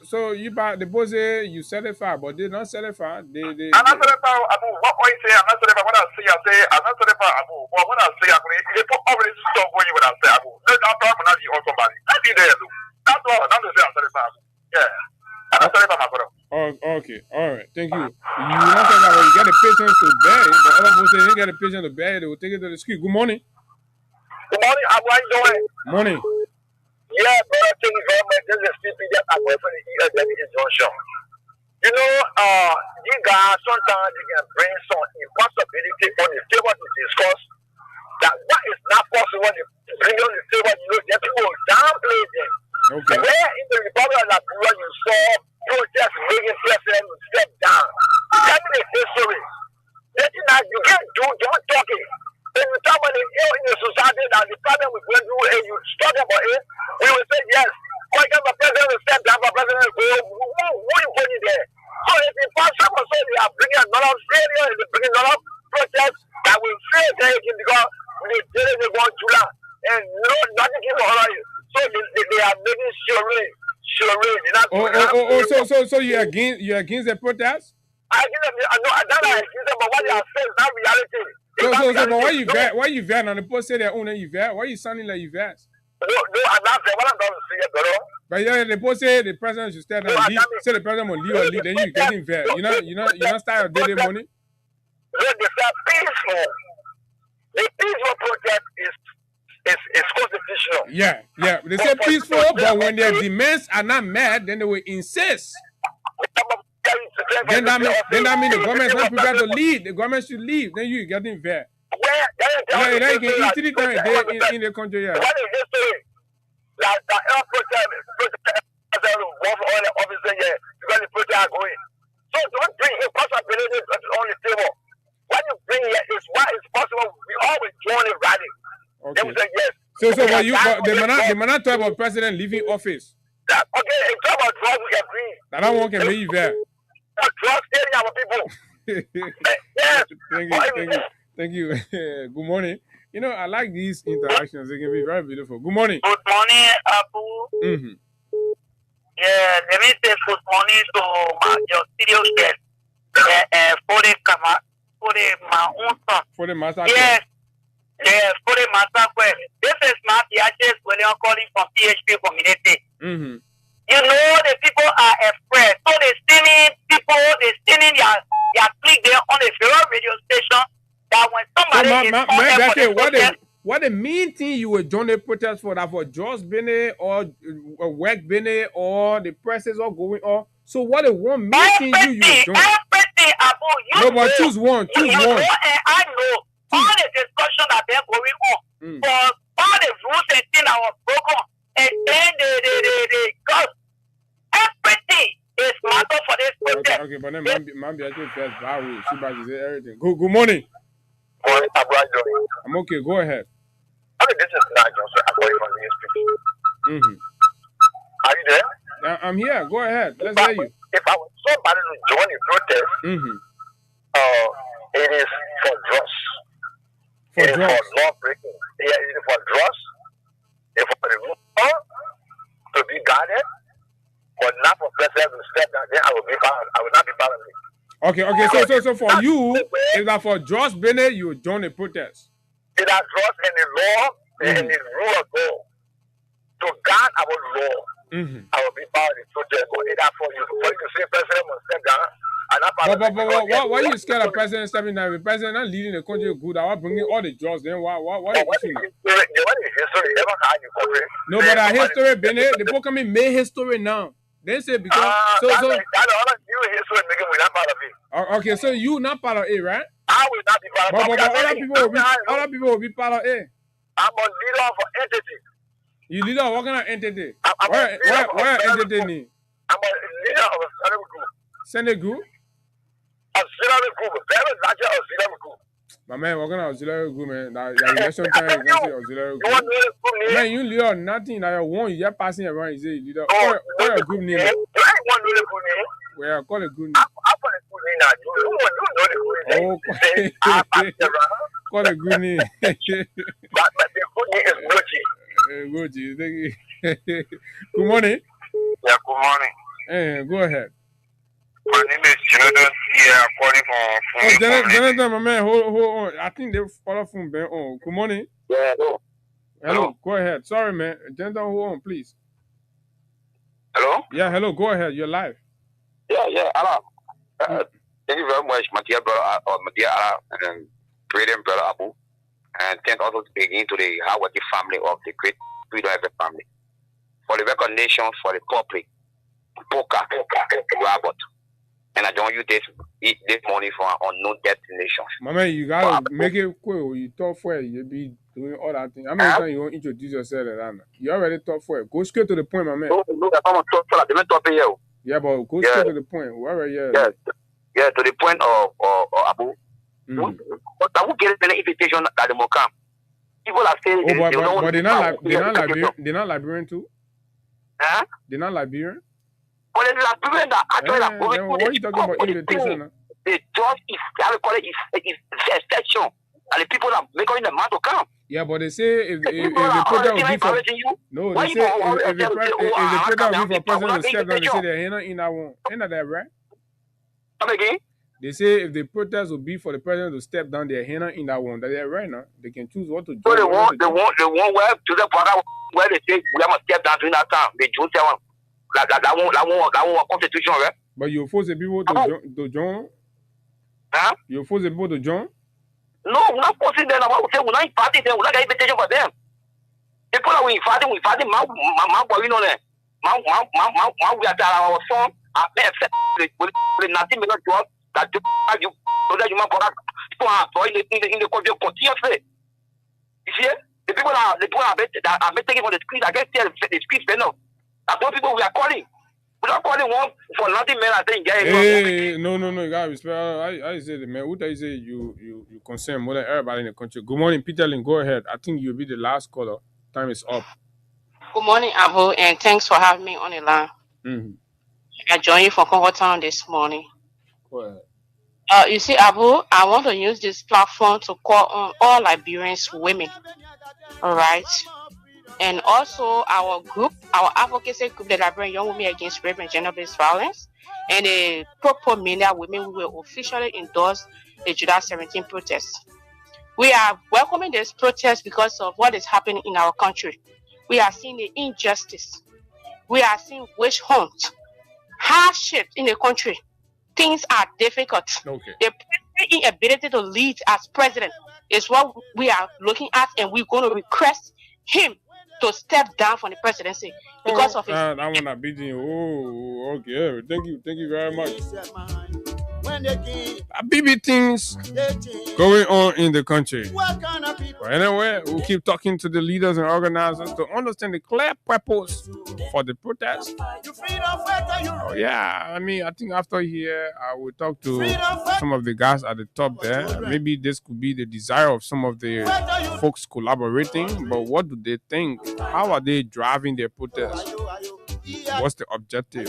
So you buy the boss you sell it far, but they not sell it far. I'm not selling it far. What I say, I'm not selling it far. What I say, I'm not selling it far. But what I say, people always stop when you what I say. No, I'm not you or somebody. That's it there, Lou. That's all. I'm not selling it far. Yeah, I'm not selling it far, my brother. Oh, okay, all right, thank you. You not saying that you get the patience to bear it, but other people say they didn't get the patience to bear it. They will take it to the street. Good morning. Good morning. How are you doing? Morning. Yeah, brother, thank you very much. This is CP that I'm going to the junction. You know, you guys sometimes you can bring some impossibility on the table to discuss that what is not possible to bring on the table. You know, that people downplay them. Okay. Where in the Republic of Liberia you saw protest making president step down. Tell me the history. You can't do, don't talk it. When you talk about it in the society that the problem we went through and you talk about it, we will say yes. Why can't the president will step down, the president will go, who is going there? So it's impossible to say they are bringing a lot of failure and they're bringing a lot of protests that will fail there again because they did it going too long. And no, nothing can hold you. So they are making charade. So you're against the protest? I know, but what they are saying is not reality. But why you vet on the post say their own you vet? Why you sounding like you vet? No, I'm not saying what I'm going to say, brother. But yeah, the post say the president should step down and leave. Say the president will leave, then you getting vet. You know start your daily money. No, they say peaceful. The peaceful protest is constitutional. Yeah. They say peaceful, but when their demands are not met, then they will insist. Then that means the government is not prepared to lead. The government should leave. Then you getting vet. Yeah, you can eat 3 times a day in the country. Yeah. What is history? Like the air protest officer here because the protest are going. So don't bring impossibilities on the table. What you bring here is what is possible. We always join the rally. Okay. They will say yes. So they might not talk about president leaving office. Okay, if talk about drugs, we agree. That I won't can leave there. Drugs killing our people. Yes. Thank you. Good morning. You know, I like these interactions. They can be very beautiful. Good morning. Good morning, Abu. Yeah, let me say good morning to your studio guest. My own son. For the master. Yes, for the master. This is my PHS William calling from PHP community. You know, the people are afraid. So they're stealing their click there on the very radio station that when somebody what the main thing you will join the protest for that for Josh Bennett or work Bennett or the presses all going on. So what the one main thing you join? Everything about you. No, but choose one. And I know all the discussion that they're going on. For all the rules and things that were broken. And then they got everything is matter for this protest. Okay, but then man be actually first Barry. She back say everything. Good morning. I'm okay, go ahead. Okay, this is Nigel, so I'm going from the speech. Are you there? I'm here. Go ahead. Let's hear you. If I was somebody to join the protest, it is for drugs. For it drugs? Is for law breaking. Yeah, it is for drugs. It's for the rule to be guarded, but not for president to step down. Then I will not be part of it. Okay. So for you, is that for Josh Bennett, you join the protest? It has drugs and the law and the rule of law. To guard our law, I will be part of the protest. But it is for you to say president must step down. I Why you scared of president stepping down? The president not leading the country good. I want bringing all the jobs. Then why you issue now? No, but our history been it. The book coming made history now. They say because okay, so you not part of it, right? I will not be part of it. But other people will be part of it. I'm a leader of an entity. You leader of what kind of entity? Where entity need? I'm a leader of a Senate group. Senate group? Auxiliary group. Very large auxiliary group. My man, what kind of auxiliary group, man? That election time you can say auxiliary group. Man, you leader nothing. That you want, you just passing around. You say you leader. What a group name? I want to know the group name. Where I call a good name. I call a good name now. You know the good name. Call a good name. But the good name is Goji. Goji. Good morning. Yeah, good morning. Go ahead. My name is Jonathan. Yeah, I'm calling from Jonathan, my man, hold on. I think they follow from Ben on. Good morning. Yeah, hello. Hello, go ahead. Sorry, man. Jonathan, hold on, please. Hello? Yeah, hello, go ahead. You're live. Yeah, hello. Thank you very much, my dear brother, my dear and brilliant brother Abu. And thank also to begin to the hardworking family of the great freedom of the family. For the recognition for the public, Boca, Robert. And I don't use this money for an unknown destination. My man, you gotta make it quick. You talk for it, you be doing all that thing. How many times you want to introduce yourself like that? You already talk for it. Go straight to the point, my man. No, I'm talk for that. They talk here. Yeah, but go straight to the point. Whoever, yeah, to the point of Abu. But I will get an invitation that they will come. People are saying, but they're not Liberian too. Huh? They're not Liberian. But it's Liberian that actually. What are you talking about invitation? The judge is, I will call it, is exception, and the people are making the man to come. Yeah, but they say if the project will be for no, they say if the project will be for president to step down, they say they're not in that one. Ain't that right? Come again? They say if the protest will be for the president to step down, they're not in that one. That they're right now. They can choose what to do. So the one where to the program where they say we have to step down during that time. They choose that one. That one constitution, right? But you force the people to join. Huh? You force the people to join. No, we're not forcing them. We're not inviting them. We're not getting invitation for them. People that we inviting, man, boy, you know that. Man, we are our son. I bet with nothing because job that you so that you man for in the country continuously. You see, the people are taking for the screen. I can't see the screen enough. That's what people we are calling. We're not calling one for nothing, man. I think, hey, no, you gotta respect. I say the man. Who do you say you concern more than everybody in the country? Good morning, Peter Lynn. Go ahead. I think you'll be the last caller. Time is up. Good morning, Abu, and thanks for having me on the line. I joined you from Congo Town this morning. Go ahead. You see, Abu, I want to use this platform to call on all Liberians women. All right. And also our group, our advocacy group, the Liberian Young Women Against Rape and Gender-Based Violence, and the pro-Pomilia Women, we will officially endorse the July 17 protest. We are welcoming this protest because of what is happening in our country. We are seeing the injustice. We are seeing witch hunt, hardship in the country. Things are difficult. Okay. The inability to lead as president is what we are looking at, and we're going to request him to step down from the presidency because of his. I want to beat you. Oh, okay. Thank you very much. BB things going on in the country. But anyway, we'll keep talking to the leaders and organizers to understand the clear purpose for the protest. Oh, yeah, I mean, I think after here, I will talk to some of the guys at the top there. Maybe this could be the desire of some of the folks collaborating, but what do they think? How are they driving their protest? What's the objective?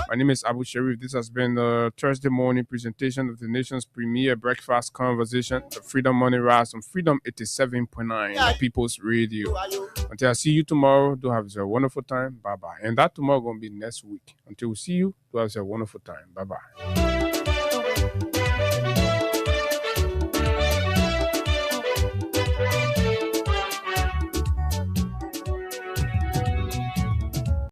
My name is Abu Sharif. This has been the Thursday morning presentation of the nation's premier breakfast conversation, the Freedom Money Rise on Freedom 87.9 People's Radio. Until I see you tomorrow, do have a wonderful time. Bye-bye. And that tomorrow going to be next week. Until we see you, do have a wonderful time. Bye-bye.